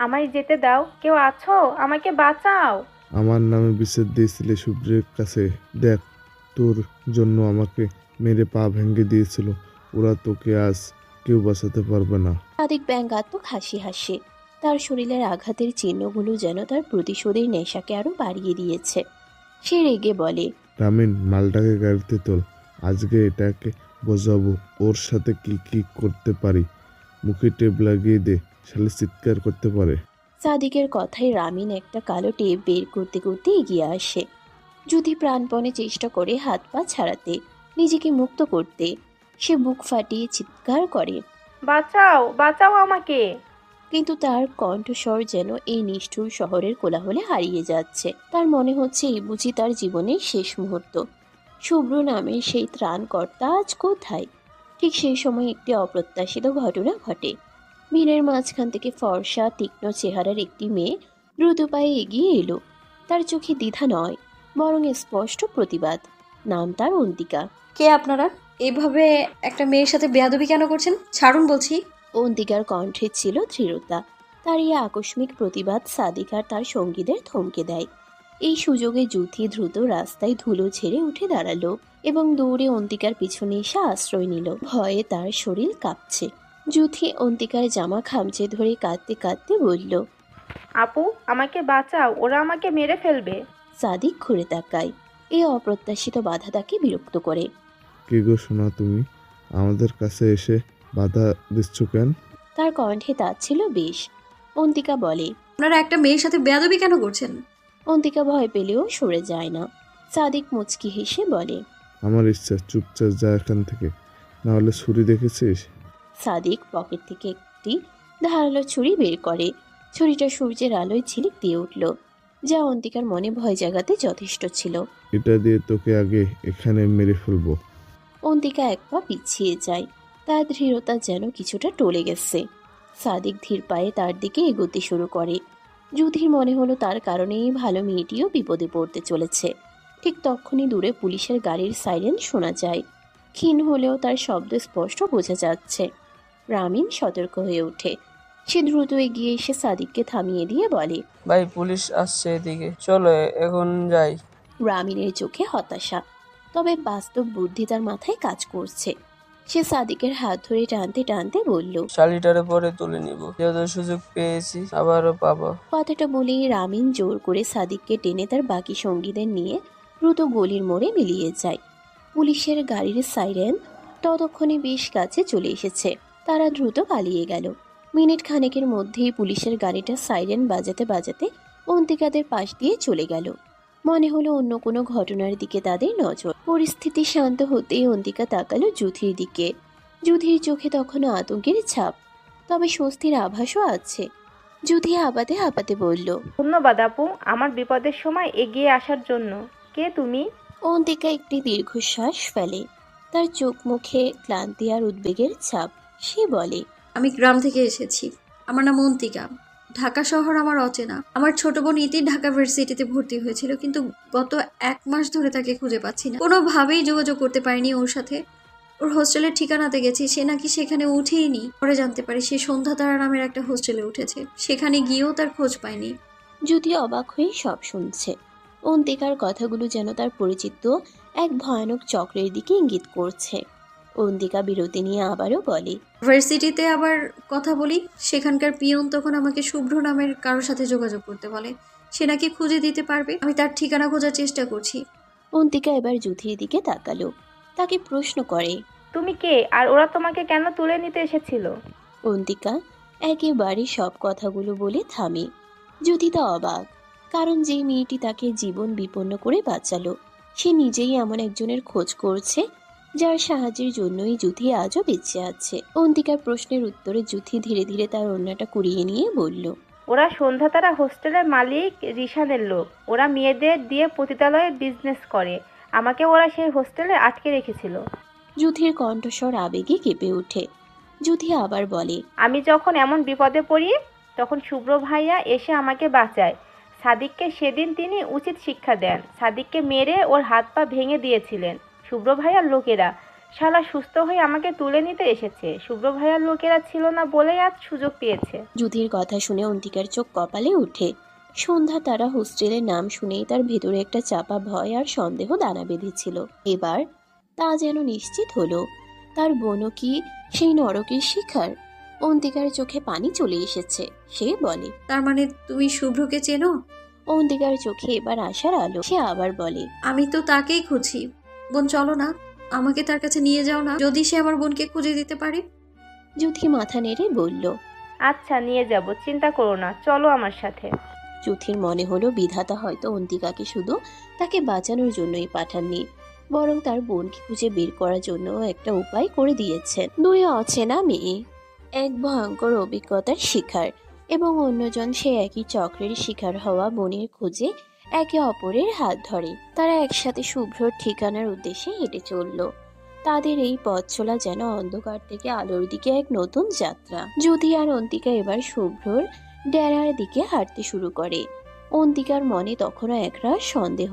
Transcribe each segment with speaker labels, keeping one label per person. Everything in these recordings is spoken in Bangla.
Speaker 1: আমায় যেতে দাও, কেউ আছো? আমাকে বাঁচাও।
Speaker 2: আমার নামে বিচ্ছেদ দিয়েছিলে শুভ্রের কাছে। দেখ, তোর জন্য আমাকে মেরে পা ভেঙে দিয়েছিল। ওরা তোকে আজ কেউ বাঁচাতে পারবে না।
Speaker 3: সাদিক ব্যঙ্গাত্মক হাসি হাসে। তার শরীরের আঘাতের চিহ্নগুলো যেন তার প্রতিশোধের নেশাকে আরো বাড়িয়ে দিয়েছে। সে রেগে বলে,
Speaker 2: রামিন, মালটাকে গাড়িতে তোল। আজকে এটাকে বোঝাবো ওর সাথে কি কি করতে পারি। মুখে টেপ লাগিয়ে দে, শালি চিৎকার করতে পারে।
Speaker 3: সাদিকের কথায় রামিন একটা কালো টেপ বের করতে করতে এগিয়ে আসে। যুথি প্রাণপণে চেষ্টা করে হাত পা ছাড়াতে, নিজেকে মুক্ত করতে। সে বুক ফাটিয়ে চিৎকার করে,
Speaker 1: বাঁচাও, বাঁচাও আমাকে।
Speaker 3: কিন্তু তার কণ্ঠস্বর যেন এই নিষ্ঠুর শহরের কোলাহলে হারিয়ে যাচ্ছে। তার মনে হচ্ছে এই বুঝি তার জীবনের শেষ মুহূর্ত। শুভ্র নামের সেই ত্রাণকর্তা আজ কোথায়? ঠিক সেই সময় একটি অপ্রত্যাশিত ঘটনা ঘটে। ভিড়ের মাঝখান থেকে ফর্সা তীক্ষ্ণ চেহারার একটি মেয়ে দ্রুত পায়ে এগিয়ে এলো। তার চোখে দ্বিধা নয়, বরং স্পষ্ট প্রতিবাদ। নাম তার অন্তিকা।
Speaker 4: কে আপনারা? এইভাবে একটা মেয়ের সাথে বেয়াদবি কেন করছেন? ছাড়ুন বলছি।
Speaker 3: অন্তিকার কণ্ঠে ছিল দৃঢ়তা। তার এই আকস্মিক প্রতিবাদ সাদিক আর তার সঙ্গীদের থমকে দেয়। এই সুযোগে যুথি দ্রুত রাস্তায় ধুলো ছেড়ে উঠে দাঁড়ালো এবং দৌড়ে অন্তিকার পিছনে এসে আশ্রয় নিল। ভয়ে তার শরীর কাঁপছে। যুথি অন্তিকার জামা খামচে ধরে কাঁদতে কাঁদতে বলল,
Speaker 1: আপু, আমাকে বাঁচাও, ওরা আমাকে মেরে ফেলবে।
Speaker 3: সাদিক ঘুরে তাকায়। এই অপ্রত্যাশিত বাধা তাকে বিরক্ত করে।
Speaker 2: কে গো শোনা, তুমি আমাদের কাছে এসে বাধা দিচ্ছ কেন?
Speaker 3: তার কণ্ঠে তা ছিল বেশ। অন্তিকা বলে,
Speaker 4: আপনারা একটা মেয়ের সাথে বেয়াদবি কেন করছেন?
Speaker 3: অন্তিকা ভয় পেলেও সরে যায় না। সাদিক মুচকি হেসে বলে,
Speaker 2: আমার ইচ্ছা, চুপচাপ যা এখান থেকে, না হলে ছুরি দেখেছিস?
Speaker 3: সাদিক পকেট থেকে একটি ধারালো ছুরি বের করে। ছুরিটা সূর্যের আলোয় ঝিলিক দিয়ে উঠল, যা অন্তিকার মনে ভয় জাগাতে যথেষ্ট ছিল।
Speaker 2: এটা দিয়ে তোকে আগে এখানে মেরে ফেলবো।
Speaker 3: অন্তিকা এক পা পিছিয়ে যায়। তার দৃঢ়তা যেন কিছুটা টলে গেছে। সাদিক ধীর পায়ে তার দিকে এগোতে শুরু করে। যুধির মনে হলো তার কারণেই ভালো মেয়েটিও বিপদে পড়তে চলেছে। ঠিক তখনই দূরে পুলিশের গাড়ির সাইরেন শোনা যায়। ক্ষীণ হলেও তার শব্দ স্পষ্ট বোঝা যাচ্ছে। রামিন সতর্ক হয়ে ওঠে। সে দ্রুত এগিয়ে এসে সাদিককে থামিয়ে দিয়ে বলে,
Speaker 5: ভাই, পুলিশ আসছে এদিকে, চলো এখন যাই।
Speaker 3: রামিনের চোখে হতাশা, তবে বাস্তব বুদ্ধি তার মাথায় কাজ করছে। সে সাদিকের হাত ধরে টানতে টানতে বলল,
Speaker 5: শালিটারে পরে তুলে নিব, যেহেতু সুযোগ পেয়েছি আবারও পাবো।
Speaker 3: কথাটা বলেই রামিন জোর করে সাদিককে টেনে তার বাকি সঙ্গীদের নিয়ে দ্রুত গলির মোড়ে মিলিয়ে যায়। পুলিশের গাড়ির সাইরেন ততক্ষণে বেশ কাছে চলে এসেছে। তারা দ্রুত পালিয়ে গেল। মিনিট খানেকের মধ্যেই পুলিশের গাড়িটা সাইরেন বাজাতে বাজাতে অন্তিকাদের পাশ দিয়ে চলে গেল। মনে হলো অন্য কোনো ঘটনার দিকে তাদের নজর। পরিস্থিতি শান্ত হতেই অন্তিকা তাকালো যুধির দিকে। যুধির চোখে তখনও আতঙ্কের ছাপ, তবে স্বস্তির আভাসও আছে। যুধি হাঁপাতে হাঁপাতে বলল,
Speaker 1: ধন্যবাদ আপু, আমার বিপদের সময় এগিয়ে আসার জন্য। কে তুমি?
Speaker 3: অন্তিকা একটি দীর্ঘশ্বাস ফেলে। তার চোখ মুখে ক্লান্তি আর উদ্বেগের ছাপ। সে বলে,
Speaker 4: আমি গ্রাম থেকে এসেছি। আমার নাম অন্তিকা। ঢাকা শহর আমার অচেনা। আমার ছোট বোন ইতি ঢাকা ভার্সিটিতে ভর্তি হয়েছিল, কিন্তু গত 1 মাস ধরে তাকে খুঁজে পাচ্ছি না। কোনোভাবেই যোগাযোগ করতে পারিনি ওর সাথে। ওর হোস্টেলের ঠিকানাতে গেছি, সে নাকি সেখানে উঠেইনি। পরে জানতে পারি সে সন্ধ্যা তারা নামের একটা হোস্টেলে উঠেছে। সেখানে গিয়েও তার খোঁজ পাইনি।
Speaker 3: যুধি অবাক হয়ে সব শুনছে। অন্তিকার কথাগুলো যেন তার পরিচিত এক ভয়ানক চক্রের দিকে ইঙ্গিত করছে। অন্তিকা বিরতি নিয়ে আবারও বলে,
Speaker 4: ভার্সিটিতে আবার কথা বলি, সেখানকার পিয়ন তখন আমাকে শুভ্র নামের কারোর সাথে যোগাযোগ করতে বলে। সে নাকি খুঁজে দিতে পারবে। আমি তার ঠিকানা খোঁজার চেষ্টা করছি।
Speaker 3: অন্তিকা এবার যুধির দিকে তাকালো। তাকে প্রশ্ন করে,
Speaker 1: তুমি কে, আর ওরা তোমাকে কেন তুলে নিতে এসেছিল?
Speaker 3: অন্তিকা একেবারে সব কথাগুলো বলে থামে। যুথি তা অবাক, কারণ যে মেয়েটি তাকে জীবন বিপন্ন করে বাঁচালো, সে নিজেই এমন একজনের খোঁজ করছে যার সাহায্যের জন্যই যুথি আজও বেঁচে আছে। অন্তিকার প্রশ্নের উত্তরে যুথি ধীরে ধীরে তার অন্যটা কুড়িয়ে নিয়ে বলল,
Speaker 1: ওরা সন্ধ্যাতারা হোস্টেলের মালিক রিশানের লোক। ওরা মেয়েদের দিয়ে পতিতালয়ের বিজনেস করে। আমাকে ওরা সেই হোস্টেলে আটকে রেখেছিল।
Speaker 3: যুথির কণ্ঠস্বর আবেগে কেঁপে ওঠে। যুথি আবার বলে,
Speaker 1: আমি যখন এমন বিপদে পড়ি, তখন শুভ্র ভাইয়া এসে আমাকে বাঁচায়। সাদিককে সেদিন তিনি উচিত শিক্ষা দেন। সাদিককে মেরে ওর হাত পা ভেঙে দিয়েছিলেন শুভ্র ভাইয়ার লোকেরা। শালা সুস্থ হয়ে আমাকে তুলে নিতে এসেছে। শুভ্র ভাইয়ার লোকেরা ছিল না বলেই আজ সুযোগ পেয়েছে।
Speaker 3: যুধির কথা শুনে অন্তিকার চোখ কপালে ওঠে। সন্ধ্যা তারা হোস্টেলের নাম শুনেই তার ভেতরে একটা চাপা ভয় আর সন্দেহ দানা বেঁধেছিল। এবার তা যেন নিশ্চিত হলো, তার বোনও কি সেই নরকের শিকার? অন্তিকার চোখে পানি চলে এসেছে। সে বলে,
Speaker 4: তার মানে তুমি শুভ্রকে চেনো?
Speaker 3: অন্তিকার চোখে এবার আসার আলো। সে আবার বলে,
Speaker 4: আমি তো তাকেই খুঁজি। বোন চলো না, আমাকে তার কাছে নিয়ে যাও না, যদি সে আমার বোনকে খুঁজে দিতে পারে।
Speaker 3: যুথি মাথা নেড়ে বলল।
Speaker 1: আচ্ছা নিয়ে যাব, চিন্তা করো না, চলো আমার সাথে।
Speaker 3: যুথির মনে হলো বিধাতা হয়তো অন্তিকাকে শুধু তাকে বাঁচানোর জন্যই পাঠাননি, বরং তার বোনকে খুঁজে বের করার জন্য একটা উপায় করে দিয়েছেন। দুই অচেনা মেয়ে, এক ভয়ঙ্কর অভিজ্ঞতার শিকার এবং অন্যজন সে একই চক্রের শিকার হওয়া বোনের খোঁজে একে অপরের হাত ধরে। তারা একসাথে শুভ্রর ঠিকানার উদ্দেশ্যে হেঁটে চলল। তাদের এই পথ চলা যেন অন্ধকার থেকে আলোর দিকে এক নতুন যাত্রা। যুথি আর অন্তিকা এবার শুভ্রর ডেরার দিকে হাঁটতে শুরু করে। অন্তিকার মনে তখনও একরাশ সন্দেহ।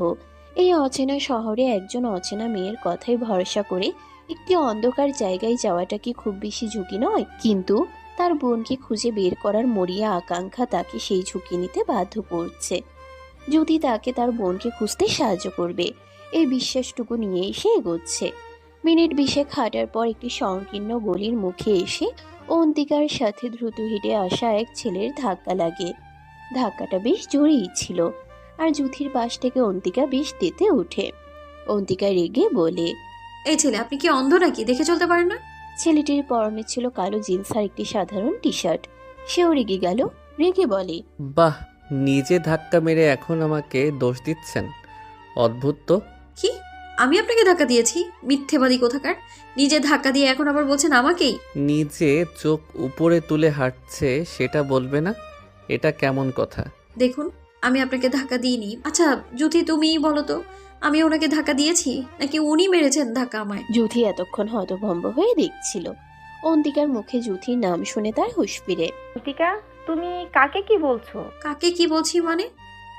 Speaker 3: এই অচেনা শহরে একজন অচেনা মেয়ের কথাই ভরসা করে একটি অন্ধকার জায়গায় যাওয়াটা কি খুব বেশি ঝুঁকি নয়? কিন্তু তার বোনকে খুঁজে বের করার মরিয়া আকাঙ্ক্ষা তাকে সেই ঝুঁকি নিতে বাধ্য করছে। যদি তাকে তার বোনকে খুঁজতে সাহায্য করবে, এই বিশ্বাসটুকু নিয়েই সে এগোচ্ছে। মিনিট 20 হাঁটার পর একটি সংকীর্ণ গলির মুখে এসে অন্তিকার সাথে দ্রুত হেঁটে আসা এক ছেলের ধাক্কা লাগে। ধাক্কাটা বেশ জোরেই ছিল, আর যুথির পাশ থেকে অন্তিকা বেশ তেতে ওঠে। অন্তিকা রেগে বলে,
Speaker 4: এই ছেলে, আপনি কি অন্ধ নাকি? দেখে চলতে পারেন না?
Speaker 3: ছেলেটির পরনে ছিল কালো জিন্স আর একটি সাধারণ টি শার্ট। সেও রেগে গেল, রেগে বলে,
Speaker 6: বাহ, নিজে ধাক্কা মেরে এখন আমাকে দোষ দিচ্ছেন, অদ্ভুত তো।
Speaker 4: কি? আমি আপনাকে ধাক্কা দিয়েছি? মিথ্যেবাদী কোথাকার! নিজে ধাক্কা দিয়ে এখন আবার বলছেন আমাকেই?
Speaker 6: নিজে চোখ উপরে তুলে হাঁটছে সেটা বলবে না? এটা কেমন কথা?
Speaker 4: দেখুন, আমি আপনাকে ধাক্কা দিইনি। আচ্ছা জ্যোতি, তুমিই বলো তো, আমি ওনাকে ধাক্কা দিয়েছি নাকি উনি মেরেছেন ধাক্কা আমায়?
Speaker 3: যুথি এতক্ষণ হতভম্ব হয়ে দেখছিল। অন্তিকার মুখে যুথির নাম শুনে তার হুঁশ ফিরে।
Speaker 1: অন্তিকা, তুমি কাকে কি বলছো?
Speaker 4: কাকে কি বলছি মানে?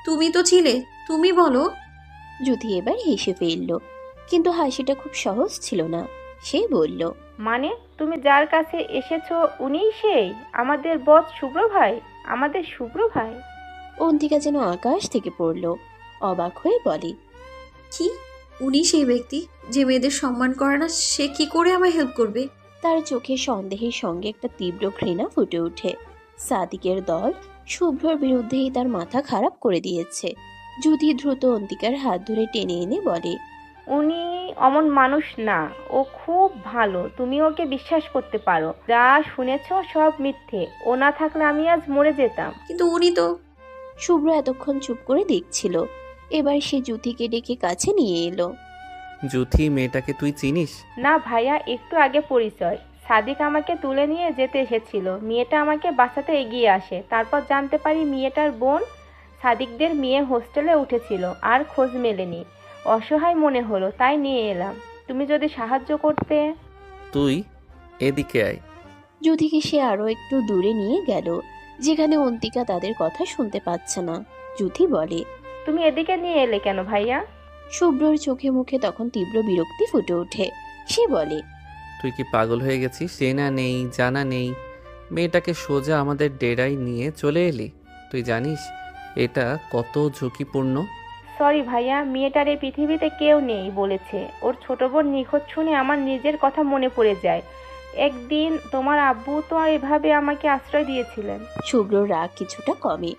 Speaker 4: তুমি তো ছিলে, তুমি বলো।
Speaker 3: যুথি এবার হেসে ফেলল, কিন্তু হাসিটা খুব সহজ ছিল না। সে বলল,
Speaker 1: মানে তুমি যার কাছে এসেছো উনিই সেই আমাদের বস শুভ্র ভাই? আমাদের শুভ্র ভাই?
Speaker 3: অন্তিকা যেন আকাশ থেকে পড়ল, অবাক হয়ে বলে,
Speaker 4: কি? উনি সেই ব্যক্তি যে মেয়েদের সম্মান করে না, সে কি করে আমায় হেল্প করবে?
Speaker 3: তার চোখে সন্দেহের সঙ্গে একটা তীব্র ঘৃণা ফুটে ওঠে। সাদিকের দল শুভ্রর বিরুদ্ধেই তার মাথা খারাপ করে দিয়েছে। যুথি দ্রুত অন্তিকার হাত ধরে টেনে এনে বলে,
Speaker 1: উনি অমন মানুষ না, ও খুব ভালো, তুমি ওকে বিশ্বাস করতে পারো। যা শুনেছো সব মিথ্যে, ও না থাকলে আমি আজ মরে যেতাম।
Speaker 4: কিন্তু উনি তো।
Speaker 3: শুভ্র এতক্ষণ চুপ করে দেখছিল, এবার সে যুথিকে ডেকে কাছে নিয়ে এলো।
Speaker 6: যুথি মেয়েটাকে তুই চিনিস?
Speaker 1: না ভাইয়া, একটু আগে পরিচয়। সাদিক আমাকে তুলে নিয়ে যেতে এসেছিল, মেয়েটা আমাকে বাঁচাতে এগিয়ে আসে, তারপর জানতে পারি মেয়েটার বোন সাদিকদের মেয়ে হোস্টেলে উঠেছিল, আর খোঁজ মেলেনি। অসহায় মনে হলো, তাই নিয়ে এলাম। তুমি যদি সাহায্য করতে।
Speaker 6: তুই এদিকে আয়।
Speaker 3: যুথিকে সে আরো একটু দূরে নিয়ে গেল, যেখানে অন্তিকা তাদের কথা শুনতে পাচ্ছে না। যুথি বলে,
Speaker 1: তুমি এদিকে নিয়ে এলে কেন ভাইয়া?
Speaker 3: শুভ্রর চোখে মুখে তখন তীব্র বিরক্তি ফুটে ওঠে। সে বলে,
Speaker 6: তুই কি পাগল হয়ে গেছিস? চেনা নেই, জানা নেই, মেয়েটাকে সোজা আমাদের ডেরায় নিয়ে চলে এলি। তুই জানিস এটা কত ঝুঁকিপূর্ণ?
Speaker 1: সরি ভাইয়া, মেয়েটার এই পৃথিবীতে কেউ নেই বলেছে। ওর ছোট বোন নিখোঁজ শুনে আমার নিজের কথা মনে পড়ে যায়। একদিন তোমার আব্বু তো এভাবে আমাকে আশ্রয় দিয়েছিলেন।
Speaker 3: শুভ্রর রাগ কিছুটা কমে।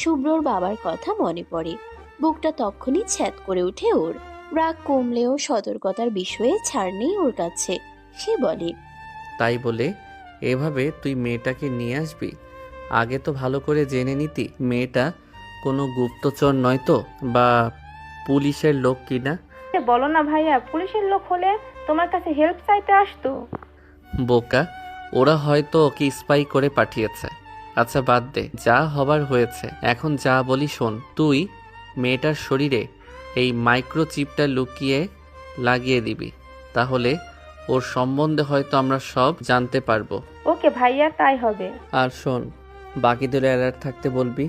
Speaker 3: শুভ্রর বাবার কথা মনে পড়ে, বুকটা তখনই ছ্যাদ করে ওঠে ওর। রাগ কমলেও সতর্কতার বিষয়ে ছাড় নেই ওর কাছে। সে বলে,
Speaker 6: তাই বলে এভাবে তুই মেয়েটাকে নিয়ে আসবি? আগে তো ভালো করে জেনে নিতি মেয়েটা কোনো গুপ্তচর নয় তো, বা পুলিশের লোক কিনা।
Speaker 1: বলো না ভাইয়া, পুলিশের লোক হলে তোমার কাছে হেল্প চাইতে আসতো।
Speaker 6: বোকা, ওরা হয়তো ওকে স্পাই করে পাঠিয়েছে। আচ্ছা বাদ দে, যা হবার হয়েছে। এখন যা বলি শোন। তুই মেয়েটার শরীরে এই মাইক্রোচিপটা লুকিয়ে লাগিয়ে দিবি, তাহলে ওর সম্বন্ধে হয়তো আমরা সব জানতে পারবো।
Speaker 1: ওকে ভাইয়া, তাই হবে।
Speaker 6: আর শোন, বাকিদের অ্যালার্ট থাকতে বলবি।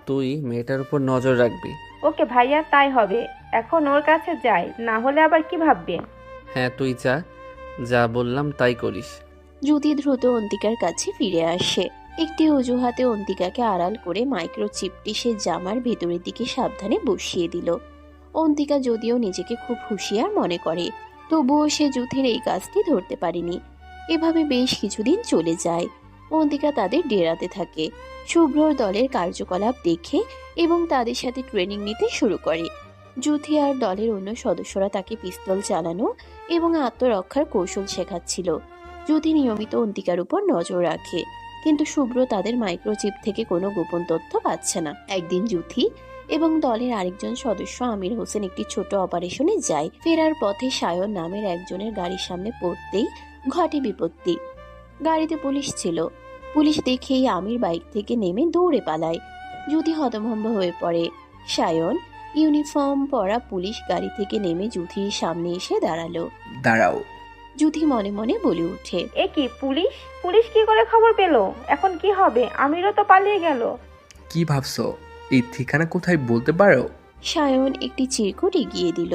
Speaker 6: তুই মেয়েটার উপর নজর রাখবি।
Speaker 1: ওকে ভাইয়া, তাই হবে। এখন ওর কাছে যাই, না হলে আবার কি ভাববে?
Speaker 6: হ্যাঁ তুই যা, যা বললাম তাই করিস।
Speaker 3: জ্যোতি দ্রুত অন্তিকার কাছে ফিরে আসে। একটি অজুহাতে অন্তিকাকে আড়াল করে মাইক্রোচিপটি সে জামার ভেতরের দিকে সাবধানে বসিয়ে দিল। অন্তিকা যদিও নিজেকে খুব হুঁশিয়ার মনে করে, তবুও সে জ্যোতির এই কাজটি ধরতে পারেনি। এভাবে বেশ কিছুদিন চলে যায়। অন্তিকা তাদের ডেরাতে থাকে, শুভ্রর দলের কার্যকলাপ দেখে এবং তাদের সাথে ট্রেনিং নিতে শুরু করে। জ্যোতি আর দলের অন্য সদস্যরা তাকে পিস্তল চালানো এবং আত্মরক্ষার কৌশল শেখাচ্ছিল। জ্যোতি নিয়মিত অন্তিকার উপর নজর রাখে, কিন্তু শুভ্র তাদের মাইক্রোচিপ থেকে কোনো গোপন তথ্য পাচ্ছে না। একদিন জ্যোতি এবং দলের আরেকজন সদস্য আমির হোসেন একটি ছোট অপারেশনে যায়। ফেরার পথে সায়ন নামের একজনের গাড়ির সামনে পড়তেই ঘটে বিপত্তি। গাড়িতে পুলিশ ছিল। পুলিশ দেখেই আমির বাইক থেকে নেমে দৌড়ে পালায়। জ্যোতি হতভম্ব হয়ে পড়ে। সায়ন ইউনিফর্ম পরা পুলিশ গাড়ি থেকে নেমে জ্যোতির সামনে এসে দাঁড়ালো।
Speaker 7: দাঁড়াও।
Speaker 3: জ্যোতি মনে মনে বলে ওঠে,
Speaker 1: এ কি পুলিশ? পুলিশ কি করে খবর পেলো? এখন কি হবে? আমিরও তো পালিয়ে গেল।
Speaker 7: কি ভাবছো? এই ঠিকানা কোথায় বলতে পারো?
Speaker 3: সায়ন একটি চিরকুট এগিয়ে দিল।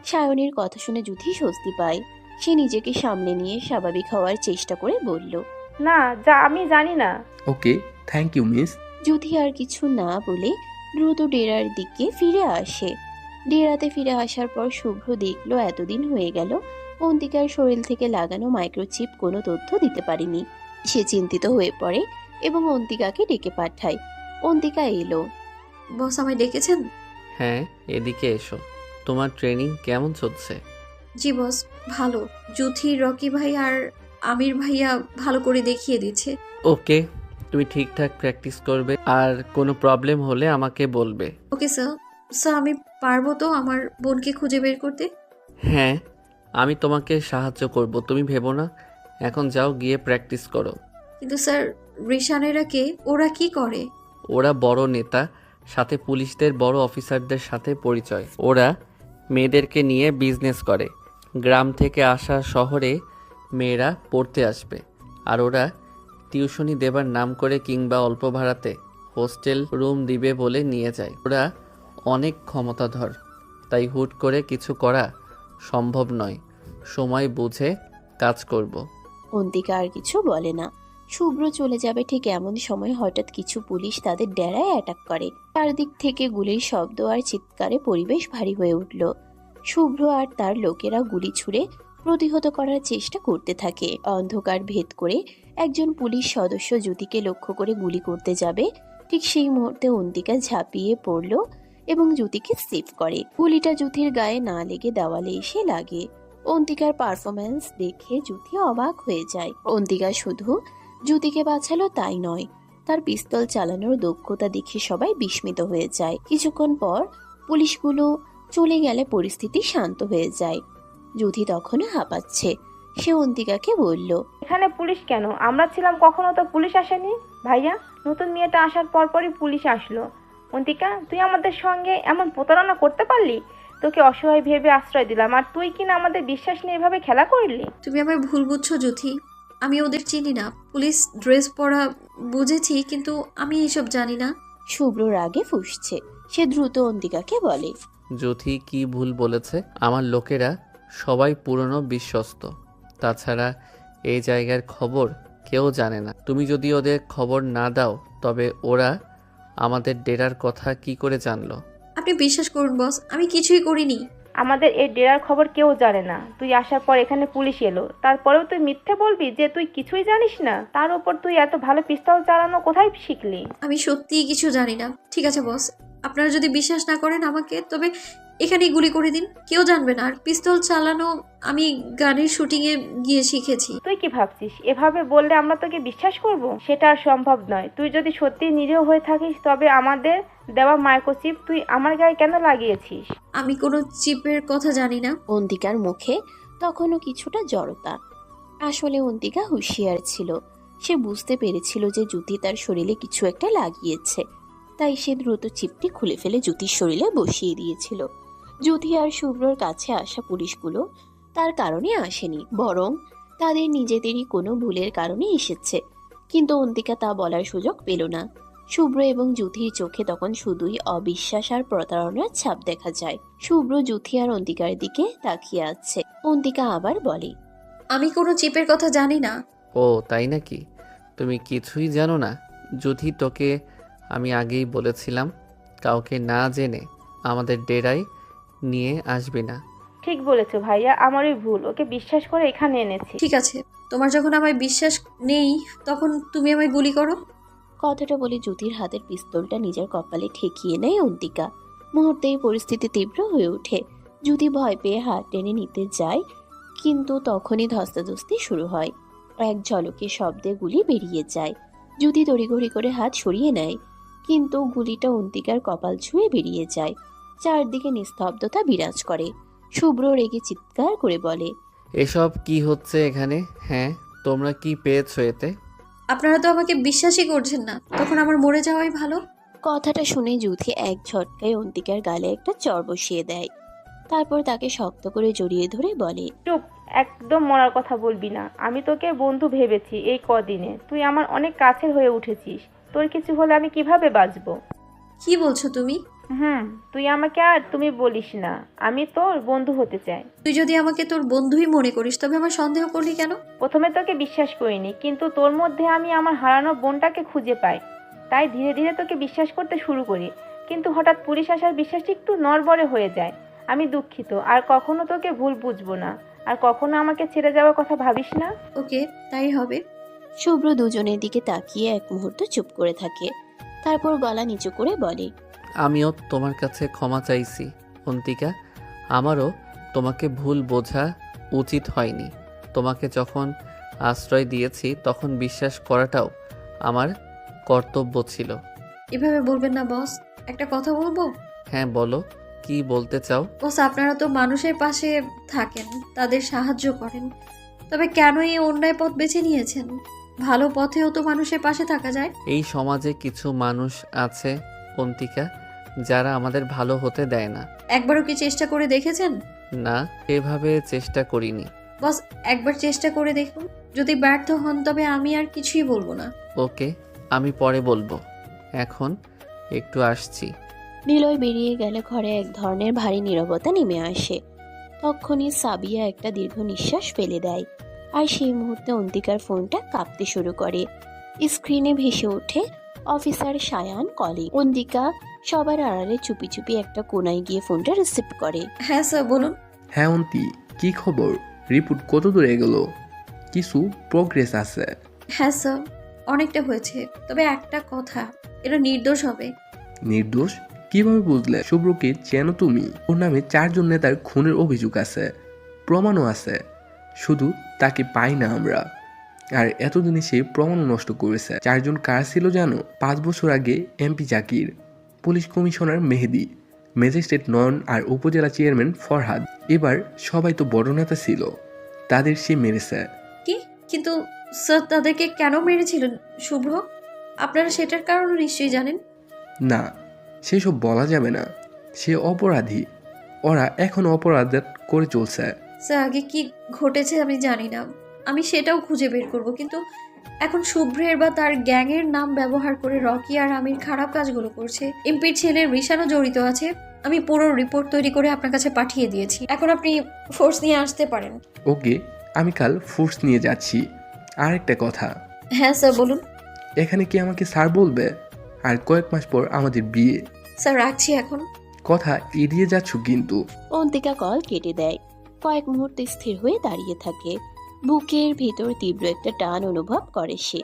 Speaker 3: সায়নের কথা শুনে জ্যোতি স্বস্তি পায়। সে নিজেকে সামনে নিয়ে স্বাভাবিক হওয়ার চেষ্টা করে বলল,
Speaker 1: না, যা আমি জানি না।
Speaker 7: ওকে, থ্যাংক ইউ মিস।
Speaker 3: জ্যোতি আর কিছু না বলে দ্রুত ডেরার দিকে ফিরে আসে। ডেরাতে ফিরে আসার পর শুভ্র দেখলো এতদিন হয়ে গেল অন্তিকার শরীর থেকে লাগানো মাইক্রোচিপ কোনো তথ্য দিতে পারেনি। সে চিন্তিত হয়ে পড়ে এবং অন্তিকাকে ডেকে পাঠায়। অন্তিকা এলো।
Speaker 4: বস আমায় ডেকেছেন?
Speaker 6: হ্যাঁ, এদিকে এসো। তোমার ট্রেনিং কেমন চলছে?
Speaker 4: জি বস, ভালো। জুথি, রকি ভাই আর আমির ভাইয়া ভালো করে দেখিয়ে দিচ্ছে।
Speaker 6: ওকে, তুমি ঠিকঠাক প্র্যাকটিস করবে, আর কোনো প্রবলেম হলে আমাকে বলবে।
Speaker 4: Okay sir. স্যার আমি পারবো তো আমার বোনকে খুঁজে বের করতে?
Speaker 6: হ্যাঁ, আমি তোমাকে সাহায্য করব, তুমি ভেবো না। এখন যাও, গিয়ে প্র্যাকটিস করো।
Speaker 4: কিন্তু স্যার রিশানেরা কে? ওরা কি করে?
Speaker 6: ওরা বড় নেতা, সাথে পুলিশদের বড় অফিসারদের সাথে পরিচয়। ওরা মেয়েদেরকে নিয়ে বিজনেস করে। গ্রাম থেকে আসা শহরে মেয়েরা পড়তে আসবে, আর ওরা টিউশনি দেবার নাম করে কিংবা অল্প ভাড়াতে হোস্টেল রুম দিবে বলে নিয়ে যায়। ওরা অনেক ক্ষমতাধর, তাই হুট করে কিছু করা সম্ভব নয়। সময় বুঝে কাজ করব।
Speaker 3: অন্তিকা আর কিছু বলে না। শুভ্র চলে যাবে ঠিক এমন সময় হঠাৎ কিছু পুলিশ তাদের ডেরায় অ্যাটাক করে। চারদিক থেকে গুলির শব্দ আর চিৎকারে পরিবেশ ভারী হয়ে উঠল। শুভ্র আর তার লোকেরা গুলি ছুড়ে প্রতিহত করার চেষ্টা করতে থাকে। অন্ধকার ভেদ করে একজন পুলিশ সদস্য জ্যোতিকে লক্ষ্য করে গুলি করতে যাবে, ঠিক সেই মুহূর্তে অন্তিকা ঝাঁপিয়ে পড়ল এবং জ্যোতিকে সেভ করে। গুলিটা জ্যোতির গায়ে না লেগে দেওয়ালে এসে লাগে। অন্তিকার পারফরম্যান্স দেখে জ্যোতি অবাক হয়ে যায়। অন্তিকা শুধু জ্যোতিকে বাঁচালো তাই নয়, তার পিস্তল চালানোর দক্ষতা দেখে সবাই বিস্মিত হয়ে যায়। কিছুক্ষণ পর পুলিশগুলো চলে গেলে পরিস্থিতি শান্ত হয়ে যায়। জ্যোতি তখনও হাঁপাচ্ছে। সে অন্তিকাকে বলল,
Speaker 1: এখানে পুলিশ কেন? আমরা ছিলাম, কখনো তো পুলিশ আসেনি। ভাইয়া, নতুন মেয়েটা আসার পরপরই পুলিশ আসলো। অন্তিকা, তুই আমাদের সঙ্গে এমন প্রতারণা করতে পারলি? তোকে অসহায় ভেবে আশ্রয় দিলাম, আর তুই কিনা আমাদের বিশ্বাস নিয়ে এভাবে খেলা করলি?
Speaker 4: তুমি আমায় ভুল বুঝছো জুথি। আমি ওদের চিনি না। পুলিশ ড্রেস পরা বুঝেছি, কিন্তু আমি এসব জানি না।
Speaker 3: শুভ্র রাগে ফুঁসছে। সে দ্রুত অন্তিকাকে বলে,
Speaker 6: জ্যোতি কি ভুল বলেছে? আমার লোকেরা সবাই পুরনো বিশ্বস্ত। তাছাড়া এই জায়গার খবর কেউ জানে না। তুমি যদি ওদের খবর না দাও, তবে ওরা আমাদের ডেরার কথা কি করে জানলো?
Speaker 4: আপনি বিশ্বাস করুন বস, আমি কিছুই করিনি।
Speaker 1: আমাদের এই ডেরার খবর কেউ জানে না। তুই আসার পর এখানে পুলিশ এলো, তারপরেও তুই মিথ্যে বলবি যে তুই কিছুই জানিস না? তার উপর তুই এত ভালো পিস্তল চালানো কোথায় শিখলি?
Speaker 4: আমি সত্যিই কিছু জানি না। ঠিক আছে বস, আপনারা যদি বিশ্বাস না করেন আমাকে, তবে এখানেই গুলি করে দিন, কেউ জানবে না। আর পিস্তল চালানো আমি গানের শুটিংয়ে গিয়ে শিখেছি।
Speaker 1: তুই কি ভাবছিস এভাবে বললে আমরা তোকে বিশ্বাস করব? সেটা আর সম্ভব নয়। তুই যদি সত্যি নিরীহ হয়ে থাকিস, তবে আমাদের দেওয়া মাইক্রোচিপ তুই আমার গায়ে কেন লাগিয়েছিস?
Speaker 4: আমি কোনো চিপের কথা জানি না।
Speaker 3: অন্তিকার মুখে তখনও কিছুটা জড়তা। আসলে অন্তিকা হুঁশিয়ার ছিল। সে বুঝতে পেরেছিল যে জ্যোতি তার শরীরে কিছু একটা লাগিয়েছে, তাই সে দ্রুত চিপটি খুলে ফেলে জ্যোতির শরীরে বসিয়ে দিয়েছিল। জ্যোতি আর শুভ্রর কাছে আসা পুলিশগুলো তার কারণে আসেনি, বরং তাদের নিজেদেরই কোনো ভুলের কারণে এসেছে। কিন্তু অন্তিকা তা বলার সুযোগ পেল না। শুভ্র এবং জ্যোতির চোখে তখন শুধুই অবিশ্বাস আর প্রতারণার ছাপ দেখা যায়। শুভ্র জ্যোতি আর অন্তিকার দিকে তাকিয়ে আছে। অন্তিকা আবার বলে,
Speaker 4: আমি কোনো চিপের কথা জানি না।
Speaker 6: ও তাই নাকি? তুমি কিছুই জানো না? যদি তোকে আমি আগেই বলেছিলাম কাউকে না জেনে আমাদের ডেরায় নিয়ে আসবি না।
Speaker 1: ঠিক বলেছো ভাইয়া, আমারই ভুল, ওকে বিশ্বাস করে এখানে এনেছি।
Speaker 4: ঠিক আছে, তোমার যখন আমায় বিশ্বাস নেই তখন তুমি আমায় গুলি করো।
Speaker 3: কথাটা বলে জ্যোতির হাতের পিস্তলটা নিজের কপালে ঠেকিয়ে নেয় অন্তিকা। মুহূর্তেই পরিস্থিতি তীব্র হয়ে ওঠে। জ্যোতি ভয় পেয়ে হাত টেনে নিতে যায়, কিন্তু তখনই ধস্তাধস্তি শুরু হয়। এক ঝলকে শব্দে গুলি বেরিয়ে যায়। জ্যোতি তড়িঘড়ি করে হাত সরিয়ে নেয়, কিন্তু গুলিটা অন্তিকার কপাল ছুঁয়ে বেরিয়ে যায়। চারদিকে নিস্তব্ধতা বিরাজ করে। শুভ্র রেগে চিৎকার করে বলে,
Speaker 6: এসব কি হচ্ছে এখানে? হ্যাঁ, তোমরা কি পেয়েছো এতে?
Speaker 4: আপনারা তো আমাকে বিশ্বাসই করছেন না, তখন আমার মরে যাওয়াই ভালো।
Speaker 3: কথাটা শুনে জ্যোতি এক ঝটকায় অন্তিকার গালে একটা চড় বসিয়ে দেয়। তারপর তাকে শক্ত করে জড়িয়ে ধরে বলে,
Speaker 1: চুপ, একদম মরার কথা বলবি না। আমি তোকে বন্ধু ভেবেছি এই কদিনে, তুই আমার অনেক কাছের হয়ে উঠেছিস। তোর কিছু হলে আমি কিভাবে বাঁচবো?
Speaker 4: কি বলছো তুমি?
Speaker 1: তুই আমাকে আর তুমি বলিস না, আমি তোর বন্ধু হতে চাই।
Speaker 4: তুই যদি আমাকে তোর বন্ধুই মনে করিস তবে আমার সন্দেহ করলি কেন?
Speaker 1: প্রথমে তোকে বিশ্বাস করিনি, কিন্তু তোর মধ্যে আমি আমার হারানো বোনটাকে খুঁজে পাই, তাই ধীরে ধীরে তোকে বিশ্বাস করতে শুরু করি। কিন্তু হঠাৎ পুলিশ আসার বিশ্বাসটা একটু নড়বড়ে হয়ে যায়। আমি দুঃখিত, আর কখনো তোকে ভুল বুঝবো না, আর কখনো আমাকে ছেড়ে যাওয়ার কথা ভাবিস না।
Speaker 4: ওকে, তাই হবে।
Speaker 3: শুভ্র দুজনের দিকে তাকিয়ে এক মুহূর্ত চুপ করে থাকে। তারপর গলা নিচু করে বলে,
Speaker 6: আমিও তোমার কাছে ক্ষমা চাইছি অন্তিকা। আমারও তোমাকে ভুল বোঝা উচিত হয়নি। তোমাকে যখন আশ্রয় দিয়েছি তখন বিশ্বাস করাটাও আমার কর্তব্য ছিল।
Speaker 4: এভাবে বলবেন না বস, একটা কথা বলবো?
Speaker 6: হ্যাঁ বলো, কি বলতে চাও?
Speaker 4: বস, আপনারা তো মানুষের পাশে থাকেন, তাদের সাহায্য করেন, তবে কেন এই অন্যায় পথ বেছে নিয়েছেন? ভালো পথেও তো মানুষের পাশে থাকা যায়।
Speaker 6: এই সমাজে কিছু মানুষ আছে অন্তিকা, যারা আমাদের ভালো হতে দেয় না।
Speaker 4: একবারও কি চেষ্টা করে দেখেছেন?
Speaker 6: না, এভাবে চেষ্টা করিনি।
Speaker 4: বস, একবার চেষ্টা করে দেখুন, যদি ব্যর্থ হন তবে আমি আর কিছুই বলবো না।
Speaker 6: ওকে, আমি পরে বলবো, এখন একটু আসছি।
Speaker 3: নিলয় বেরিয়ে গেলে ঘরে এক ধরনের ভারী নীরবতা নেমে আসে। তখনই সাবিয়া একটা দীর্ঘ নিঃশ্বাস ফেলে দেয়, আর সেই মুহূর্তে অন্তিকার ফোনটা কাঁপতে শুরু করে। স্ক্রিনে ভেসে ওঠে অফিসার সায়ান কলিং। অন্তিকা সবার আড়ালে চুপি চুপি একটা কোনায় গিয়ে ফোনটা রিসিভ করে।
Speaker 4: হ্যাঁ স্যার, বলুন।
Speaker 7: হ্যাঁ অন্তি, কি খবর? রিপোর্ট কত দূর এগোলো? কিছু প্রোগ্রেস আছে?
Speaker 4: হ্যাঁ স্যার, অনেকটা হয়েছে, তবে একটা কথা, এটা নির্দোষ হবে।
Speaker 7: নির্দোষ? কিভাবে বুঝলে? শুভ্রকে চেনো তুমি? ওর নামে 4 জন নেতার খুনের অভিযোগ আছে, প্রমাণও আছে, শুধু তাকে পাই না আমরা। আর এতদিনে সে প্রমাণও নষ্ট করেছে। 4 জন কার ছিল জানো? 5 বছর আগে এমপি জাকির, পুলিশ কমিশনার মেহেদি, ম্যাজিস্ট্রেট নয়ন আর উপজেলা চেয়ারম্যান ফরহাদ। এবার সবাই তো বড় নেতা ছিল, তাদের সে মেরেছে।
Speaker 4: কি? কিন্তু স্যার, তাদেরকে কেন মেরেছিলেন শুভ্র? আপনারা সেটার কারণও নিশ্চয়ই জানেন।
Speaker 7: না, সেসব বলা যাবে না, সে অপরাধী। ওরা এখন অপরাধ করে চলছে।
Speaker 4: স্যার, আগে কি ঘটেছে আমি জানি না, আমি সেটাও খুঁজে বের করব, কিন্তু এখন শুভ্রের বা তার গ্যাংয়ের নাম ব্যবহার করে রকি আর আমির খারাপ কাজগুলো করছে। এমপির ছেলে রিশানও জড়িত আছে। আমি পুরো রিপোর্ট তৈরি করে আপনার কাছে পাঠিয়ে দিয়েছি, এখন আপনি ফোর্স নিয়ে আসতে পারেন।
Speaker 7: ওকে, আমি কাল ফোর্স নিয়ে যাচ্ছি। আর একটা কথা।
Speaker 4: হ্যাঁ স্যার, বলুন।
Speaker 7: এখানে কি আমাকে স্যার বলবে? আর কয়েক মাস পর আমাদের বিয়ে।
Speaker 4: স্যার, রাখছি এখন।
Speaker 7: কথা এড়িয়ে যাচ্ছ কিন্তু।
Speaker 3: অন্তিকা কল কেটে দেয়। কয়েক মুহূর্তে স্থির হয়ে দাঁড়িয়ে থাকে। বুকের ভেতর তীব্র একটা টান অনুভব করে সে।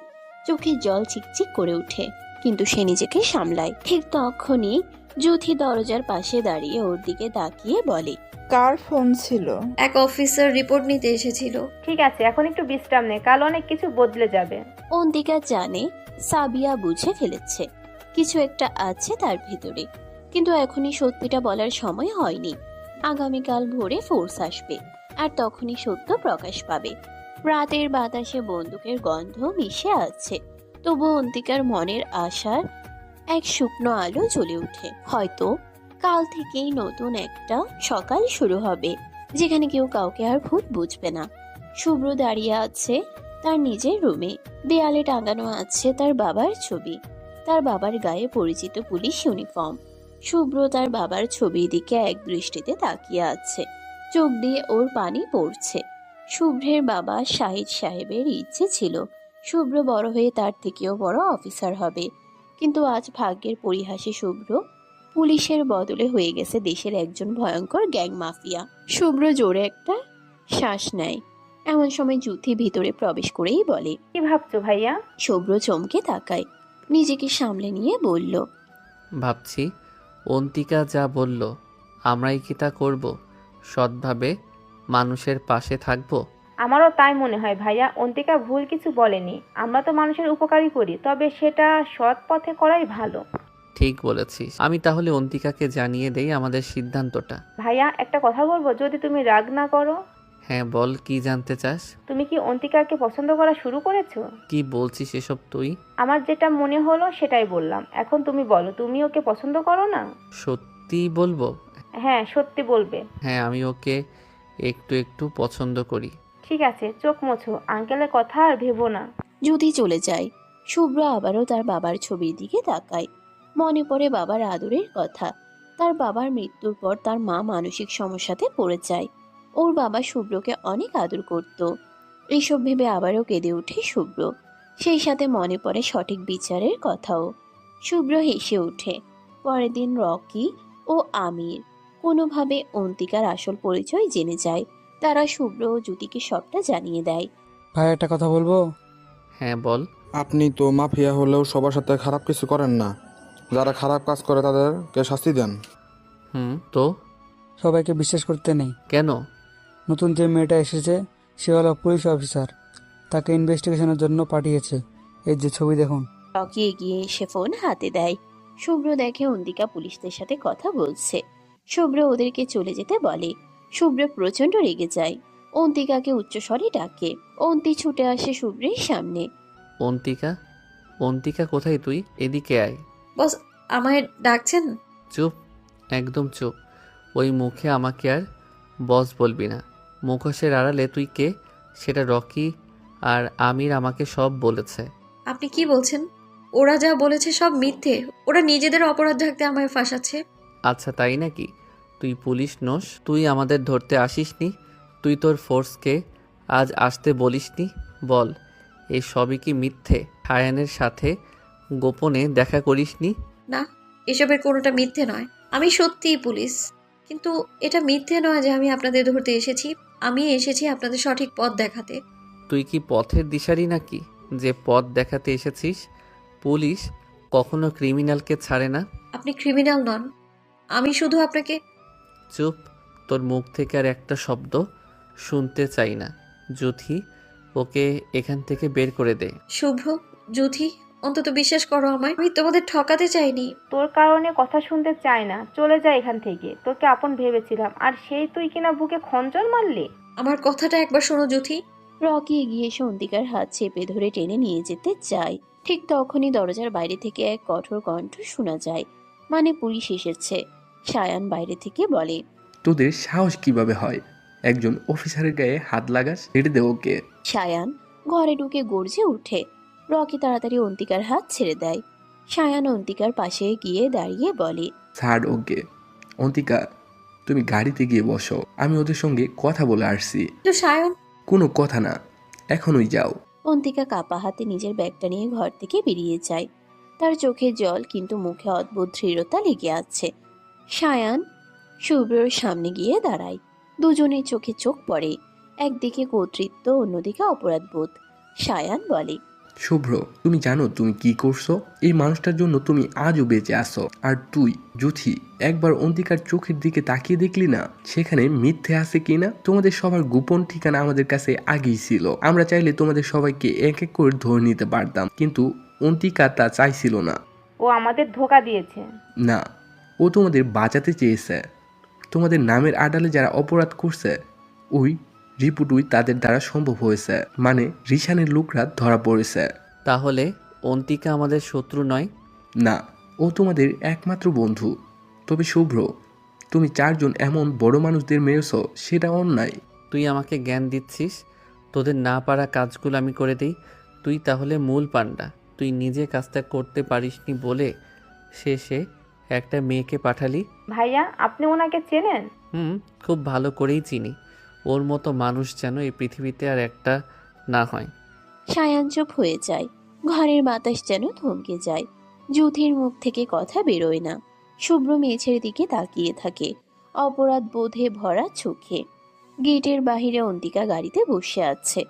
Speaker 3: চোখে জল চিকচিক করে ওঠে, কিন্তু সে নিজেকে সামলায়। ঠিক তখনই জ্যোতি দরজার পাশে দাঁড়িয়ে ওর দিকে তাকিয়ে বলে,
Speaker 8: কার ফোন ছিল?
Speaker 4: এক অফিসার রিপোর্ট নিতে এসেছিল।
Speaker 1: ঠিক আছে, এখন একটু বিশ্রাম নে, কাল অনেক কিছু বদলে যাবে।
Speaker 3: অন্তিকা জানে সাবিয়া বুঝে ফেলেছে কিছু একটা আছে তার ভিতরে, কিন্তু এখনই সত্যিটা বলার সময় হয়নি। আগামীকাল ভোরে ফোর্স আসবে, আর তখনই সত্য প্রকাশ পাবে। রাতের বাতাসে বন্দুকের গন্ধ মিশে আছে, তবু অন্তিকার মনের আশার এক শুকনো আলো জ্বলে ওঠে। হয়তো কাল থেকেই নতুন একটা সকাল শুরু হবে, যেখানে কেউ কাউকে আর ভূত বুঝবে না। শুভ্র দাঁড়িয়ে আছে তার নিজের রুমে। দেয়ালে টাঙানো আছে তার বাবার ছবি, তার বাবার গায়ে পরিচিত পুলিশ ইউনিফর্ম। শুভ্র তার বাবার ছবির দিকে এক দৃষ্টিতে তাকিয়ে আছে, চোখ দিয়ে ওর পানি পড়ছে। শুভ্রের বাবা শাহিদ সাহেবের ইচ্ছে ছিল শুভ্র বড় হয়ে তার থেকেও বড় অফিসার হবে, কিন্তু আজ ভাগ্যের পরিহাসে শুভ্র পুলিশের বদলে হয়ে গেছে দেশের একজন ভয়ঙ্কর গ্যাং মাফিয়া। শুভ্র জোরে একটা শ্বাস নেয়। এমন সময় জুথি ভিতরে প্রবেশ করেই বলে।
Speaker 1: কি ভাবছো ভাইয়া?
Speaker 3: শুভ্র চমকে তাকায়, নিজেকে সামলে নিয়ে বলল,
Speaker 6: ভাবছি অন্তিকা যা বলল আমরাই কি তা করব? সৎভাবে মানুষের পাশে থাকবো।
Speaker 1: আমারও তাই মনে হয় ভাইয়া, অন্তিকা ভুল কিছু বলেনি। আমরা তো মানুষের উপকারই করি, তবে সেটা সৎ পথে করাই ভালো।
Speaker 6: ঠিক বলেছিস। আমি তাহলে অন্তিকাকে জানিয়ে দেই আমাদের সিদ্ধান্তটা।
Speaker 1: ভাইয়া একটা কথা বলবো, যদি তুমি রাগ না করো?
Speaker 6: হ্যাঁ বল, কি জানতে চাস?
Speaker 1: তুমি কি অন্তিকাকে পছন্দ করা শুরু করেছো?
Speaker 6: কি বলছিস এসব তুই?
Speaker 1: আমার যেটা মনে হলো সেটাই বললাম। এখন তুমি বলো, তুমি ওকে পছন্দ করো না?
Speaker 6: সত্যি বলবো?
Speaker 1: হ্যাঁ, সত্যি বলবে।
Speaker 6: হ্যাঁ, আমি ওকে একটু একটু পছন্দ করি।
Speaker 1: ঠিক আছে, চোখ মোছো, আঙ্কেলের কথা আর ভেবো না।
Speaker 3: যদি চলে যায়। শুভ্র আবারও তার বাবার ছবির দিকে তাকায়। মনে পড়ে বাবার আদরের কথা। তার বাবার মৃত্যুর পর তার মা মানসিক সমস্যাতে পড়ে যায়। ওর বাবা শুভ্রকে অনেক আদর করত। এইসব ভেবে আবারও কেঁদে ওঠে শুভ্র। সেই সাথে মনে পড়ে সঠিক বিচারের কথাও। শুভ্র হেসে ওঠে। পরের দিন রকি ও আমির কোনোভাবে অন্তিকার আসল পরিচয় জেনে যায়। তারা শুভ্র ও জ্যোতিকে সবটা জানিয়ে দেয়।
Speaker 8: ভাই একটা কথা বলবো?
Speaker 6: হ্যাঁ বল।
Speaker 8: আপনি তো মাফিয়া হলেও সবার সাথে খারাপ কিছু করেন না। যারা খারাপ কাজ করে তাদেরকে শাস্তি দেন।
Speaker 6: তো
Speaker 9: সবাইকে বিশ্বাস করতে নেই।
Speaker 6: কেন?
Speaker 9: নতুন যে মেয়েটা এসেছে সে হলো পুলিশ অফিসার, তাকে ইনভেস্টিগেশনের জন্য পাঠিয়েছে। এই যে ছবি দেখুন।
Speaker 3: রকি এগিয়ে এসে ফোন হাতে দেয়। শুভ্র দেখে অন্তিকা পুলিশদের সাথে কথা বলছে। শুভ্র ওদেরকে চলে যেতে বলে। শুভ্র প্রচন্ড রেগে যায়। অন্তিকাকে উচ্চস্বরে ডাকে। অন্তি ছুটে আসে শুভ্রের সামনে।
Speaker 6: অন্তিকা, অন্তিকা কোথায় তুই? এদিকে আয়।
Speaker 4: বস, আমায় ডাকছেন?
Speaker 6: চুপ, একদম চুপ। ওই মুখে আমাকে আর বস বলবি না। মুখোশের আড়ালে তুই কে সেটা রকি আর আমির আমাকে সব বলেছে।
Speaker 4: আপনি কি বলছেন? ওরা যা বলেছে সব মিথ্যে। ওরা নিজেদের অপরাধ ঢাকতে আমায় ফাঁসাচ্ছে।
Speaker 6: আচ্ছা তাই নাকি? তুই পুলিশ নোস? তুই আমাদের ধরতে আসিসনি? তুই তোর ফোর্সকে আজ আসতে বলিসনি? বল, এই সবই কি মিথ্যে? হায়ানের সাথে গোপনে দেখা করিসনি?
Speaker 4: না, এসবের কোনোটা মিথ্যে নয়। আমি সত্যিই পুলিশ, কিন্তু এটা মিথ্যে নয় যে আমি আপনাদের ধরতে এসেছি। আমি এসেছি আপনাদের সঠিক পথ দেখাতে।
Speaker 6: তুই কি পথের দিশারি নাকি যে পথ দেখাতে এসেছিস? পুলিশ কখনো ক্রিমিনালকে ছাড়ে না।
Speaker 4: আপনি ক্রিমিনাল নন। আমি শুধু আপনাকে...
Speaker 6: চুপ, তোর মুখ থেকে আর একটা শব্দ শুনতে চাই না। যুথি, ওকে এখান থেকে বের করে দে।
Speaker 4: শুভ্র, জুথি, অন্তত বিশ্বাস করো আমায়। আমি তোমাদের ঠকাতে চাইনি।
Speaker 1: তোর কারণে কথা শুনতে চাই না, চলে যা এখান থেকে। তোকে আপন ভেবেছিলাম, আর সেই তুই কিনা বুকে খঞ্জর মারলি।
Speaker 4: আমার কথাটা একবার শোনো জুথি।
Speaker 3: রকি এগিয়ে এসে অন্তিকার হাত চেপে ধরে টেনে নিয়ে যেতে চায়। ঠিক তখনই দরজার বাইরে থেকে এক কঠোর কণ্ঠ শোনা যায়। মানে পুলিশ এসেছে। সায়ান বাইরে থেকে বলে,
Speaker 7: তোদের সাহস কিভাবে হয়? একজন অফিসারের গায়ে হাত লাগাস? ছেড়ে দে ওকে।
Speaker 3: সায়ান ঘরে ঢুকে গর্জে উঠে। রকি তাড়াতাড়ি অন্তিকার হাত ছেড়ে দেয়। সায়ান অন্তিকার পাশে গিয়ে দাঁড়িয়ে বলে,
Speaker 7: ছাড় ওকে। অন্তিকা, তুমি গাড়িতে গিয়ে বসো, আমি ওদের সঙ্গে কথা বলে আসছি।
Speaker 4: তো সায়ন...
Speaker 7: কোনো কথা না, এখনই যাও।
Speaker 3: অন্তিকা কাপা হাতে নিজের ব্যাগটা নিয়ে ঘর থেকে বেরিয়ে যায়। তার চোখে জল, কিন্তু মুখে অদ্ভুত দৃঢ়তা লেগে আছে। সায়ান শুভ্রর সামনে গিয়ে দাঁড়ায়। দুজনের চোখে চোখ পড়ে। একদিকে কর্তৃত্ব, অন্যদিকে অপরাধবোধ। সায়ান বলে,
Speaker 7: শুভ্র, তুমি জানো তুমি কি করছো? এই মানুষটার জন্য তুমি আজও বেঁচে আসো। আর তুই জুথি, একবার অন্তিকার চোখের দিকে তাকিয়ে দেখলি না সেখানে মিথ্যে আছে কিনা? তোমাদের সবার গোপন ঠিকানা আমাদের কাছে আগেই ছিল। আমরা চাইলে তোমাদের সবাইকে এক এক করে ধরে নিতে পারতাম, কিন্তু অন্তিকা তা চাইছিল না।
Speaker 1: ও আমাদের ধোকা দিয়েছে।
Speaker 7: না, ও তোমাদের বাঁচাতে চেয়েছে। তোমাদের নামের আড়ালে যারা অপরাধ করছে ওই রিপোর্টই তাদের দ্বারা সম্ভব হয়েছে। মানে রিশানের লোকরা ধরা পড়েছে।
Speaker 6: তাহলে অন্তিকা আমাদের শত্রু নয়?
Speaker 7: না, ও তোমাদের একমাত্র বন্ধু। তবে শুভ্র, তুমি 4 জন এমন বড় মানুষদের মেরেছ, সেটা অন্যায়।
Speaker 6: তুই আমাকে জ্ঞান দিচ্ছিস? তোদের না পারা কাজগুলো আমি করে দিই। তুই তাহলে মূল পান্ডা। তুই নিজে কাজটা করতে পারিসনি বলে শেষে একটা মেয়েকে পাঠালি।
Speaker 1: ভাইয়া, আপনি ওনাকে চেনেন?
Speaker 6: খুব ভালো করেই চিনি। ও ওর মতো মানুষ যেন এই পৃথিবীতে আর একটা না হয়।
Speaker 3: সায়ান চুপ হয়ে যায়। ঘরের বাতাস যেন থমকে যায়। যুথির মুখ থেকে কথা বেরোয় না। শুভ্র মেঝের দিকে তাকিয়ে থাকে, অপরাধ বোধে ভরা চোখে। গেটের বাহিরে অন্তিকা গাড়িতে বসে আছে।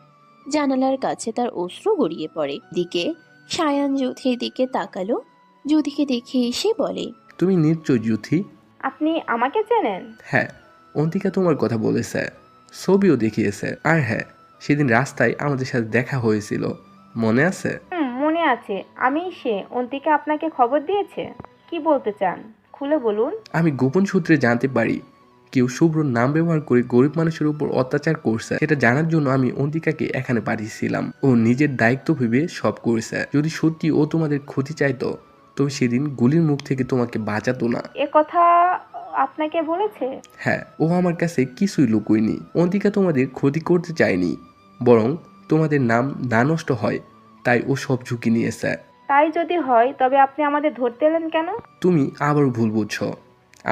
Speaker 3: জানালার কাছে তার অশ্রু গড়িয়ে পড়ে। দিকে সায়ান যুথির দিকে তাকালো। যুথিকে দেখে এসে বলে,
Speaker 7: তুমি নিশ্চয় যুথি?
Speaker 1: আপনি আমাকে চেনেন?
Speaker 7: হ্যাঁ, অন্তিকা তোমার কথা বলেছে, ছবিও দেখিয়েছে। আর হ্যাঁ, সেদিন রাস্তায় আমাদের সাথে দেখা হয়েছিল, মনে আছে?
Speaker 1: মনে আছে। আমি সে। অন্তিকা আপনাকে খবর দিয়েছে? কি বলতে চান, খুলে বলুন।
Speaker 7: আমি গোপন সূত্রে জানতে পারি কেউ শুভ্রর নাম ব্যবহার করে গরিব মানুষের উপর অত্যাচার করছে। সেটা জানার জন্য আমি অন্তিকাকে এখানে পাঠিয়েছিলাম। ও নিজের দায়িত্ব ভেবে সব করেছে। যদি সত্যি ও তোমাদের ক্ষতি চাইতো তবে সেদিন গুলির মুখ থেকে তোমাকে বাঁচাতো না।
Speaker 1: এ কথা আপনাকে বলেছে?
Speaker 7: হ্যাঁ, ও আমার কাছে কিছুই লুকোয়নি। অন্তিকা তোমাদের ক্ষতি করতে চায়নি, বরং তোমাদের নাম না নষ্ট হয় তাই ও সব ঝুঁকি নিয়েছে।
Speaker 1: তাই যদি হয় তবে আপনি আমাদের ধরতে এলেন কেন?
Speaker 7: তুমি আবারও ভুল বুঝছো।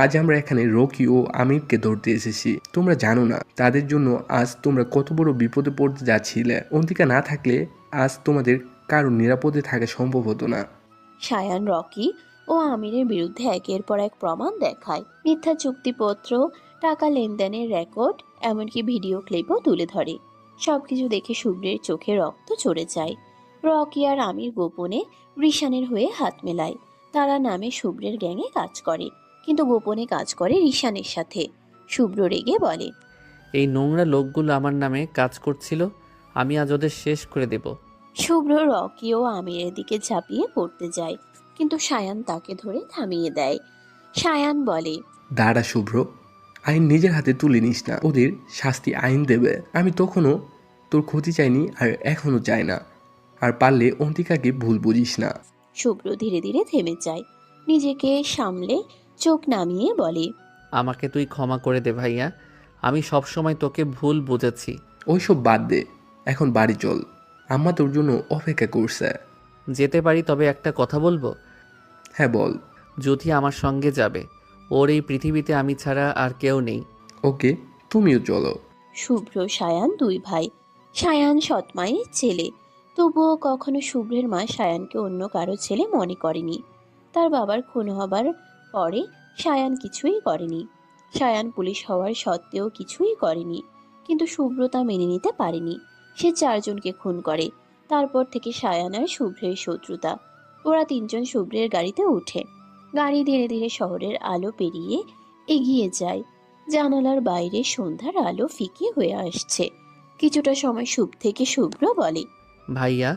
Speaker 7: আজ আমরা এখানে রকি ও আমিরকে ধরতে এসেছি। তোমরা জানো না তাদের জন্য আজ তোমরা কত বড় বিপদে পড়তে যাচ্ছিলে। অন্তিকা না থাকলে আজ তোমাদের কারো নিরাপদে থাকা সম্ভব হতো না।
Speaker 3: সায়ান রকি ও আমিরের বিরুদ্ধে একের পর এক প্রমাণ দেখায়। মিথ্যা চুক্তিপত্র, টাকা লেনদেনের রেকর্ড, এমনকি ভিডিও ক্লিপও তুলে ধরে। সবকিছু দেখে শুভ্রের চোখে রক্ত চড়ে যায়। রকি আর আমির গোপনে রিশানের হয়ে হাত মেলায়। তারা নামে শুভ্রের গ্যাংয়ে কাজ করে, কিন্তু গোপনে কাজ করে রিশানের সাথে। শুভ্র রেগে বলে,
Speaker 6: এই নোংরা লোকগুলো আমার নামে কাজ করছিল, আমি আজ ওদের শেষ করে দেব।
Speaker 3: শুভ্র রকি ও আমিরের দিকে ঝাঁপিয়ে পড়তে যায়, কিন্তু সায়ান তাকে ধরে থামিয়ে দেয়। সায়ান বলে,
Speaker 7: দাঁড়া শুভ্র, আইন নিজের হাতে তুলে নিস না। ওদের শাস্তি আইন দেবে। আমি তখনও তোর ক্ষতি চাইনি আর এখনো চাই না। আর পারলে অন্তিকাকে ভুল বুঝিস না।
Speaker 3: শুভ্র ধীরে ধীরে থেমে যায়। নিজেকে সামলে চোখ নামিয়ে বলে,
Speaker 6: আমাকে তুই ক্ষমা করে দে ভাইয়া, আমি সবসময় তোকে ভুল বুঝেছি।
Speaker 7: ওইসব বাদ দে, এখন বাড়ি চল, আম্মা তোর জন্য অপেক্ষা করছে।
Speaker 6: যেতে পারি, তবে একটা কথা বলবো?
Speaker 7: হ্যাঁ বল।
Speaker 6: যুথি আমার সঙ্গে যাবে। ওর এই পৃথিবীতে আমি ছাড়া আর কেউ নেই।
Speaker 7: ওকে, তুমিও চলো।
Speaker 3: শুভ্র সায়ান দুই ভাই। সায়ান সৎমায়ের ছেলে, তবুও কখনো শুভ্রের মা সায়ানকে অন্য কারো ছেলে মনে করেনি। তার বাবার খুন হবার পরে সায়ান কিছুই করেনি। সায়ান পুলিশ হওয়ার সত্ত্বেও কিছুই করেনি, কিন্তু শুভ্র তা মেনে নিতে পারেনি। সে 4 জনকে খুন করে। তারপর থেকে সায়ান আর শুভ্রের শত্রুতা। ওরা 3 জন শুভ্রের গাড়িতে উঠে। গাড়ি ধীরে ধীরে শহরের আলো পেরিয়ে এগিয়ে যায়। জানালার বাইরে সন্ধ্যার আলো ফিকে হয়ে আসছে। কিছুটা সময় থেকে শুভ্র বলে,
Speaker 6: ভাইয়া,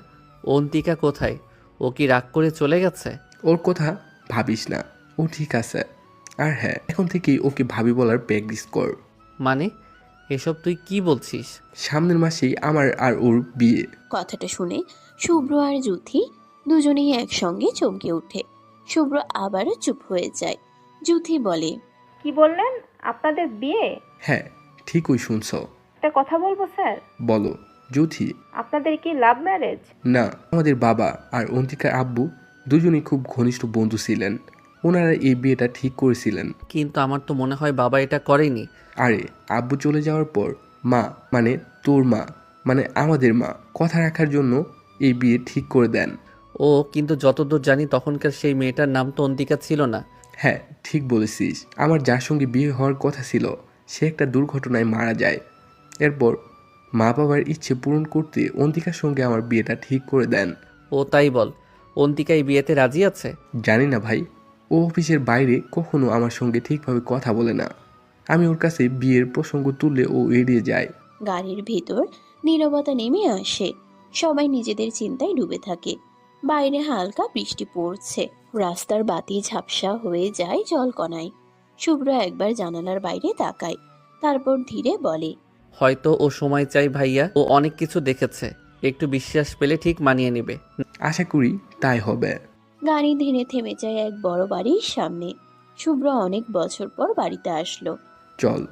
Speaker 6: অন্তিকা কোথায়? ও কি রাগ করে চলে গেছে?
Speaker 7: ওর কথা ভাবিস না, ও ঠিক আছে। আর হ্যাঁ, এখন থেকেই ওকে ভাবি বলার প্র্যাকটিস কর।
Speaker 6: মানে এসব তুই কি বলছিস?
Speaker 7: সামনের মাসেই আমার আর ওর বিয়ে।
Speaker 3: কথাটা শুনে শুভ্র আর যুথি দুজনেই একসঙ্গে চমকে ওঠে। শুভ্র আবারও চুপ হয়ে যায়। যুথি বলে,
Speaker 1: কি বললেন? আপনাদের বিয়ে?
Speaker 7: হ্যাঁ, ঠিকই শুনছ।
Speaker 1: একটা কথা বলবো স্যার।
Speaker 7: বলো যুথি।
Speaker 1: আপনাদের কি লাভ ম্যারেজ?
Speaker 7: না, আমাদের বাবা আর অন্তিকার আব্বু দুজনেই খুব ঘনিষ্ঠ বন্ধু ছিলেন। ওনারা এই বিয়েটা ঠিক করেছিলেন।
Speaker 6: কিন্তু আমার তো মনে হয় বাবা এটা করেনি।
Speaker 7: আরে, আব্বু চলে যাওয়ার পর মা, মানে তোর মা, মানে আমাদের মা, কথা রাখার জন্য এই বিয়ে ঠিক করে দেন।
Speaker 6: ও কিন্তু যতদূর জানি তখনকার সেই মেয়েটার নাম তো অন্তিকা ছিল না।
Speaker 7: হ্যাঁ, ঠিক বলেছিস। আমার যার সঙ্গে বিয়ে হওয়ার কথা ছিল সে একটা দুর্ঘটনায় মারা যায়। এরপর মা বাবার ইচ্ছে পূরণ করতে অন্তিকার সঙ্গে আমার বিয়েটা ঠিক করে দেন।
Speaker 6: ও তাই বল, অন্তিকা এই বিয়েতে রাজি আছে?
Speaker 7: জানি না ভাই, ও অফিসের বাইরে কখনো আমার সঙ্গে ঠিকভাবে কথা বলে না। আমি ওর কাছে বিয়ের প্রসঙ্গ তুললে ও এড়িয়ে যায়।
Speaker 3: গাড়ির ভেতর নীরবতা নেমে আসে। সবাই নিজেদের চিন্তায় ডুবে থাকে। বাইরে হালকা বৃষ্টি পড়ছে। রাস্তার বাতি ঝাপসা হয়ে যায় জলকণায়। শুভ্র একবার জানালার বাইরে তাকায়, তারপর ধীরে বলে,
Speaker 6: হয়তো ও সময় চাই ভাইয়া, ও অনেক কিছু দেখেছে, একটু বিশ্বাস পেলে ঠিক মানিয়ে নেবে।
Speaker 7: আশা করি তাই হবে।
Speaker 3: গাড়ি ধীরে থেমে যায় এক বড় বাড়ির সামনে। শুভ্র অনেক বছর পর বাড়িতে আসলো।
Speaker 7: চল,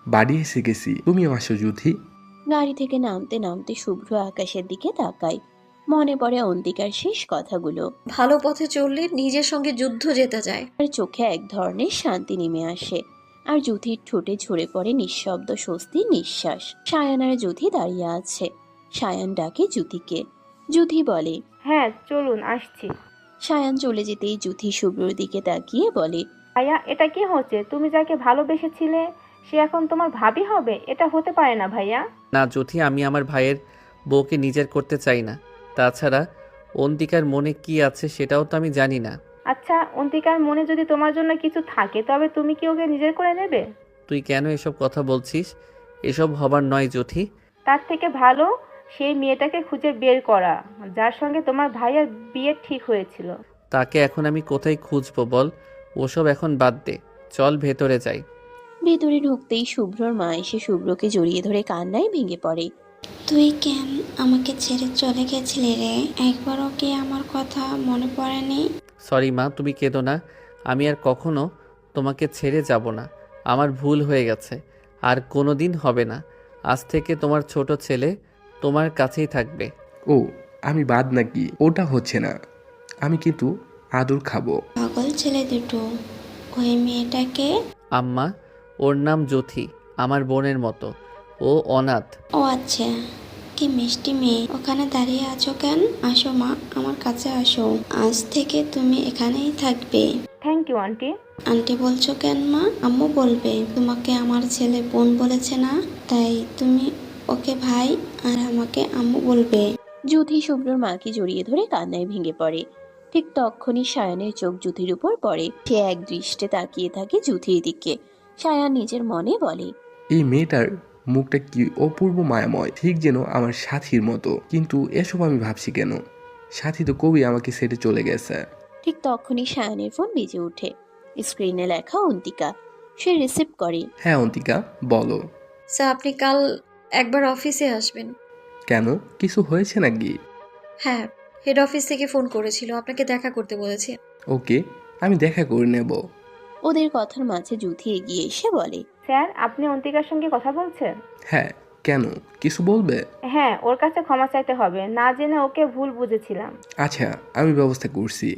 Speaker 7: বাড়ি এসে গেছি, তুমিও আসো যুথি।
Speaker 3: গাড়ি থেকে নামতে নামতে শুভ্র আকাশের দিকে তাকায়। মনে পড়ে অন্তিকার শেষ কথাগুলো।
Speaker 4: ভালো পথে চললে নিজের সঙ্গে যুদ্ধ জেতা যায়।
Speaker 3: তার চোখে এক ধরনের শান্তি নেমে আসে। আর যুথির ঠোঁটে ঝরে পড়ে নিঃশব্দ স্বস্তির নিঃশ্বাস। সায়ান আর যুথি দাঁড়িয়ে আছে। সায়ান ডাকে যুথিকে। যুথি বলে,
Speaker 1: হ্যাঁ চলুন আসছি।
Speaker 3: সায়ান চলে যেতেই যুথি শুভ্রর দিকে তাকিয়ে বলে,
Speaker 1: ভাইয়া এটা কি হচ্ছে? তুমি যাকে ভালোবেসেছিলে সে এখন তোমার ভাবি হবে? এটা হতে পারে না ভাইয়া।
Speaker 6: না জ্যোতি, আমি আমার ভাইয়ের বউকে নিজের করতে চাই না। তাছাড়া অন্তিকার মনে কি আছে সেটাও তো আমি জানি না।
Speaker 1: আচ্ছা অন্তিকার মনে যদি তোমার জন্য কিছু থাকে তবে তুমি কি ওকে নিজের করে নেবে?
Speaker 6: তুই কেন এসব কথা বলছিস? এসব হবার নয় জ্যোতি।
Speaker 1: তার থেকে ভালো সেই মেয়েটাকে খুঁজে বের করা যার সঙ্গে তোমার ভাইয়ের বিয়ে ঠিক হয়েছিল।
Speaker 6: তাকে এখন আমি কোথায় খুঁজবো বল? ওসব এখন বাদ দে, চল ভেতরে যাই।
Speaker 3: ভেতরে ঢুকতেই শুভ্রর মা এসে শুভ্রকে জড়িয়ে ধরে কান্নায় ভেঙে পড়ে।
Speaker 10: তুই কেন আমাকে ছেড়ে চলে গেছিলি রে? একবারও কি আমার কথা মনে পড়েনি?
Speaker 6: সরি মা, তুমি কেঁদো না। আমি আর কখনো তোমাকে ছেড়ে যাব না। আমার ভুল হয়ে গেছে, আর কোনো দিন হবে না। আজ থেকে তোমার ছোট ছেলে তোমার কাছেই থাকবে।
Speaker 7: ও আমি বাদ নাকি? ওটা হচ্ছে না, আমি কিন্তু আদর খাবো।
Speaker 10: পাগল ছেলে দুটো। ওই মেয়েটাকে?
Speaker 6: আম্মা, ওর নাম জ্যোতি, আমার বোনের মতো। ও অনাথ।
Speaker 10: ও আচ্ছা, কি মিষ্টি মেয়ে। ওখানে দাঁড়িয়ে আছো কেন? আসো মা, আমার কাছে আসো। আজ থেকে তুমি এখানেই থাকবে।
Speaker 1: Thank you aunty.
Speaker 10: আন্টি বলছো কেন মা? আম্মু বলবে। তোমাকে আমার ছেলে বোন বলেছে না, তাই তুমি ওকে ভাই আর আমাকে আম্মু বলবে।
Speaker 3: যুথি শুভ্রর মাকে জড়িয়ে ধরে কান্নায় ভেঙে পড়ে। ঠিক তখনই সায়ানের চোখ যুথির উপর পড়ে। সে এক দৃষ্টে তাকিয়ে থাকে যুথির দিকে। সায়ান নিজের মনে বলে,
Speaker 7: এই মেয়েটার মুখটা কি অপূর্ব মায়াময়, ঠিক যেন আমার সাথীর মতো। কিন্তু এসব আমি ভাবছি কেন? সাথী তো কবি আমাকে ছেড়ে চলে গেছে।
Speaker 3: ঠিক তখনই সায়ানের ফোন বেজে ওঠে। স্ক্রিনে লেখা অন্তিকা। সে রিসিভ করে।
Speaker 7: হ্যাঁ অন্তিকা, বলো।
Speaker 4: স্যার আপনি কাল একবার অফিসে আসবেন।
Speaker 7: কেন, কিছু হয়েছে নাকি?
Speaker 4: হ্যাঁ, হেড অফিস থেকে ফোন করেছিল, আপনাকে দেখা করতে বলেছে।
Speaker 7: ওকে, আমি দেখা করে নেব।
Speaker 3: ওদের কথার মাঝে যুথি এগিয়ে এসে বলে,
Speaker 1: স্যার আপনি অন্তিকার সঙ্গে কথা বলছেন?
Speaker 7: হ্যাঁ, কেন, কিছু বলবে?
Speaker 1: হ্যাঁ, ওর কাছে ক্ষমা চাইতে হবে, না জেনে ওকে ভুল বুঝেছিলাম।
Speaker 7: আচ্ছা, আমি ব্যবস্থা করছি।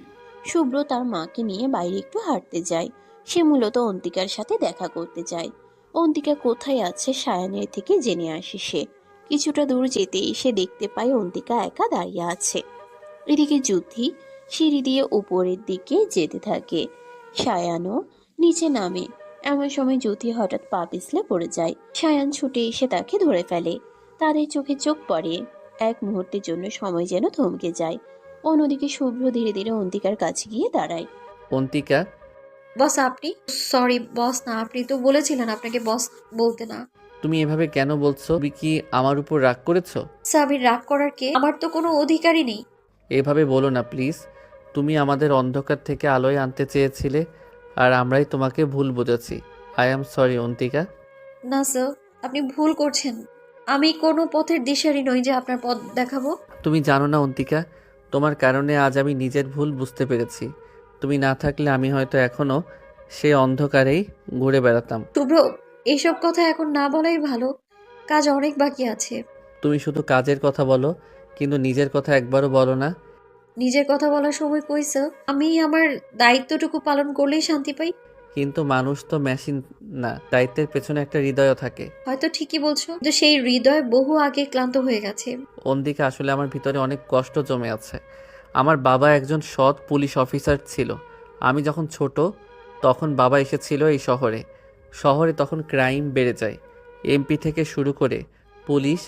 Speaker 3: শুভ্র তার মাকে নিয়ে বাইরে একটু হাঁটতে যায়। সে মূলত অন্তিকার সাথে দেখা করতে যায়। অন্তিকা কোথায় আছে সায়ানের থেকে জেনে আসে সে। কিছুটা দূর যেতেই সে দেখতে পায় অন্তিকা একা দাঁড়িয়ে আছে। এদিকে যুথি সিঁড়ি দিয়ে উপরের দিকে যেতে থাকে। সায়ানও নিচে নামে। এমন সময় যুথি হঠাৎ পা পিছলে পড়ে যায়। সায়ান ছুটে এসে তাকে ধরে ফেলে। তাদের চোখে চোখ পড়ে। এক মুহূর্তের জন্য সময় যেন থমকে যায়। অন্যদিকে শুভ্র ধীরে ধীরে অন্তিকার কাছে গিয়ে দাঁড়ায়।
Speaker 6: অন্তিকা,
Speaker 4: বস আপনি? সরি বস না, আপনি তো বলেছিলেন আপনাকে বস বলতে না।
Speaker 6: তুমি এভাবে কেন বলছো? তুমি কি আমার উপর রাগ করেছো?
Speaker 4: স্যার আমি রাগ করার কে? আমার তো কোনো অধিকারই নেই।
Speaker 6: এভাবে বলো না প্লিজ। তুমি আমাদের অন্ধকার থেকে আলোয় আনতে চেয়েছিলে, আর আমরাই তোমাকে ভুল বুঝেছি। I am sorry Antika.
Speaker 4: না স্যার, আপনি ভুল করছেন। আমি কোনো পথের দিশারি নই যে আপনার পথ দেখাবো।
Speaker 6: তুমি জানো না অন্তিকা, তোমার কারণে আজ আমি নিজের ভুল বুঝতে পেরেছি। তুমি না থাকলে আমি হয়তো এখনও সে অন্ধকারেই ঘুরে বেড়াতাম।
Speaker 4: শুভ্র, এইসব কথা এখন না বলাই ভালো, কাজ অনেক বাকি আছে।
Speaker 6: তুমি শুধু কাজের কথা বলো, কিন্তু নিজের কথা একবারও বলো না।
Speaker 4: নিজের কথা বলার সময় কই স্যার? আমি আমার দায়িত্বটুকু পালন করলেই শান্তি পাই।
Speaker 6: কিন্তু মানুষ তো মেশিন না, দায়িত্বের পেছনে একটা হৃদয়ও থাকে।
Speaker 4: হয়তো ঠিকই বলছো, কিন্তু সেই হৃদয় বহু আগে ক্লান্ত হয়ে গেছে।
Speaker 6: অন্তিকা, আসলে আমার ভিতরে অনেক কষ্ট জমে আছে। আমার বাবা একজন সৎ পুলিশ অফিসার ছিল। আমি যখন ছোট তখন বাবা এসেছিল এই শহরে। শহরে তখন ক্রাইম বেড়ে যায়। এমপি থেকে শুরু করে পুলিশ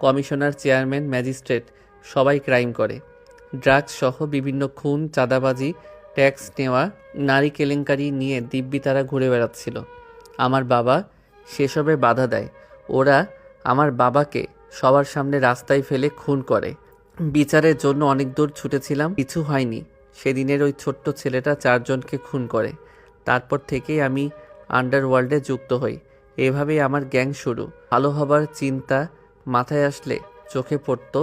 Speaker 6: কমিশনার, চেয়ারম্যান, ম্যাজিস্ট্রেট সবাই ক্রাইম করে। ড্রাগস সহ বিভিন্ন খুন, চাঁদাবাজি, ট্যাক্স নেওয়া, নারী কেলেঙ্কারি নিয়ে দিব্যি তারা ঘুরে বেড়াচ্ছিল। আমার বাবা সেসবে বাধা দেয়। ওরা আমার বাবাকে সবার সামনে রাস্তায় ফেলে খুন করে। বিচারের জন্য অনেক দূর ছুটেছিলাম, কিছু হয়নি। সেদিনের ওই ছোট্ট ছেলেটা 4 জনকে খুন করে। তারপর থেকেই আমি আন্ডারওয়ার্ল্ডে যুক্ত হই। এভাবেই আমার গ্যাং শুরু। ভালো হবার চিন্তা মাথায় আসলে চোখে পড়তো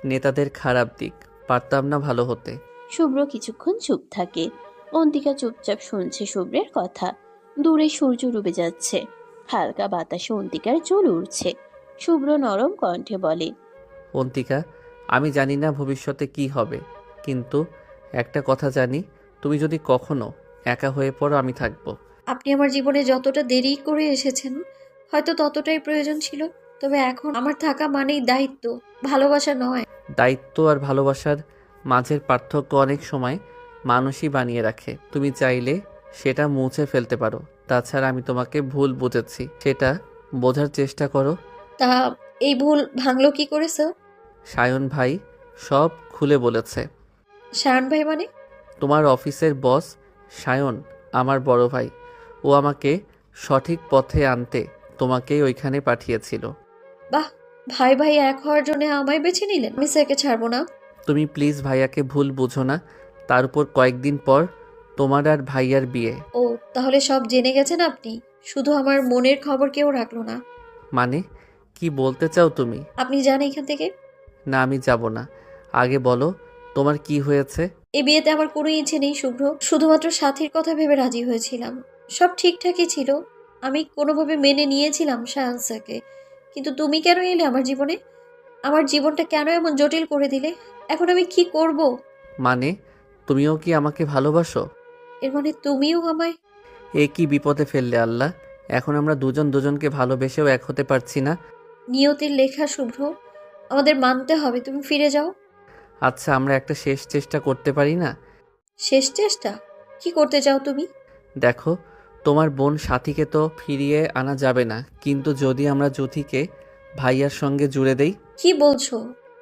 Speaker 6: নেতাদের খারাপ দিক। পারতাম না ভালো হতে।
Speaker 3: শুভ্র কিছুক্ষণ চুপ থাকে। অন্তিকা চুপচাপ শুনছে শুভ্রের কথা। দূরে সূর্য ডুবে যাচ্ছে। হালকা বাতাসে অন্তিকার চুল উড়ছে। শুভ্র নরম কণ্ঠে বলে,
Speaker 6: অন্তিকা, আমি জানি না ভবিষ্যতে কি হবে, কিন্তু একটা কথা জানি, তুমি যদি কখনো একা হয়ে পড়ো আমি থাকবো।
Speaker 4: আপনি আমার জীবনে যতটা দেরি করে এসেছেন হয়তো ততটাই প্রয়োজন ছিল, তবে এখন আমার থাকা মানেই দায়িত্ব, ভালোবাসা নয়।
Speaker 6: দায়িত্ব আর ভালোবাসার মাঝের পার্থক্য অনেক সময় মানুষই বানিয়ে রাখে। তুমি চাইলে সেটা মুছে ফেলতে পারো। তাছাড়া আমি তোমাকে ভুল বুঝেছি, সেটা বোঝার চেষ্টা করো।
Speaker 4: তা এই ভুল ভাঙলো কি করে স্যার?
Speaker 6: সায়ন ভাই সব খুলে বলেছে।
Speaker 4: শায়ন ভাই মানে?
Speaker 6: তোমার অফিসের বস সায়ন আমার বড় ভাই। ও আমাকে সঠিক পথে আনতে তোমাকেই ওইখানে পাঠিয়েছিল।
Speaker 4: বাহ, ভাই ভাই এক হওয়ার জন্য আমায় বেছে নিলেন। আমি স্যারকে ছাড়বো না।
Speaker 6: তুমি প্লিজ ভাইয়াকে ভুল বুঝো না। তার উপর কয়েকদিন পর তোমার আর ভাইয়ার বিয়ে।
Speaker 4: ও তাহলে সব জেনে গেছেন আপনি, শুধু আমার মনের খবর কেউ রাখলো না।
Speaker 6: মানে কি বলতে চাও তুমি?
Speaker 4: আপনি যান এখান থেকে।
Speaker 6: না, আমি যাব না। আগে বলো তোমার কি হয়েছে?
Speaker 4: এই বিয়েতে আমার কোনো ইচ্ছে নেই শুভ্র, শুধুমাত্র সাথীর কথা ভেবে রাজি হয়েছিলাম। সব ঠিকঠাকই ছিল, আমি কোনোভাবে মেনে নিয়েছিলাম শায়ন স্যারকে, কিন্তু তুমি কেন এলে আমার জীবনে? আমার জীবনটা কেন এমন জটিল করে দিলে? এখন আমি কি করব?
Speaker 6: মানে তুমিও কি আমাকে ভালোবাসো?
Speaker 4: এর মানে তুমিও আমায়?
Speaker 6: এ কি বিপদে ফেললে আল্লাহ! এখন আমরা দুজন দুজনকে ভালোবেসেও এক হতে পারছি না।
Speaker 4: নিয়তির লেখা শুভ্র, আমাদের মানতে হবে। তুমি ফিরে যাও।
Speaker 6: আচ্ছা, আমরা একটা শেষ চেষ্টা করতে পারি না?
Speaker 4: শেষ চেষ্টা? কি করতে চাও তুমি?
Speaker 6: দেখো, তোমার বোন সাথীকে তো ফিরিয়ে আনা যাবে না, কিন্তু যদি আমরা জ্যোতিকে ভাইয়ার সঙ্গে জুড়ে দেই।
Speaker 4: কি বলছো?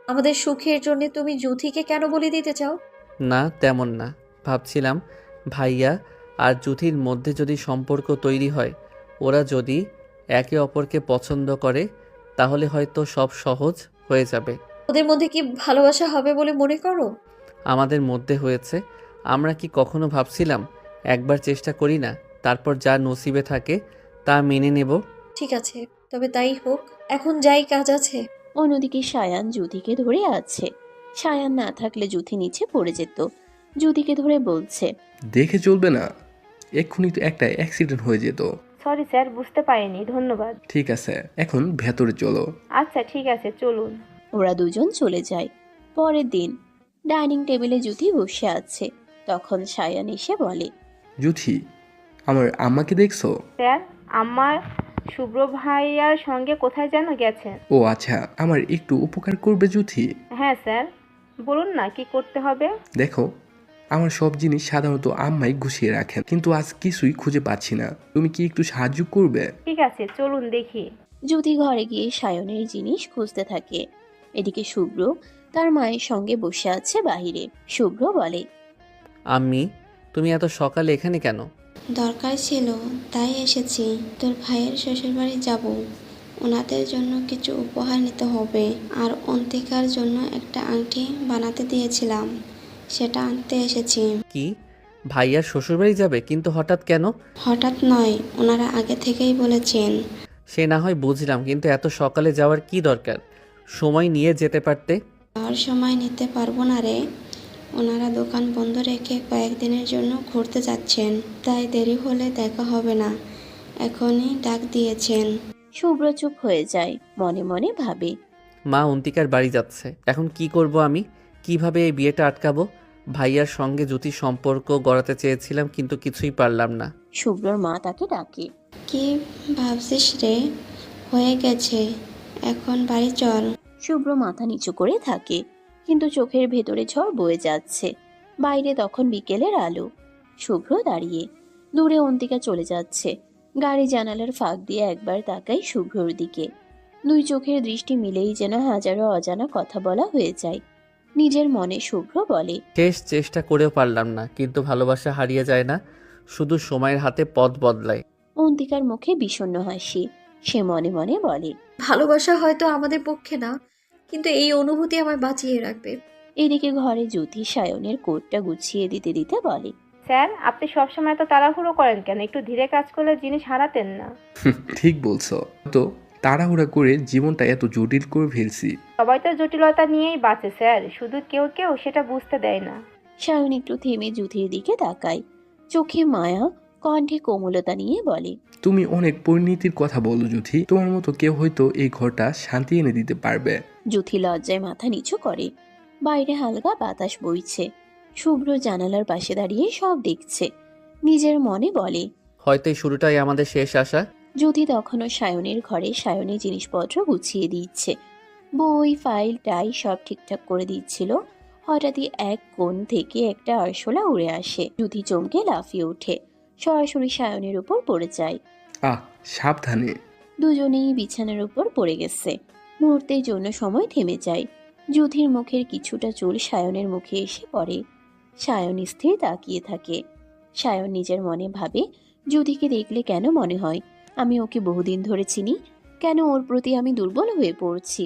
Speaker 4: আমাদের সুখের জন্য তুমি জ্যোতিকে কেন বলে দিতে চাও?
Speaker 6: না, তেমন না। ভাবছিলাম ভাইয়া আর জ্যোতির মধ্যে যদি সম্পর্ক তৈরি হয়, ওরা যদি একে অপরকে পছন্দ করে, তাহলে হয়তো সব সহজ হয়ে যাবে।
Speaker 4: ওদের মধ্যে কি ভালোবাসা হবে বলে মনে করো?
Speaker 6: আমাদের মধ্যে হয়েছে। আমরা কি কখনো ভাবছিলাম একবার চেষ্টা করি না, তারপর যা নসিবে থাকে তা মেনে নেব?
Speaker 4: ঠিক আছে, তবে তাই হোক। এখন যাই, কাজ আছে।
Speaker 3: অন্যদিকে সায়ান জ্যোতিকে ধরে আছে। সায়ান না থাকলে জ্যোতি নিচে পড়ে যেত। জ্যোতিকে ধরে বলছে,
Speaker 7: দেখে চলবে না, এক্ষুনি তো একটা অ্যাক্সিডেন্ট হয়ে যেত।
Speaker 1: সরি স্যার, বুঝতে পারিনি, ধন্যবাদ।
Speaker 7: ঠিক আছে, এখন ভেতরে চলো।
Speaker 1: আচ্ছা ঠিক আছে, চলুন।
Speaker 3: ওরা দুজন চলে যায়। পরের দিন ডাইনিং টেবিলে জ্যোতি বসে আছে। তখন সায়ান এসে বলে,
Speaker 7: জ্যোতি, আমার আম্মাকে দেখছো?
Speaker 1: স্যার, আমার শুভ্র ভাইয়ার সঙ্গে কোথায় যেন গেছেন।
Speaker 7: ও আচ্ছা, আমার একটু উপকার করবে জ্যোতি?
Speaker 1: হ্যাঁ স্যার, বলুন না কি করতে হবে।
Speaker 7: দেখো, আমার সব জিনিস সাধারণত আম্মাই গুছিয়ে রাখেন, কিন্তু আজ কিছুই খুঁজে পাচ্ছি না। তুমি কি একটু সাহায্য করবে?
Speaker 1: ঠিক আছে, চলুন দেখি।
Speaker 3: জ্যোতি ঘরে গিয়ে সায়নের জিনিস খুঁজতে থাকে। এদিকে শুভ্র তার মায়ের সঙ্গে বসে আছে বাহিরে। শুভ্র বলে,
Speaker 6: আম্মি, তুমি এত সকালে এখানে কেন?
Speaker 10: দরকার ছিল তাই এসেছি। তোর ভাইয়ের শ্বশুরবাড়ি যাব, ওনাদের জন্য কিছু উপহার নিতে হবে, আর অন্তিকার জন্য একটা আংটি বানাতে দিয়েছিলাম, সেটা আনতে এসেছি।
Speaker 6: কি, ভাইয়ার শ্বশুরবাড়ি যাবে? কিন্তু হঠাৎ কেন?
Speaker 10: হঠাৎ নয়, ওনারা আগে থেকেই বলেছেন।
Speaker 6: সে না হয় বুঝলাম, কিন্তু এত সকালে যাওয়ার কি দরকার? সময় নিয়ে যেতে পারতে।
Speaker 10: যাওয়ার সময় নিতে পারবো না রে, ওনারা দোকান বন্ধ রেখে কয়েকদিনের জন্য ঘুরতে যাচ্ছেন, তাই দেরি হলে দেখা হবে না, এখনই ডাক দিয়েছেন।
Speaker 3: শুভ্র চুপ হয়ে যায়, মনে মনে ভাবে,
Speaker 6: মা অন্তিকার বাড়ি যাচ্ছে, এখন কি করব আমি? কিভাবে এই বিয়েটা আটকাবো? ভাইয়ার সঙ্গে জ্যোতির সম্পর্ক গড়াতে চেয়েছিলাম, কিন্তু কিছুই পারলাম না।
Speaker 3: শুভ্রর মা তাকে ডাকে।
Speaker 10: কি ভাবছিস রে, হয়ে গেছে, এখন বাড়ি চল।
Speaker 3: শুভ্র মাথা নিচু করে থাকে, কিন্তু চোখের ভেতরে ঝড় বয়ে যাচ্ছে। বাইরে তখন বিকেলের আলো। শুভ্র দাঁড়িয়ে, দূরে অন্তিকা চলে যাচ্ছে। গাড়ি জানালার ফাঁক দিয়ে একবার তাকাই শুভ্রর দিকে। দুই চোখের দৃষ্টি মিলেই যেন হাজারো অজানা কথা বলা হয়ে যায়। নিজের মনে শুভ্র বলে,
Speaker 6: শেষ চেষ্টা করেও পারলাম না, কিন্তু ভালোবাসা হারিয়ে যায় না, শুধু সময়ের হাতে পথ বদলায়।
Speaker 3: অন্তিকার মুখে বিষণ্ণ হাসি। সে মনে মনে বলে,
Speaker 4: ভালোবাসা হয়তো আমাদের পক্ষে না, কিন্তু এই অনুভূতি আমায় বাঁচিয়ে রাখবে।
Speaker 3: এদিকে ঘরে জ্যোতি সায়নের কোটটা গুছিয়ে দিতে দিতে বলে,
Speaker 1: স্যার, আপনি সবসময় এত তাড়াহুড়ো করেন কেন? একটু ধীরে কাজ করলে জিনিস হারাতেন না।
Speaker 7: ঠিক বলছো তো, তাড়াহুড়া করে জীবনটা এত জটিল করে ফেলছি।
Speaker 1: সবাই তো জটিলতা নিয়েই বাঁচে স্যার, শুধু কেউ কেউ সেটা বুঝতে দেয় না।
Speaker 3: সায়ন একটু থেমে জ্যোতির দিকে তাকায়, চোখে মায়া, কণ্ঠে কোমলতা নিয়ে বলে,
Speaker 7: তুমি অনেক পরিণতির কথা বলো জ্যোতি, তোমার মতো কেউ হয়তো এই ঘরটা শান্তি এনে দিতে পারবে।
Speaker 3: জ্যোতি লজ্জায় মাথা নিচু করে। বাইরে হালকা বাতাস বইছে। শুভ্র জানালার পাশে দাঁড়িয়ে সব দেখছে। নিজের মনে বলে,
Speaker 6: হয়তো এই শুরুটাই আমাদের শেষ আশা।
Speaker 3: যদি তখনও সায়নের ঘরে সায়নের জিনিসপত্র গুছিয়ে দিচ্ছে, বই ফাইল টাই সব ঠিকঠাক করে দিচ্ছিল, হঠাৎই এক কোণ থেকে একটা আরশোলা উড়ে আসে। যুথি চমকে লাফিয়ে ওঠে, সরাসরি সায়নের উপর পড়ে যায়।
Speaker 7: সাবধানে।
Speaker 3: দুজনেই বিছানার উপর পড়ে গেছে। মুহূর্তের জন্য সময় থেমে যায়। যুথির মুখের কিছুটা চুল সায়নের মুখে এসে পড়ে। সায়ন স্থির তাকিয়ে থাকে। সায়ন নিজের মনে ভাবে, যুথিকে দেখলে কেন মনে হয় আমি ওকে বহুদিন ধরে চিনি, কেন ওর প্রতি আমি দুর্বল হয়ে পড়ছি।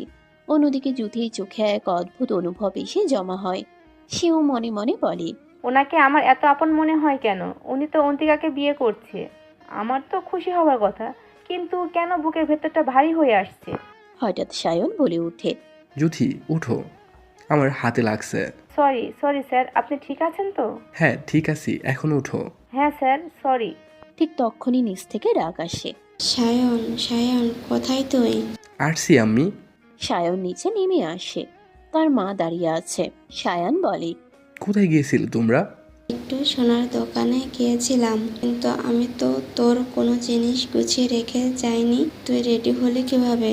Speaker 3: অন্যদিকে যুথির চোখে এক অদ্ভুত অনুভব এসে জমা হয়। সেও মনে মনে বলে,
Speaker 1: ওনাকে আমার এত আপন মনে হয় কেন? উনি তো অন্তিকাকে বিয়ে করছে। আমার তো খুশি হওয়ার কথা, কিন্তু কেন বুকের ভেতরটা ভারী হয়ে আসছে?
Speaker 3: হঠাৎ সায়ন বলে ওঠে,
Speaker 7: যুথি উঠো, আমার হাতে লাগছে।
Speaker 1: সরি স্যার, আপনি ঠিক আছেন তো?
Speaker 7: হ্যাঁ ঠিক আছি, এখন উঠো।
Speaker 1: হ্যাঁ স্যার, সরি।
Speaker 3: ঠিক তখনই নিচ থেকে ডাক আসে,
Speaker 10: সায়ন কোথায় তুই?
Speaker 7: আসছি আম্মি।
Speaker 3: সায়ন নিচে নেমে আসে। তার মা দাঁড়িয়ে আছে। সায়ান বলে,
Speaker 7: কোথায় গিয়েছিলে তোমরা?
Speaker 10: একটু সোনার দোকানে গিয়েছিলাম, কিন্তু আমি তো তোর কোনো জিনিস গুছিয়ে রেখে যাইনি। তুই রেডি হলি কিভাবে?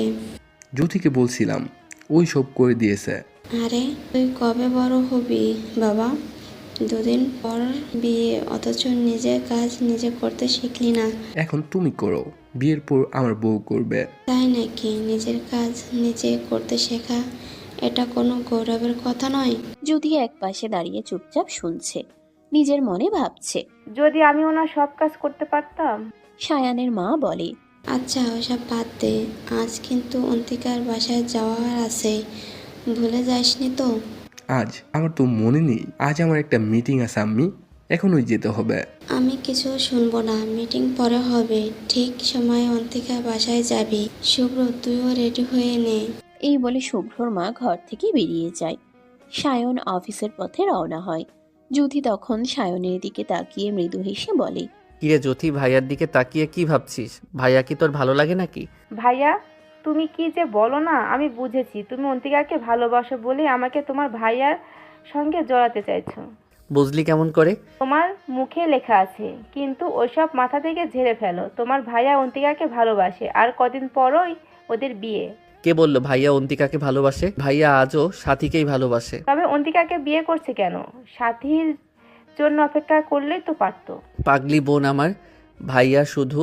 Speaker 7: যুথিকে বলছিলাম, ওই সব করে দিয়েছে।
Speaker 10: আরে তুই কবে বড় হবি বাবা? 2 দিন পর বিয়ে, অথচ নিজের কাজ নিজে করতে শিখলি না।
Speaker 7: এখন তুমি করো, বিয়ের পর আমার বউ করবে।
Speaker 10: তাই নাকি? নিজের কাজ নিজে করতে শেখা এটা কোনো গৌরবের কথা নয়?
Speaker 3: যুথি এক পাশে দাঁড়িয়ে চুপচাপ শুনছে, নিজের মনে ভাবছে।
Speaker 1: যদি আমি ওনার সব কাজ করতে পারতাম।
Speaker 3: সায়ানের মা বলে,
Speaker 10: আচ্ছা ওসব বাদ দে, আজ কিন্তু অন্তিকার বাসায় যাওয়ার আছে, ভুলে যাসনি তো?
Speaker 7: আজ আমার তো মনে নেই, আজ আমার একটা মিটিং আছে আম্মি, এখনই যেতে হবে।
Speaker 10: আমি কিছু শুনবো না, মিটিং পরে হবে। ঠিক সময়ে অন্তিকার বাসায় যাবি। শুভ্র তুইও রেডি হয়ে নে।
Speaker 3: এই বলে শুভ্রর মা ঘর থেকে বেরিয়ে যায়। সায়ন অফিসের পথে রওনা হয়। যুথি তখন সায়নের দিকে তাকিয়ে মৃদু হেসে বলে,
Speaker 6: কিরে জ্যোতি, ভাইয়ার দিকে তাকিয়ে কি ভাবছিস? ভাইয়া কি তোর ভালো লাগে নাকি?
Speaker 1: ভাইয়া, তুমি কি যে বলো না, আমি বুঝেছি। তুমি অন্তিকাকে ভালোবাসো বলে আমাকে তোমার ভাইয়ার সঙ্গে জড়াতে চাইছো।
Speaker 6: বুঝলি কেমন করে?
Speaker 1: তোমার মুখে লেখা আছে, কিন্তু ওসব মাথা থেকে ঝেড়ে ফেলো। তোমার ভাইয়া অন্তিকাকে ভালোবাসে, আর কদিন পরই ওদের বিয়ে।
Speaker 6: কে বললো ভাইয়া অন্তিকাকে ভালোবাসে? ভাইয়া আজও সাথীকেই ভালোবাসে।
Speaker 1: তবে অন্তিকাকে বিয়ে করছে কেন? সাথীর জন্য অপেক্ষা করলেই তো পারতো।
Speaker 6: পাগলি বোন আমার, ভাইয়া শুধু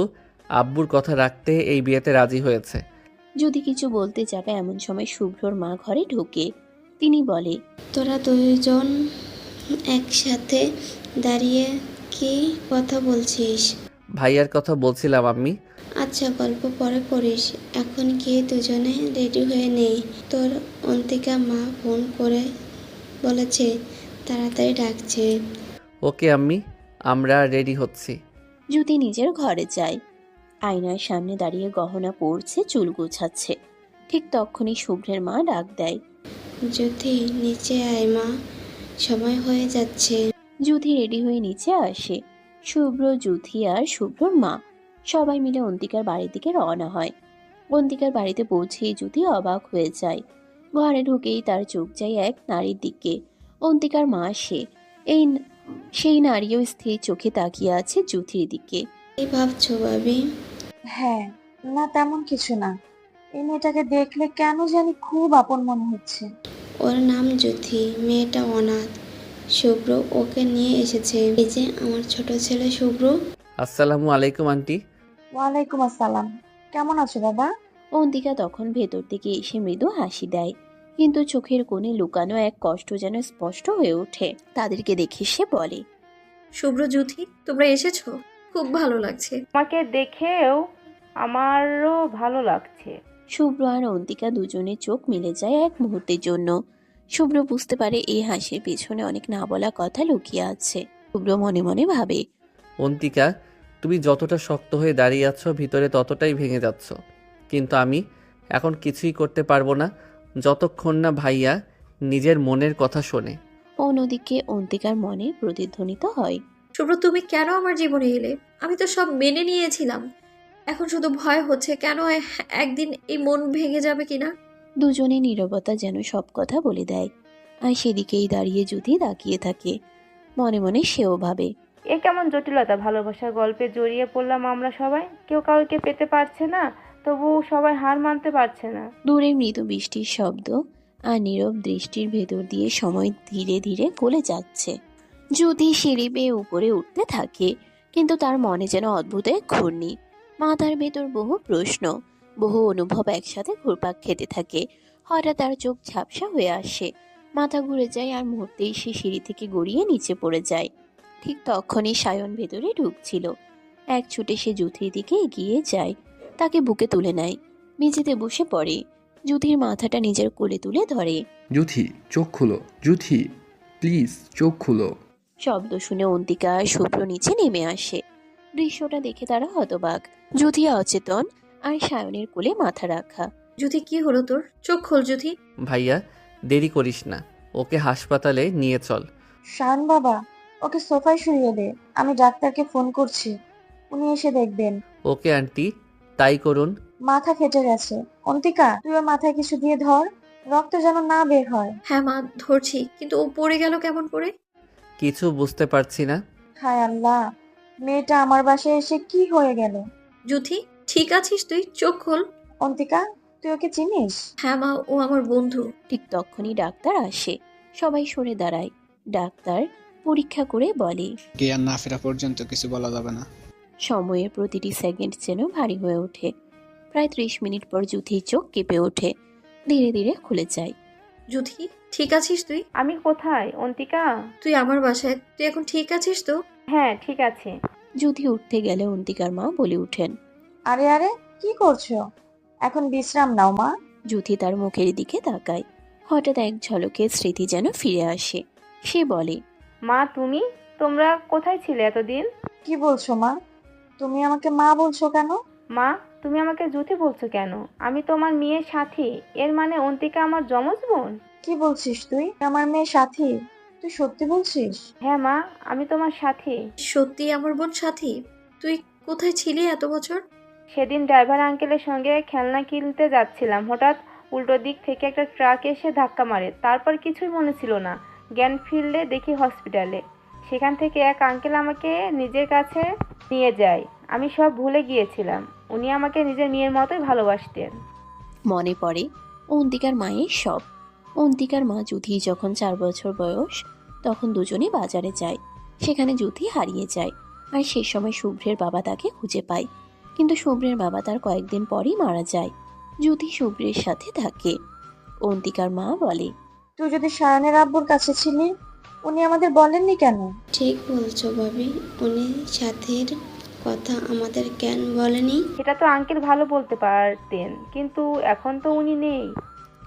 Speaker 6: আব্বুর কথা রাখতে এই বিয়েতে রাজি হয়েছে।
Speaker 3: যদি কিছু বলতে যাবে এমন সময় শুভ্রর মা ঘরে ঢোকে। তিনি বলে,
Speaker 10: তোরা 2জন একসাথে দাঁড়িয়ে কি কথা বলছিস?
Speaker 6: ভাইয়ার কথা বলছিলাম আম্মি।
Speaker 10: আচ্ছা গল্প পরে করিস, এখন গিয়ে দুজনে রেডি হয়ে নে। তোর অন্তিকা মা ফোন করে বলেছে তাড়াতাড়ি ডাকছে।
Speaker 6: ওকে আম্মি, আমরা রেডি হচ্ছি।
Speaker 3: যুথি নিজের ঘরে যায়। আয়নার সামনে দাঁড়িয়ে গহনা পরছে, চুল গোছাচ্ছে। ঠিক তখনই শুভ্রের মা ডাক দেয়,
Speaker 10: যুথি নিচে আয় মা, সময় হয়ে যাচ্ছে।
Speaker 3: যুথি রেডি হয়ে নিচে আসে। শুভ্র, যুথি আর শুভ্রর মা সবাই মিলে অন্তিকার বাড়ির দিকে রওনা হয়। অন্তিকার বাড়িতে পৌঁছে যুথি অবাক হয়ে যায়। ঘরে ঢুকেই তার চোখ যায় এক নারীর দিকে। অন্তিকার মা সেই নারীও স্থির চোখে তাকিয়ে আছে যুথির দিকে।
Speaker 10: কি ভাবছো ভাবি?
Speaker 11: হ্যাঁ, না তেমন কিছু না। এই মেয়েটাকে দেখলে কেন জানি খুব আপন মনে হচ্ছে।
Speaker 10: ওর নাম যুথি, মেয়েটা অনাথ। শুভ্র ওকে নিয়ে এসেছে। এই যে আমার ছোট ছেলে শুভ্র।
Speaker 6: আসসালামু আলাইকুম আন্টি।
Speaker 11: ওয়ালাইকুম আসসালাম। কেমন আছো বাবা?
Speaker 3: অন্তিকা তখন ভেতর থেকে এসে মৃদু হাসি দেয়, কিন্তু চোখের কোণে লুকানো এক কষ্ট যেন স্পষ্ট হয়ে ওঠে। তাদেরকে দেখে সে বলে,
Speaker 4: শুভ্র, যুথি, তোমরা এসেছো, খুব ভালো লাগছে।
Speaker 1: তোমাকে দেখেও আমারও ভালো লাগছে।
Speaker 3: শুভ্র আর অন্তিকা দুজনের চোখ মিলে যায় এক মুহূর্তের জন্য। শুভ্র বুঝতে পারে এই হাসির পেছনে অনেক না বলা কথা লুকিয়ে আছে। শুভ্র মনে মনে ভাবে,
Speaker 6: অন্তিকা, তুমি যতটা শক্ত হয়ে দাঁড়িয়ে আছো ভিতরে ততটাই ভেঙে যাচ্ছ। কিন্তু আমি এখন কিছুই করতে পারবো না যতক্ষণ না ভাইয়া নিজের মনের কথা শোনে।
Speaker 3: অন্যদিকে অন্তিকার মনে প্রতিধ্বনিত হয়,
Speaker 4: শুভ্র, তুমি কেন আমার জীবনে এলে? আমি তো সব মেনে নিয়েছিলাম। এখন শুধু ভয় হচ্ছে, কেন একদিন এই মন ভেঙে যাবে কিনা।
Speaker 3: দুজনে নীরবতা যেন সব কথা বলে দেয়। আর সেদিকেই দাঁড়িয়ে যুথি তাকিয়ে থাকে। মনে মনে সেও ভাবে,
Speaker 1: এ কেমন জটিলতা, ভালোবাসার গল্পে জড়িয়ে পড়লাম আমরা সবাই, কেউ কাউকে পেতে পারছে না, তবু সবাই হার মানতে পারছে না।
Speaker 3: দূরে মৃদু বৃষ্টির শব্দ আর নীরব দৃষ্টির ভেতর দিয়ে সময় ধীরে ধীরে গলে যাচ্ছে। জ্যোতি সিঁড়ি বেয়ে উপরে উঠতে থাকে, কিন্তু তার মনে যেন অদ্ভুত এক ঘূর্ণি। মাথার ভেতর বহু প্রশ্ন, বহু অনুভব একসাথে ঘুরপাক খেতে থাকে। হঠাৎ তার চোখ ঝাপসা হয়ে আসে, মাথা ঘুরে যায়, আর মুহূর্তেই সে সিঁড়ি থেকে গড়িয়ে নিচে পড়ে যায়। ঠিক তখনই সায়ন ভেতরে ঢুকছিল। এক ছুটে সে জ্যোতির দিকে এগিয়ে যায়, তাকে বুকে তুলে নেয়, মেঝেতে বসে পড়ে, জ্যোতির মাথাটা নিজের কোলে তুলে ধরে।
Speaker 7: জুথি, চোখ খুলো। জুথি, প্লিজ চোখ খুলো।
Speaker 3: শব্দ শুনে অন্তিকা আর শুভ্র নিচে নেমে আসে। দৃশ্যটা দেখে তারা হতবাক। জ্যোতি অচেতন, আর সায়নের কোলে মাথা রাখা।
Speaker 4: জ্যোতি, কি হলো তোর? চোখ খোল জ্যোতি।
Speaker 6: ভাইয়া, দেরি করিস না, ওকে হাসপাতালে নিয়ে চল।
Speaker 11: শান বাবা, ওকে সোফায় শুইয়ে দে, আমি ডাক্তারকে ফোন করছি, উনি এসে দেখবেন।
Speaker 6: ওকে আন্টি, তাই করুন।
Speaker 11: মাথা ফেটে গেছে। অন্তিকা, তুই ওর মাথায় কিছু দিয়ে ধর, রক্ত যেন না বের হয়।
Speaker 4: হ্যাঁ মা, ধরছি, কিন্তু ও পড়ে গেল কেমন করে?
Speaker 6: কিছু বুঝতে পারছি না।
Speaker 11: হায় আল্লাহ, মেয়েটা আমার বাসায় এসে কি হয়ে গেল?
Speaker 4: জ্যোতি, ঠিক আছিস তুই? চোখ খোল।
Speaker 11: অন্তিকা, তুই ওকে চিনিস?
Speaker 4: হ্যাঁ মা, ও আমার বন্ধু।
Speaker 3: ঠিক তখনই ডাক্তার আসে। সবাই সরে দাঁড়ায়। ডাক্তার পরীক্ষা করে বলে,
Speaker 12: জ্ঞান না ফেরা পর্যন্ত কিছু বলা যাবে না।
Speaker 3: সময়ের প্রতিটি সেকেন্ড যেন ভারী হয়ে ওঠে। প্রায় 30 মিনিট পর জ্যোতির চোখ কেঁপে ওঠে, ধীরে ধীরে খুলে যায়।
Speaker 4: জ্যোতি, ঠিক আছিস তুই?
Speaker 1: আমি কোথায় অন্তিকা?
Speaker 4: তুই আমার বাসায়, তুই এখন ঠিক আছিস তো?
Speaker 1: হ্যাঁ, ঠিক আছে।
Speaker 3: জ্যোতি উঠতে গেলে অন্তিকার মা বলে ওঠেন,
Speaker 11: আরে আরে, কি করছো? এখন বিশ্রাম নাও মা।
Speaker 3: জ্যোতি তার মুখের দিকে তাকায়। হঠাৎ এক ঝলকে স্মৃতি যেন ফিরে আসে। সে বলে,
Speaker 1: মা তুমি, তোমরা কোথায় ছিলে এতদিন?
Speaker 11: কি বলছো মা? তুমি আমাকে মা বলছো কেন?
Speaker 1: মা, তুমি আমাকে জ্যোতি বলছো কেন? আমি তোমার মেয়ের সাথী, এর মানে অন্তিকা আমার যমজ বোন।
Speaker 11: কি বলছিস তুই? আমার মেয়ে সাথী? তুই সত্যি বলছিস?
Speaker 1: হ্যাঁ মা, আমি তোমার সাথী।
Speaker 4: সত্যি আমার বোন সাথী? তুই কোথায় ছিলি এত বছর?
Speaker 1: সেদিন ড্রাইভার আঙ্কেলের সঙ্গে খেলনা কিনতে যাচ্ছিলাম, হঠাৎ উল্টো দিক থেকে একটা ট্রাক এসে ধাক্কা মারে। তারপর কিছুই মনে ছিল না, জ্ঞান ফিরলে দেখি হসপিটালে। সেখান থেকে এক আঙ্কেল আমাকে নিজের কাছে নিয়ে যায়। আমি সব ভুলে গিয়েছিলাম, উনি আমাকে নিজের মেয়ের মতোই ভালোবাসতেন।
Speaker 3: মনে পড়ে অন্তিকার মায়ের সব। অন্তিকার মা জ্যোতি যখন 4 বছর বয়স, তখন দুজনে বাজারে যায়। সেখানে জ্যোতি হারিয়ে যায়, আর সে সময় শুভ্রের বাবা তাকে খুঁজে পায়। কিন্তু শুভ্রের বাবা তার কয়েকদিন পরই মারা যায়। জ্যোতি শুভ্রের সাথে থাকে। অন্তিকার মা বলে,
Speaker 11: তুই যদি সায়নের আব্বুর কাছে ছিলি, উনি আমাদের বলেননি কেন?
Speaker 10: ঠিক বলছো ভাবি, উনি সাথীর কথা আমাদের কেন বলেনি?
Speaker 1: সেটা তো আঙ্কেল ভালো বলতে পারতেন, কিন্তু এখন তো উনি নেই।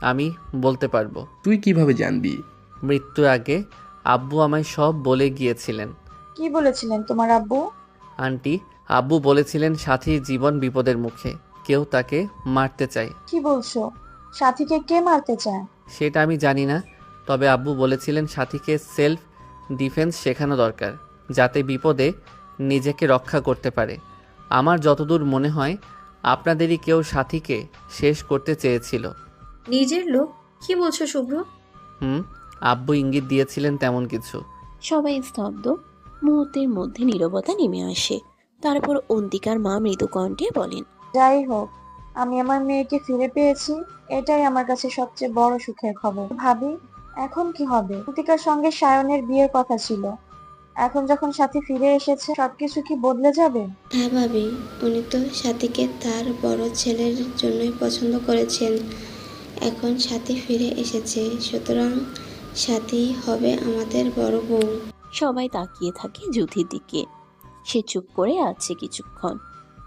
Speaker 6: আমি বলতে পারবো।
Speaker 7: তুই কিভাবে জানবি?
Speaker 6: মৃত্যুর আগে আব্বু আমায় সব বলে গিয়েছিলেন।
Speaker 11: কি বলেছিলেন তোমার আব্বু?
Speaker 6: আন্টি, আব্বু বলেছিলেন সাথীর জীবন বিপদের মুখে, কেউ তাকে মারতে চায়।
Speaker 11: কি বলছো? সাথীকে কে মারতে চায়?
Speaker 6: সেটা আমি জানি না, তবে আব্বু বলেছিলেন সাথীকে সেলফ ডিফেন্স শেখানো দরকার, যাতে বিপদে নিজেকে রক্ষা করতে পারে। আমার যতদূর মনে হয় আপনাদেরই কেউ সাথীকে শেষ করতে চেয়েছিল।
Speaker 4: নিজের লোক? কি বলছো শুভ্র?
Speaker 6: আব্বু ইঙ্গিত দিয়েছিলেন তেমন কিছু।
Speaker 3: সবাই স্তব্ধ। মুহূর্তের মধ্যে নীরবতা নেমে আসে। তারপর অন্তিকার মা মৃদু কণ্ঠে বলেন,
Speaker 11: যাই হোক, আমি আমার মেয়েকে ফিরে পেয়েছি, এটাই আমার কাছে সবচেয়ে বড় সুখের খবর। ভাবি, এখন কি হবে? অন্তিকার সঙ্গে সায়নের বিয়ের কথা ছিল, এখন যখন সাথী ফিরে এসেছে, সবকিছু কি বদলে যাবে?
Speaker 10: হ্যাঁ ভাবি, উনি তো সাথীকে তার বড় ছেলের জন্যই পছন্দ করেছেন। এখন সাথী ফিরে এসেছে, সুতরাং সাথী হবে আমাদের বড় বউ।
Speaker 3: সবাই তাকিয়ে থাকে জ্যোতির দিকে। সে চুপ করে আছে কিছুক্ষণ,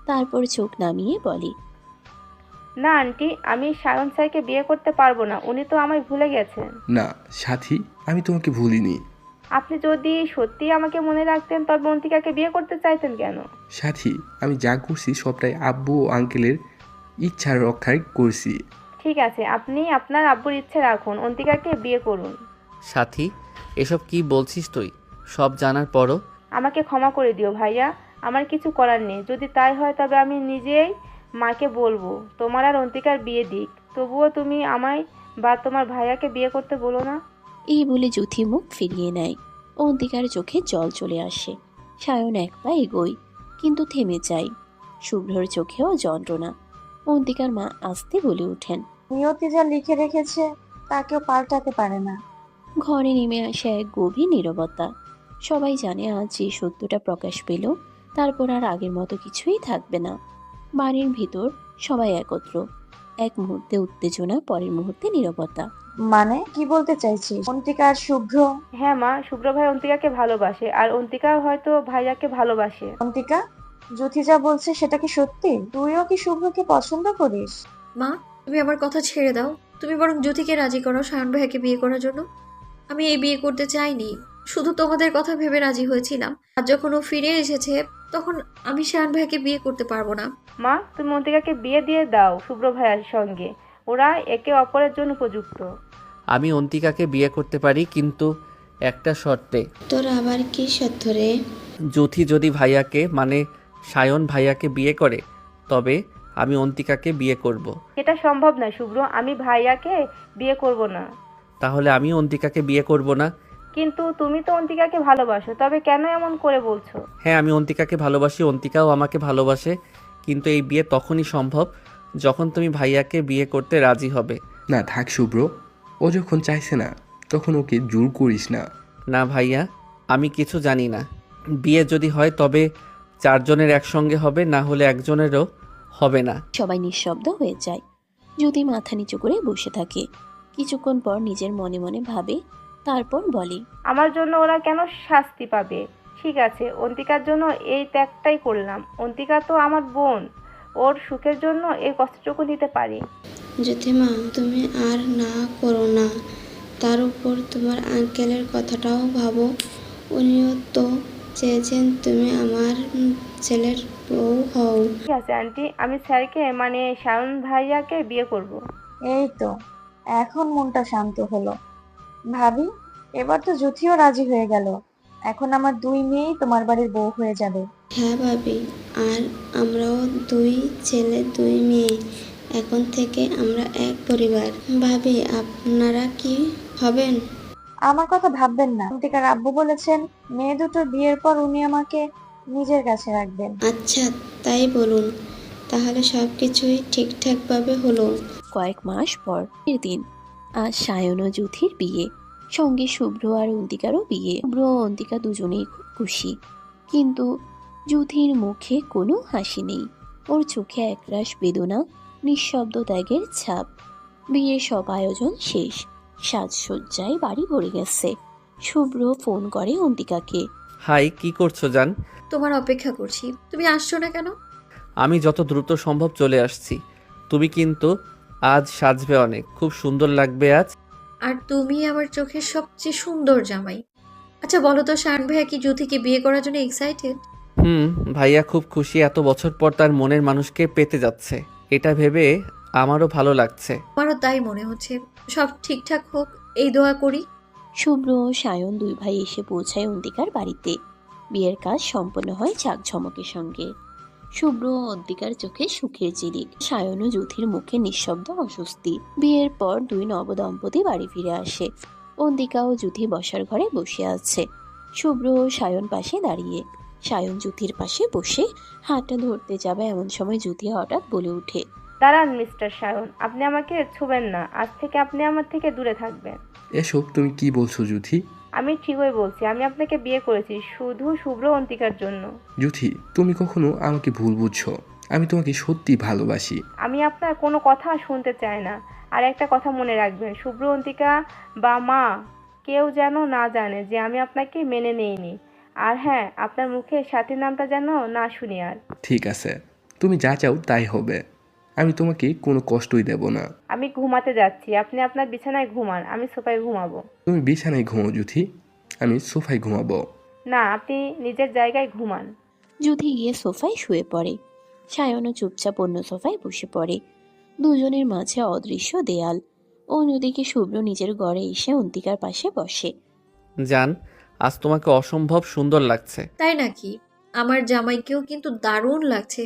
Speaker 3: তারপর চোখ নামিয়ে বলে,
Speaker 1: না আন্টি, আমি সায়ন স্যারকে বিয়ে করতে পারবো না, উনি তো আমায় ভুলে গেছেন।
Speaker 7: না সাথী, আমি তোমাকে ভুলিনি।
Speaker 1: আপনি যদি সত্যি আমাকে মনে রাখতেন, তবে অন্তিকাকে বিয়ে করতে চাইতেন কেন?
Speaker 7: সাথী, আমি যা করছি সবটাই আব্বু ও আঙ্কেলের ইচ্ছার রক্ষায় করছি।
Speaker 1: ঠিক আছে, আপনি আপনার আব্বুর ইচ্ছে রাখুন, অন্তিকাকে বিয়ে করুন।
Speaker 6: সাথী, এসব কি বলছিস তুই? সব জানার পরও?
Speaker 1: আমাকে ক্ষমা করে দিও ভাইয়া, আমার কিছু করার নেই। যদি তাই হয় তবে আমি নিজেই মাকে বলবো তোমার আর অন্তিকার বিয়ে দিক। তবুও তুমি আমায় বা তোমার ভাইয়াকে বিয়ে করতে বলো না।
Speaker 3: এই বলে জ্যোতি মুখ ফিরিয়ে নেয়। অন্তিকার চোখে জল চলে আসে। সায়ন এক পা এগোয়, কিন্তু থেমে যায়। শুভ্রর চোখেও যন্ত্রণা। অন্তিকার মা আস্তে বলে ওঠেন,
Speaker 11: নিয়তি যা লিখে রেখেছে তা কেউ পাল্টাতে পারে না।
Speaker 3: ঘরে নেমে আসে এক গভীর নীরবতা। সবাই জানে আজ যে সত্যটা প্রকাশ পেল তারপর আর আগের মতো কিছুই থাকবে না। বাড়ির ভিতর সবাই একত্র। এক মুহূর্তে উত্তেজনা, পরের মুহূর্তে নীরবতা।
Speaker 11: মানে কি বলতে চাইছিস? অন্তিকা আর শুভ্র?
Speaker 1: হ্যাঁ মা, শুভ্র ভাই অন্তিকাকে ভালোবাসে আর অন্তিকা হয়তো ভাইয়াকে ভালোবাসে।
Speaker 11: অন্তিকা, জ্যোতি যা বলছে সেটা কি সত্যি? তুইও কি শুভ্রকে পছন্দ করিস?
Speaker 4: মা, তুমি আমার কথা ছেড়ে দাও। তুমি বরং জ্যোতিকে রাজি করো সায়ন ভাইয়াকে বিয়ে করার জন্য। আমি এই বিয়ে করতে চাইনি, শুধু তোমাদের কথা ভেবে রাজি হয়েছিলাম। আর যখন ও ফিরে এসেছে তখন আমি সায়ন ভাইয়াকে বিয়ে করতে পারবো না।
Speaker 1: মা, তুমি অন্তিকাকে বিয়ে দিয়ে দাও শুভ্র ভাইয়ার সঙ্গে। ওরা একে অপরের জন্য উপযুক্ত।
Speaker 6: আমি অন্তিকাকে বিয়ে করতে পারি, কিন্তু একটা শর্তে।
Speaker 10: তোর আবার কি সত্য রে?
Speaker 6: জ্যোতি যদি ভাইয়াকে মানে সায়ন ভাইয়াকে বিয়ে করে তবে আমি অন্তিকাকে বিয়ে করব।
Speaker 1: এটা সম্ভব না শুভ্র, আমি ভাইয়াকে বিয়ে করব না।
Speaker 6: তাহলে আমি অন্তিকাকে বিয়ে করব না।
Speaker 1: কিন্তু তুমি তো অন্তিকাকে ভালোবাসো, তবে কেন এমন করে বলছো?
Speaker 6: হ্যাঁ, আমি অন্তিকাকে ভালোবাসি, অন্তিকাও আমাকে ভালোবাসে, কিন্তু এই বিয়ে তখনই সম্ভব যখন তুমি ভাইয়াকে বিয়ে করতে রাজি হবে।
Speaker 7: না থাক শুভ্র, ও যখন চাইছে না তখন ওকে জোর করিস না।
Speaker 6: না ভাইয়া, আমি কিছু জানি না। বিয়ে যদি হয় তবে 4 জনের একসঙ্গে হবে, না হলে একজনেরও হবে না।
Speaker 3: সবাই নিঃশব্দ হয়ে যায়। জ্যোতি মাথা নিচু করে বসে থাকে। কিছুক্ষণ পর নিজের মনে মনে ভাবে, তারপর বলে,
Speaker 1: আমার জন্য ওরা কেন শাস্তি পাবে? ঠিক আছে, অন্তিকার জন্য এই ত্যাগটাই করলাম। অন্তিকা তো আমার বোন, ওর সুখের জন্য এই কষ্টটুকু নিতে পারি।
Speaker 10: জ্যোতিমা, তুমি আর না করো না। তার উপর তোমার আঙ্কেলের কথাটাও ভাবো। উনিও তো চেয়েছেন তুমি আমার ছেলের বউ হও।
Speaker 1: ঠিক আছে আন্টি, আমি স্যারকে মানে শায়ন ভাইয়াকে বিয়ে করব।
Speaker 11: এই তো, এখন মনটা শান্ত হলো। ভাবি, এবার তো জ্যোতিও রাজি হয়ে গেল। এখন আমার 2 মেয়েই তোমার বাড়ির বউ হয়ে যাবে।
Speaker 10: হ্যাঁ ভাবি, আর আমরাও 2 ছেলে 2 মেয়ে। এখন থেকে আমরা এক পরিবার। ভাবি, আপনারা কি হবেন?
Speaker 11: আমার কথা ভাববেন না। অন্তিকার আব্বু বলেছেন মেয়ে দুটোর বিয়ের পর উনি আমাকে নিজের কাছে রাখবেন।
Speaker 10: আচ্ছা, তাই বলুন। তাহলে সবকিছুই ঠিকঠাকভাবে হলো।
Speaker 3: কয়েক মাস পর এর দিন। আজ সায়ন ও জ্যোতির বিয়ে, সঙ্গে শুভ্র আর অন্তিকারও বিয়ে। শুভ্র ও অন্তিকা দুজনেই খুব খুশি, কিন্তু জ্যোতির মুখে কোনো হাসি নেই। ওর চোখে একরাশ বেদনা, নিঃশব্দ ত্যাগের ছাপ। বিয়ের সব আয়োজন শেষ, সাজসজ্জায় বাড়ি ভরে গেছে। শুভ্র ফোন করে অন্তিকাকে।
Speaker 6: হাই, কি করছো জান?
Speaker 4: তোমার অপেক্ষা করছি, তুমি আসছো না কেন?
Speaker 6: আমি যত দ্রুত সম্ভব চলে আসছি। তুমি কিন্তু আজ সাজবে অনেক, খুব সুন্দর লাগবে আজ।
Speaker 4: আর তুমি আমার চোখের সবচেয়ে সুন্দর জামাই। আচ্ছা বলো তো, শায়ন ভাইয়া কি জ্যোতিকে বিয়ে করার জন্য এক্সাইটেড?
Speaker 6: ভাইয়া খুব খুশি, এত বছর পর তার মনের মানুষকে পেতে যাচ্ছে। এটা ভেবে আমারও ভালো লাগছে।
Speaker 4: আমারও তাই মনে হচ্ছে। সব ঠিকঠাক হোক এই দোয়া করি।
Speaker 3: শুভ্র ও সায়ন 2 ভাই এসে পৌঁছায় অন্তিকার বাড়িতে। বিয়ের কাজ সম্পন্ন হয় জাঁকজমকের সঙ্গে। শুভ্র ও অন্তিকার চোখে সুখের ঝিলিক, সায়ন ও জ্যোতির মুখে নিঃশব্দ অস্বস্তি। বিয়ের পর 2 নবদম্পতি বাড়ি ফিরে আসে। অন্তিকা ও জ্যোতি বসার ঘরে বসে আছে, শুভ্র ও সায়ন পাশে দাঁড়িয়ে। সায়ন জ্যোতির পাশে বসে হাতটা ধরতে যাবে, এমন সময় জ্যোতি হঠাৎ বলে ওঠে,
Speaker 1: দাঁড়ান মিস্টার শায়ন, আপনি আমাকে ছুবেন না। আজ থেকে আপনি আমার থেকে দূরে থাকবেন।
Speaker 7: এসব তুমি কি বলছো জ্যোতি?
Speaker 1: আমি ঠিকই বলছি, আমি আপনাকে বিয়ে করেছি শুধু শুভ্র অন্তিকার জন্য।
Speaker 7: জ্যোতি, তুমি কখনো আমাকে ভুল বুঝছো। আমি তোমাকে সত্যি ভালোবাসি।
Speaker 1: আমি আপনার কোনো কথা শুনতে চাই না। আর একটা কথা মনে রাখবেন, শুভ্র অন্তিকা বা মা কেউ যেন না জানে যে আমি আপনাকে মেনে নেইনি। আর হ্যাঁ, আপনার মুখে সাথীর নামটা যেন না শুনি আর।
Speaker 7: ঠিক আছে, তুমি যা চাও তাই হবে। আমি তোমাকে কোনো কষ্টই দেব না।
Speaker 1: আমি ঘুমাতে যাচ্ছি, আপনি আপনার বিছানায় ঘুমান, আমি সোফায় ঘুমাবো।
Speaker 7: তুমি বিছানায় ঘুমাও জ্যোতি, আমি সোফায় ঘুমাবো।
Speaker 1: না, আপনি নিজের জায়গায় ঘুমান।
Speaker 3: জ্যোতি গিয়ে সোফায় শুয়ে পড়ে। সায়নও চুপচাপ অন্য সোফায় বসে পড়ে। দুজনের মাঝে অদৃশ্য দেয়াল। অন্যদিকে শুভ্র নিজের ঘরে এসে অন্তিকার পাশে বসে।
Speaker 6: জান, আজ তোমাকে অসম্ভব সুন্দর লাগছে।
Speaker 4: তাই নাকি? আমার জামাইকেও কিন্তু দারুণ লাগছে।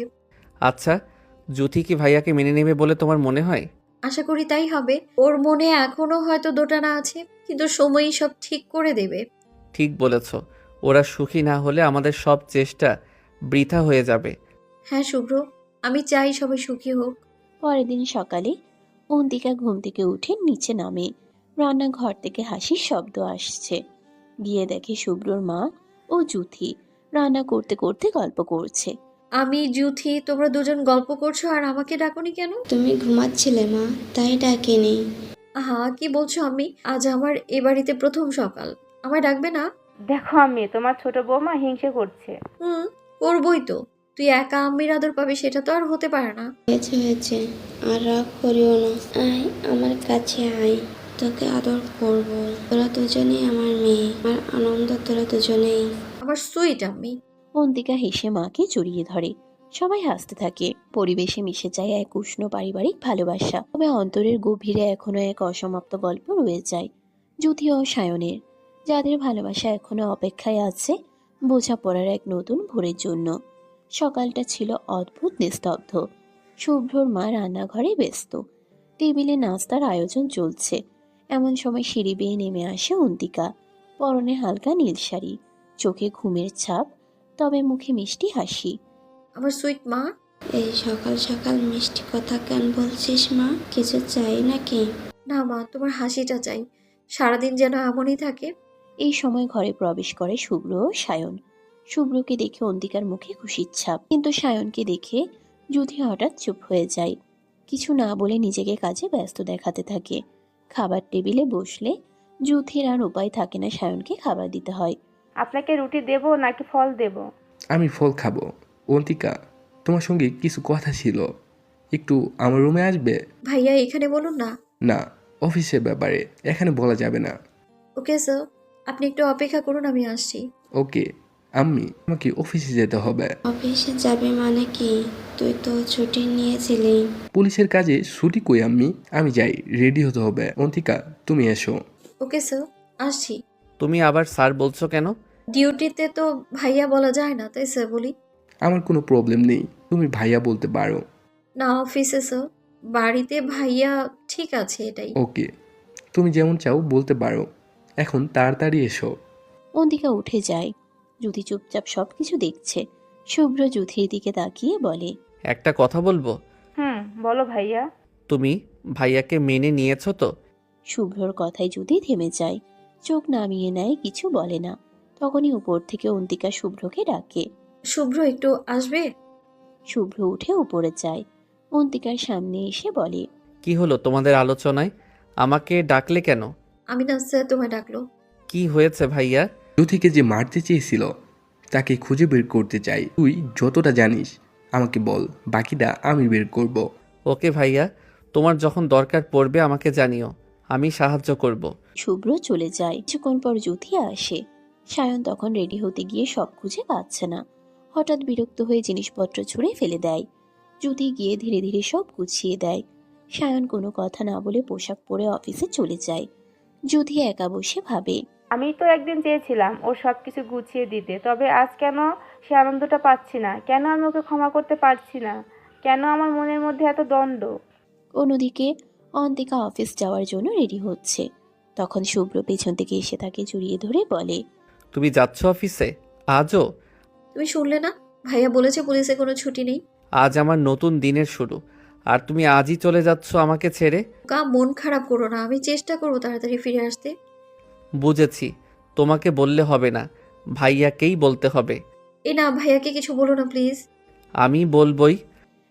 Speaker 6: আচ্ছা, জ্যোতি কি ভাইয়াকে মেনে নেবে বলে তোমার মনে হয়?
Speaker 4: আশা করি তাই হবে। ওর মনে এখনো হয়তো দোটানা আছে, কিন্তু সময়ই সব ঠিক করে দেবে।
Speaker 6: ঠিক বলেছ, ওরা সুখী না হলে আমাদের সব চেষ্টা বৃথা হয়ে যাবে।
Speaker 4: হ্যাঁ শুভ্র, আমি চাই সবাই সুখী হোক।
Speaker 3: পরের দিন সকালে অন্তিকা ঘুম থেকে উঠে নিচে নামে। রান্নাঘর থেকে হাসির শব্দ আসছে। গিয়ে দেখে শুভ্রর মা ও জুথি রান্না করতে করতে গল্প করছে।
Speaker 4: আমি জুথি, তোমরা দুজন গল্প করছো আর আমাকে ডাকোনি কেন?
Speaker 10: তুমি ঘুমাচ্ছিলে মা, তাই ডাকিনি।
Speaker 4: আহা, কি বলছো আমি? আজ আমার এ বাড়িতে প্রথম সকাল, আমায় ডাকবে না?
Speaker 1: দেখো আম্মি, তোমার ছোট বৌমা হিংসে করছে।
Speaker 4: করবই তো। তুই একা আম্মির আদর পাবি সেটা তো আর হতে পারে না।
Speaker 10: হয়েছে হয়েছে, আর রাগ করিও না। আয় আমার কাছে আয়, তোকে আদর করবো। তোরা দুজনেই আমার মেয়ে, আমার আনন্দ তোরা দুজনেই।
Speaker 4: আমার সুইট আম্মি।
Speaker 3: অন্তিকা হেসে মাকে জড়িয়ে ধরে। সবাই হাসতে থাকে। পরিবেশে মিশে যায় এক উষ্ণ পারিবারিক ভালোবাসা। তবে অন্তরের গভীরে এখনো এক অসমাপ্ত গল্প রয়ে যায় জ্যোতি ও সায়নের, যাদের ভালোবাসা এখনো অপেক্ষায় আছে বোঝাপড়ার এক নতুন ভোরের জন্য। সকালটা ছিল অদ্ভুত নিস্তব্ধ। শুভ্রর মা রান্নাঘরে ব্যস্ত। টেবিলে নাস্তার আয়োজন চলছে। এমন সময় সিঁড়ি বেয়ে নেমে আসে অন্তিকা। পরনে হালকা নীল শাড়ি, চোখে ঘুমের ছাপ, তবে মুখে মিষ্টি হাসি।
Speaker 4: আমার সুইট মা।
Speaker 10: এই সকাল সকাল মিষ্টি কথা কেন বলছিস মা? কিছু চাই নাকি?
Speaker 4: না মা, তোমার হাসিটা চাই, সারাদিন যেন এমনই থাকে।
Speaker 3: এই সময় ঘরে প্রবেশ করে শুভ্র ও সায়ন। শুভ্রকে দেখে অন্তিকার মুখে খুশির ছাপ, কিন্তু সায়নকে দেখে জ্যোতি হঠাৎ চুপ হয়ে যায়। কিছু না বলে নিজেকে কাজে ব্যস্ত দেখাতে থাকে। খাবার টেবিলে বসলে জ্যোতির আর উপায় থাকে না, সায়নকে খাবার দিতে হয়।
Speaker 1: আপনাকে রুটি দেব নাকি ফল দেব?
Speaker 7: আমি ফল খাবো। অন্তিকা, তোমার সঙ্গে কিছু কথা ছিল, একটু আমার রুমে আসবে?
Speaker 4: ভাইয়া এখানে বলুন না।
Speaker 7: না, অফিসের ব্যাপারে এখানে বলা যাবে না।
Speaker 4: ওকে স্যার, আপনি একটু অপেক্ষা করুন, আমি আসছি।
Speaker 7: ওকে আম্মি, আমাকে অফিসে যেতে হবে।
Speaker 10: অফিসে যাবে মানে কি? তুই তো ছুটি নিয়েছিলি।
Speaker 7: পুলিশের কাজে ছুটি কই আম্মি? আমি যাই, রেডি হতে হবে। অন্তিকা তুমি এসো।
Speaker 4: ওকে স্যার, আসছি।
Speaker 6: তুমি আবার স্যার বলছো কেন?
Speaker 4: ডিউটিতে তো ভাইয়া বলা যায় না, তাই স্যার বলি।
Speaker 7: আমার কোনো প্রবলেম নেই, তুমি ভাইয়া বলতে পারো।
Speaker 4: না অফিসে স্যার, বাড়িতে ভাইয়া ঠিক আছে এটাই।
Speaker 7: ওকে, তুমি যেমন চাও বলতে পারো। এখন তাড়াতাড়ি এসো।
Speaker 3: অন্তিকা উঠে যায়। জ্যোতি চুপচাপ সবকিছু দেখছে। শুভ্র জ্যোতির দিকে তাকিয়ে বলে,
Speaker 6: একটা কথা বলবো?
Speaker 1: বলো ভাইয়া।
Speaker 6: তুমি ভাইয়াকে মেনে নিয়েছো তো?
Speaker 3: শুভ্রর কথায় জ্যোতি থেমে যায়। চোখ নামিয়ে নেয়, কিছু বলে না। তখনই উপর থেকে অন্তিকা শুভ্রকে ডাকে।
Speaker 4: শুভ্র একটু আসবে?
Speaker 3: শুভ্র উঠে উপরে যায়। অন্তিকার সামনে এসে বলে,
Speaker 6: কি হলো তোমাদের আলোচনায়? আমাকে ডাকলে কেন?
Speaker 4: আমি না স্যার, তোমায় ডাকলো।
Speaker 6: কি হয়েছে ভাইয়া?
Speaker 7: জ্যোতিকে যে মারতে চেয়েছিল তাকে খুঁজে বের করতে চাই। তুই যতটা জানিস আমাকে বল, বাকিটা আমি বের করব।
Speaker 6: ওকে ভাইয়া, তোমার যখন দরকার পড়বে আমাকে জানিও, আমি সাহায্য করব।
Speaker 3: শুভ্র চলে যায়। কিছুক্ষণ পর জ্যোতি আসে। সায়ন তখন রেডি হতে গিয়ে সব খুঁজে পাচ্ছে না। হঠাৎ বিরক্ত হয়ে জিনিসপত্র ছুঁড়ে ফেলে দেয়। জ্যোতি গিয়ে ধীরে ধীরে সব গুছিয়ে দেয়। সায়ন কোনো কথা না বলে পোশাক পরে অফিসে চলে যায়। জ্যোতি একা বসে ভাবে,
Speaker 1: আমি তো একদিন চেয়েছিলাম ওর সব কিছু গুছিয়ে দিতে, তবে আজ কেন সে আনন্দটা পাচ্ছি না? কেন আমি ওকে ক্ষমা করতে পারছি না? কেন আমার মনের মধ্যে এত দ্বন্দ্ব?
Speaker 3: অন্যদিকে অন্তিকা অফিস যাওয়ার জন্য রেডি হচ্ছে। তখন শুভ্র পেছন থেকে এসে তাকে জড়িয়ে ধরে বলে,
Speaker 6: তুমি যাচ্ছ অফিসে আজও?
Speaker 4: তুমি শুনলে না, ভাইয়া বলেছে পুলিশে কোনো ছুটি নেই।
Speaker 6: আজ আমার নতুন দিনের শুরু, আর তুমি আজই চলে যাচ্ছ আমাকে ছেড়ে?
Speaker 4: মন খারাপ করো না, আমি চেষ্টা করবো তাড়াতাড়ি ফিরে আসতে।
Speaker 6: বুঝেছি, তোমাকে বললে হবে না, ভাইয়াকেই বলতে হবে।
Speaker 4: এই না, ভাইয়াকে কিছু বলো না প্লিজ।
Speaker 6: আমি বলবই।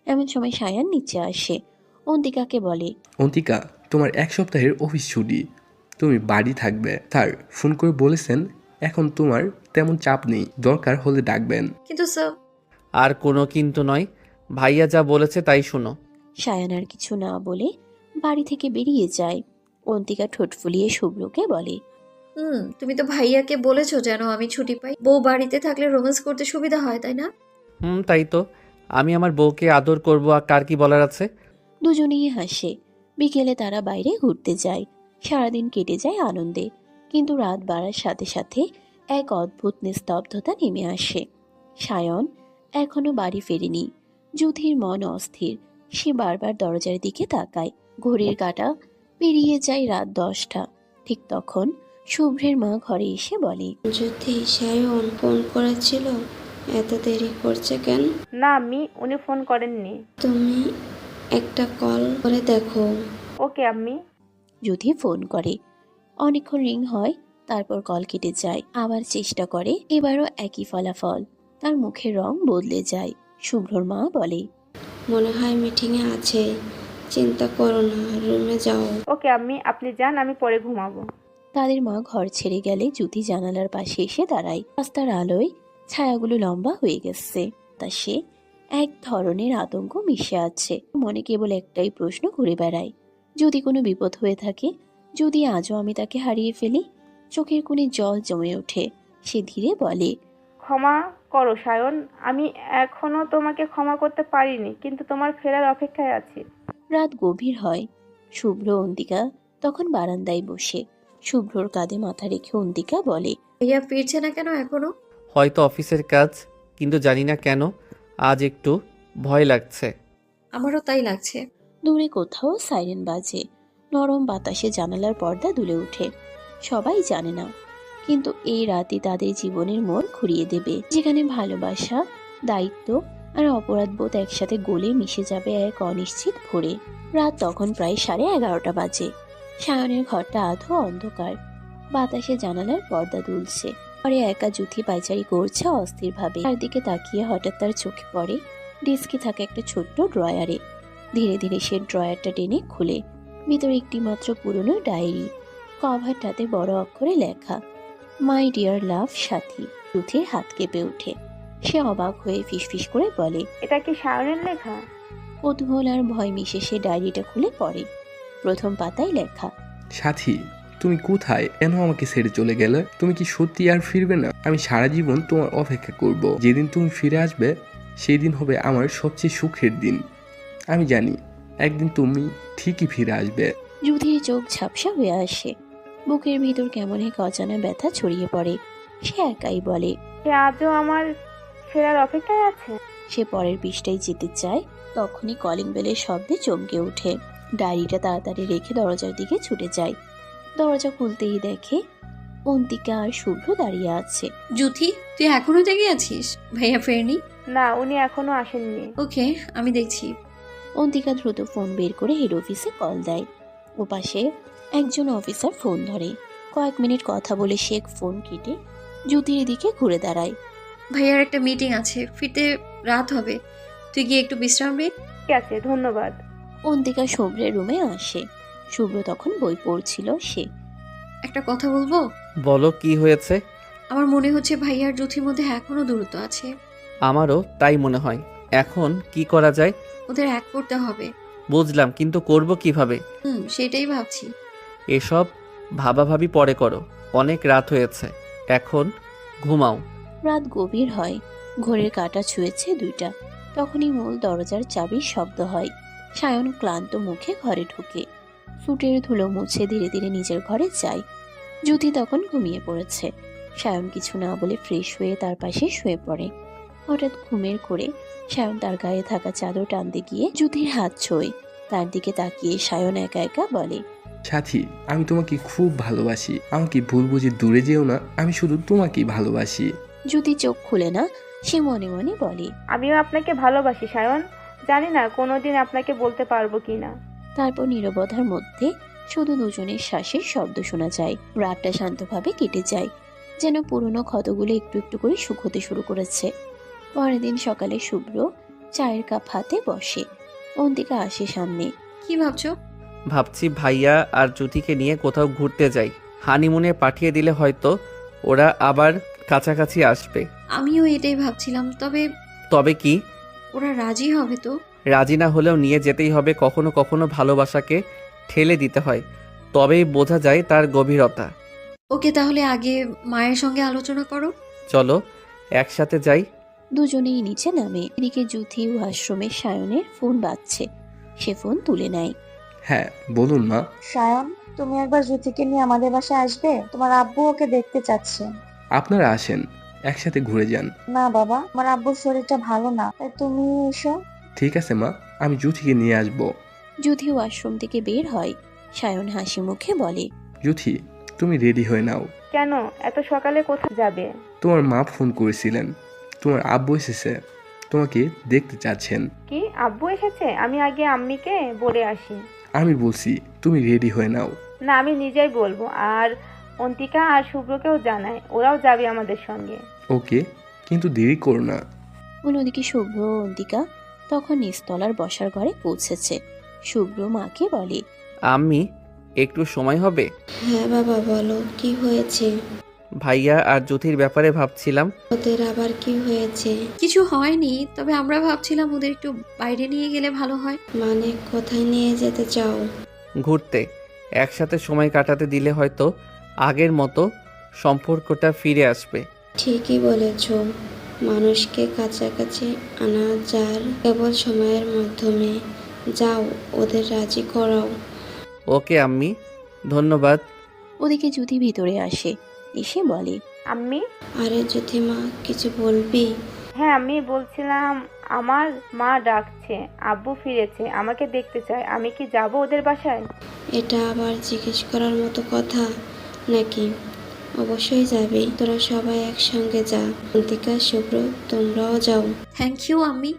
Speaker 3: এমন সময় সায়ান নিচে আসে। অন্তিকাকে বলে,
Speaker 7: অন্তিকা, তোমার 1 সপ্তাহের অফিস ছুটি, তুমি বাড়ি থাকবে। স্যার ফোন করে বলেছেন এখন তোমার তেমন চাপ নেই, দরকার হলে ডাকবেন।
Speaker 4: কিন্তু স্যার।
Speaker 6: আর কোনো কিন্তু নয়, ভাইয়া যা বলেছে তাই শোনো।
Speaker 3: সায়ান আর কিছু না বলে বাড়ি থেকে বেরিয়ে যায়। অন্তিকা ঠোঁট ফুলিয়ে শুভ্রকে বলে,
Speaker 4: তুমি তো ভাইয়াকে বলেছো যেন আমি ছুটি পাই। বউ বাড়িতে থাকলে রোম্যান্স করতে সুবিধা হয়, তাই না?
Speaker 6: তাই তো, আমি আমার বউকে আদর করব, আর কার কি বলার আছে?
Speaker 3: দুজনেই হাসে। বিকেলে তারা বাইরে ঘুরতে যায়। সারাদিন কেটে যায় আনন্দে, কিন্তু রাত বাড়ার সাথে সাথে এক অদ্ভুত নিস্তব্ধতা নেমে আসে। সায়ন এখনো বাড়ি ফেরেনি। জ্যোতির মন অস্থির। সে বারবার দরজার দিকে তাকায়। ঘড়ির কাঁটা পেরিয়ে যায় রাত 10টা। ঠিক তখন শুভ্রের মা ঘরে এসে বলে,
Speaker 10: যদি সায়ন ফোন করেছিল, এত দেরি করছে কেন?
Speaker 1: না আম্মি, উনি ফোন করেননি।
Speaker 10: তুমি একটা কল করে দেখো।
Speaker 1: ওকে আম্মি।
Speaker 3: যুথি ফোন করে। অনেকক্ষণ রিং হয়, তারপর কল কেটে যায়। আবার চেষ্টা করে, এবারও একই ফলাফল। তার মুখের রং বদলে যায়। শুভ্রর মা বলে,
Speaker 10: মনে হয় মিটিংয়ে আছে। চিন্তা করো না, রুমে যাও।
Speaker 1: ওকে আম্মি, আপনি যান, আমি পরে ঘুমাবো।
Speaker 3: তাদের মা ঘর ছেড়ে গেলে যুথি জানালার পাশে এসে দাঁড়ায়। রাস্তার আলোয় ছায়াগুলো লম্বা হয়ে গেছে। তা সে এক ধরনের আতঙ্ক মিশে আছে। মনে কেবল একটাই প্রশ্ন ঘুরে বেড়ায়, যদি কোনো বিপদ হয়ে থাকে, যদি আজও আমি তাকে হারিয়ে ফেলি। চোখের কোণে জল জমে ওঠে। সে ধীরে বলে,
Speaker 1: ক্ষমা করো সায়ন, আমি এখনো তোমাকে ক্ষমা করতে পারিনি, কিন্তু তোমার ফেরার অপেক্ষায় আছি।
Speaker 3: রাত গভীর হয়। শুভ্র অন্তিকা তখন বারান্দায় বসে। শুভ্রর কাঁধে মাথা রেখে অন্তিকা বলে,
Speaker 4: ভাইয়া ফিরছে না কেন এখনো?
Speaker 6: হয়তো অফিসের কাজ, কিন্তু জানি না কেন আজ একটু ভয় লাগছে।
Speaker 4: আমারও তাই লাগছে।
Speaker 3: দূরে কোথাও সাইরেন বাজে। নরম বাতাসে জানালার পর্দা দুলে ওঠে। সবাই জানে না, কিন্তু এই রাতে তাদের জীবনের মোড় ঘুরিয়ে দেবে, যেখানে ভালোবাসা, দায়িত্ব আর অপরাধবোধ একসাথে গলে মিশে যাবে এক অনিশ্চিত ভোরে। রাত তখন প্রায় 11:30 বাজে। সায়নের ঘরটা আধো অন্ধকার। বাতাসে জানালার পর্দা দুলছে। পরে একা যুথি পাইচারি করছে অস্থিরভাবে। চারদিকে তাকিয়ে হঠাৎ তার চোখে পড়ে ডেস্কে থাকা একটা ছোট্ট ড্রয়ারে। ধীরে ধীরে সে ড্রয়ারটা টেনে খুলে। ভিতরে একটি মাত্র পুরনো ডায়েরি। কভারটাতে বড় অক্ষরে লেখা, মাই ডিয়ার লাভ সাথী। যুথির হাত কেঁপে ওঠে। সে অবাক হয়ে ফিসফিস করে বলে,
Speaker 1: এটা কি সায়নের লেখা?
Speaker 3: কৌতূহল আর ভয় মিশে সে ডায়েরিটা খুলে পড়ে। প্রথম পাতায় লেখা,
Speaker 7: সাথী, তুমি কোথায়? কেন আমাকে ছেড়ে চলে গেলে? তুমি কি সত্যি আর ফিরবে না? আমি সারা জীবন তোমার অপেক্ষা করব। যেদিন তুমি ফিরে আসবে, সেই দিন হবে আমার সবচেয়ে সুখের দিন। আমি জানি একদিন তুমি ঠিকই ফিরে আসবে।
Speaker 3: যুথির চোখ ঝাপসা হয়ে আসে। বুকের ভিতর কেমন এক অজানা ব্যথা ছড়িয়ে পড়ে। সে একাই বলে,
Speaker 1: সে আজও আমার ফেরার অপেক্ষায় আছে।
Speaker 3: সে পরের পৃষ্ঠায় যেতে চায়, তখনই কলিং বেলের শব্দে চমকে ওঠে। ডায়েরিটা তাড়াতাড়ি রেখে দরজার দিকে ছুটে যায়। দরজা খুলতেই দেখে অন্তিকা আর শুভ্র দাঁড়িয়ে আছে।
Speaker 4: যুথি, তুই এখনো জেগে আছিস? ভাইয়া ফেরেনি?
Speaker 1: না, উনি এখনো আসেননি।
Speaker 4: ওকে, আমি দেখছি।
Speaker 3: অন্তিকা দ্রুত ফোন বের করে হেড অফিসে কল দেয়। ও পাশে একজন অফিসার ফোন ধরে। কয়েক মিনিট কথা বলে সে ফোন কেটে যুথির দিকে ঘুরে দাঁড়ায়।
Speaker 4: ভাইয়ার একটা মিটিং আছে, ফিরতে রাত হবে। তুই গিয়ে একটু বিশ্রাম নে।
Speaker 1: ঠিক আছে, ধন্যবাদ।
Speaker 3: অন্তিকা শুভ্রের রুমে আসে। শুভ্র তখন বই পড়ছিল। সে,
Speaker 4: একটা কথা বলবো?
Speaker 6: বলো, কি হয়েছে?
Speaker 4: আমার মনে হচ্ছে ভাইয়ার যুথির মধ্যে এখনো দূরত্ব আছে।
Speaker 6: আমারও তাই মনে হয়। এখন কি করা যায়?
Speaker 4: ওদের এক করতে হবে।
Speaker 6: বুঝলাম, কিন্তু করব কিভাবে?
Speaker 4: সেটাই ভাবছি।
Speaker 6: এসব ভাবাভাবি পরে করো, অনেক রাত হয়েছে, এখন ঘুমাও।
Speaker 3: রাত গভীর হয়। ঘড়ির কাঁটা ছুঁয়েছে 2টা। তখনই মূল দরজার চাবির শব্দ হয়। সায়ন ক্লান্ত মুখে ঘরে ঢুকে। স্যুটের ধুলো মুছে ধীরে ধীরে নিজের ঘরে যায়। যুথি তখন ঘুমিয়ে পড়েছে। সায়ন কিছু না বলে ফ্রেশ হয়ে তার পাশে শুয়ে পড়ে। হঠাৎ ঘুমের করে সায়ন তার গায়ে থাকা চাদর টানতে গিয়ে যুথির হাত ছোঁয়। তার দিকে তাকিয়ে সায়ন একা একা বলে,
Speaker 7: সাথী, আমি তোমাকে খুব ভালোবাসি। আমাকে ভুল বুঝে দূরে যেও না, আমি শুধু তোমাকেই ভালোবাসি।
Speaker 3: যুথি চোখ খুলে না। সে মনে মনে বলে,
Speaker 1: আমিও আপনাকে ভালোবাসি সায়ন, জানি না কোনোদিন আপনাকে বলতে পারবো কিনা।
Speaker 3: তারপর নীরবতার মধ্যে শুধু দুজনের শ্বাসের শব্দ শোনা যায়। রাতটা শান্তভাবে কেটে যায়, যেন পুরনো ক্ষতগুলো একটু একটু করে শুকোতে শুরু করেছে। পরের দিন সকালে শুভ্র চায়ের কাপ হাতে বসে। অন্তিকা আসে সামনে।
Speaker 4: কি ভাবছো?
Speaker 6: ভাবছি ভাইয়া আর জ্যোতিকে নিয়ে কোথাও ঘুরতে যাই। হানিমুনে পাঠিয়ে দিলে হয়তো ওরা আবার কাছাকাছি আসবে।
Speaker 4: আমিও এটাই ভাবছিলাম।
Speaker 6: তবে কি?
Speaker 4: ওরা রাজি হবে তো?
Speaker 6: রাজি না হলেও নিয়ে যেতেই হবে। কখনো কখনো ভালোবাসাকে ঠেলে দিতে হয়, তবেই বোঝা যায় তার গভীরতা।
Speaker 4: ওকে, তাহলে আগে মায়ের সঙ্গে আলোচনা করো।
Speaker 6: চলো একসাথে যাই।
Speaker 3: দুজনেই নিচে নামে। এদিকে যুথি ও আশ্রমে সায়নের ফোন বাজছে। সে ফোন তুলে নেয়।
Speaker 7: হ্যাঁ, বলুন মা।
Speaker 11: সায়ন, তুমি একবার জ্যোতিকে নিয়ে আমাদের বাসায় আসবে? তোমার আব্বু ওকে দেখতে চাচ্ছে।
Speaker 7: আপনারা আসেন, একসাথে ঘুরে যান।
Speaker 11: না বাবা, আমার আব্বুর শরীরটা ভালো না, তাই তুমি এসো।
Speaker 7: ঠিক আছে মা, আমি জ্যোতিকে নিয়ে আসবো।
Speaker 3: যুথি ও আশ্রম থেকে বের হয়। সায়ন হাসি মুখে বলে,
Speaker 7: জ্যোতি, তুমি রেডি হয়ে নাও।
Speaker 1: কেন এত সকালে কোথায় যাবে?
Speaker 7: তোমার মা ফোন করেছিলেন, তোমার আব্বু এসেছে, তোমাকে দেখতে চাচ্ছেন।
Speaker 1: কি আব্বু এসেছে? আমি আগে আম্মিকে বলে আসি।
Speaker 7: আমি বলছি তুমি রেডি হয়ে নাও।
Speaker 1: না, আমি নিজেই বলবো। আর অন্তিকা আর শুভ্রকেও জানাই, ওরাও যাবে আমাদের সঙ্গে।
Speaker 7: ওকে, কিন্তু দেরি করো না।
Speaker 3: অন্যদিকে শুভ্র ও অন্তিকা তখন নিচতলার বসার ঘরে পৌঁছেছে। শুভ্র মাকে বলে,
Speaker 6: আম্মি একটু সময় হবে?
Speaker 10: হ্যাঁ বাবা, বলো কি হয়েছে?
Speaker 6: ভাইয়া আর জ্যোতির ব্যাপারে ভাবছিলাম।
Speaker 10: ওদের আবার কি হয়েছে?
Speaker 4: কিছু হয়নি, তবে আমরা ভাবছিলাম ওদের একটু বাইরে নিয়ে গেলে ভালো হয়।
Speaker 10: মানে কোথায় নিয়ে যেতে চাও?
Speaker 6: ঘুরতে, একসাথে সময় কাটাতে দিলে হয়তো আগের মতো সম্পর্কটা ফিরে আসবে।
Speaker 10: ঠিকই বলেছ, মানুষকে কাছাকাছি আনা যায় কেবল সময়ের মাধ্যমে। যাও, ওদের রাজি করাও।
Speaker 6: ওকে আম্মি, ধন্যবাদ।
Speaker 3: ওদিকে জ্যোতি ভিতরে আসে, এসে বলে,
Speaker 1: আম্মি?
Speaker 10: আরে জ্যোতিমা, কিছু বলবি?
Speaker 1: হ্যাঁ, আমি বলছিলাম আমার মা ডাকছে, আব্বু ফিরেছে, আমাকে দেখতে চায়। আমি কি যাব ওদের বাসায়?
Speaker 10: এটা আবার জিজ্ঞেস করার মতো কথা নাকি? অবশ্যই যাবি, তোরা সবাই একসঙ্গে যা। অন্তিকা, শুভ্র, তোমরাও যাও।
Speaker 4: থ্যাংক ইউ আম্মি।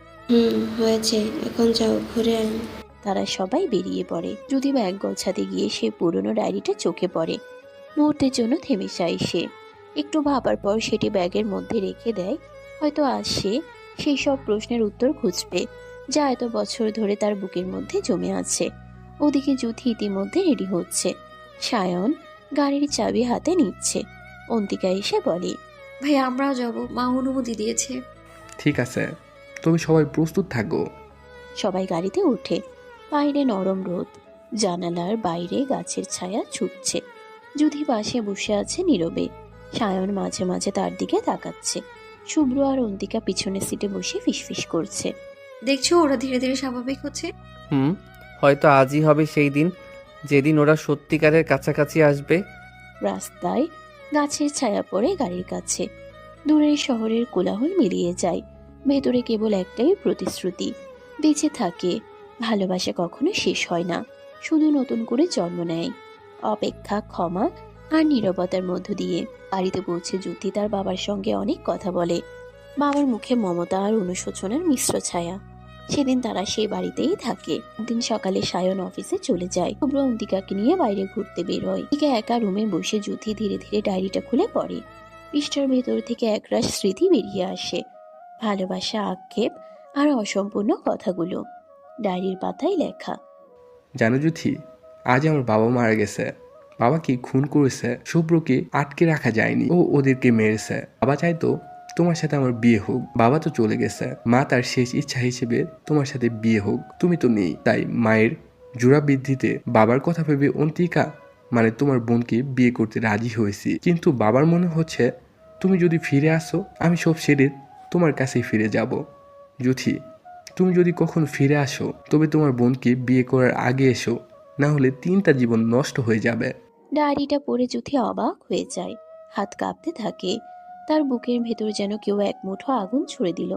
Speaker 10: হয়েছে, এখন যাও, ঘুরে আয়।
Speaker 3: তারা সবাই বেরিয়ে পড়ে। যদি ব্যাগ গোছাতে গিয়ে সে পুরনো ডায়েরিটা চোখে পড়ে। মুহূর্তের জন্য থেমে যায় সে। একটু ভাবার পর সেটি ব্যাগের মধ্যে রেখে দেয়। হয়তো আজ সে সেই সব প্রশ্নের উত্তর খুঁজবে যা এত বছর ধরে তার বুকের মধ্যে জমে আছে। ওদিকে জ্যোতি ইতিমধ্যে রেডি হচ্ছে। সায়ন গাড়ির চাবি হাতে নিচ্ছে। অন্তিকা এসে বলে,
Speaker 4: ভাই আমরাও যাব, মা অনুমতি দিয়েছে।
Speaker 7: ঠিক আছে, তুমি সবাই প্রস্তুত থাকো।
Speaker 3: সবাই গাড়িতে ওঠে। বাইরে নরম রোদ, জানালার বাইরে গাছের ছায়া ছুটছে। যুধি পাশে বসে আছে নীরবে। সায়ন মাঝে মাঝে তার দিকে তাকাচ্ছে। শুভ্র আর অন্তিকা পিছনের সিটে বসে ফিসফিস করছে।
Speaker 4: দেখছো ওরা ধীরে ধীরে স্বাভাবিক হচ্ছে।
Speaker 6: হয়তো আজই হবে সেই দিন যেদিন ওরা সত্যিকারের কাছাকাছি আসবে।
Speaker 3: রাস্তায় গাছের ছায়া পড়ে গাড়ির কাছে। দূরের শহরের কোলাহল মিলিয়ে যায়। ভেতরে কেবল একটাই প্রতিশ্রুতি, বেঁচে থাকে। ভালোবাসা কখনো শেষ হয় না, শুধু নতুন করে জন্ম নেয়। অপেক্ষা, ক্ষমা আর নীরবতার মধ্য দিয়ে। বাড়িতে পৌঁছে জ্যোতি তার বাবার সঙ্গে অনেক কথা বলে। বাবার মুখে মমতা আর অনুশোচনার মিশ্র ছায়া। সেদিন তারা সেই বাড়িতেই থাকে। দিন সকালে সায়ন অফিসে চলে যায়। শুভ্র অন্তিকাকে নিয়ে বাইরে ঘুরতে বের হয়। অন্তিকা একা রুমে বসে জ্যোতি ধীরে ধীরে ডায়েরিটা খুলে পড়ে। পৃষ্ঠার ভেতর থেকে একরাশ স্মৃতি বেরিয়ে আসে। ভালোবাসা, আক্ষেপ আর অসম্পূর্ণ কথাগুলো। ডায়েরির পাতায় লেখা,
Speaker 7: জানো জ্যোতি, আজ আমার বাবা মারা গেছে। বাবাকে খুন করেছে, শুভ্রকে আটকে রাখা যায়নি, ও ওদেরকে মেরেছে। বাবা চাইতো তোমার সাথে আমার বিয়ে হোক, বাবা তো চলে গেছে। মা তার শেষ ইচ্ছা হিসেবে তোমার সাথে বিয়ে হোক, তুমি তো নেই। তাই মায়ের জোড়া বৃদ্ধিতে বাবার কথা ভেবে অন্তিকা মানে তোমার বোনকে বিয়ে করতে রাজি হয়েছি। কিন্তু বাবার মনে হচ্ছে তুমি যদি ফিরে আসো, আমি সব ছেড়ে তোমার কাছেই ফিরে যাব। জ্যোতি, তুমি যদি কখন ফিরে আসো তবে তোমার বোনকে বিয়ে করার আগে এসো, না হলে 3টা জীবন নষ্ট হয়ে যাবে।
Speaker 3: ডায়েরিটা পড়ে জ্যোতি অবাক হয়ে যায়। হাত কাঁপতে থাকে। তার বুকের ভেতর যেন কেউ এক মুঠো আগুন ছুড়ে দিল।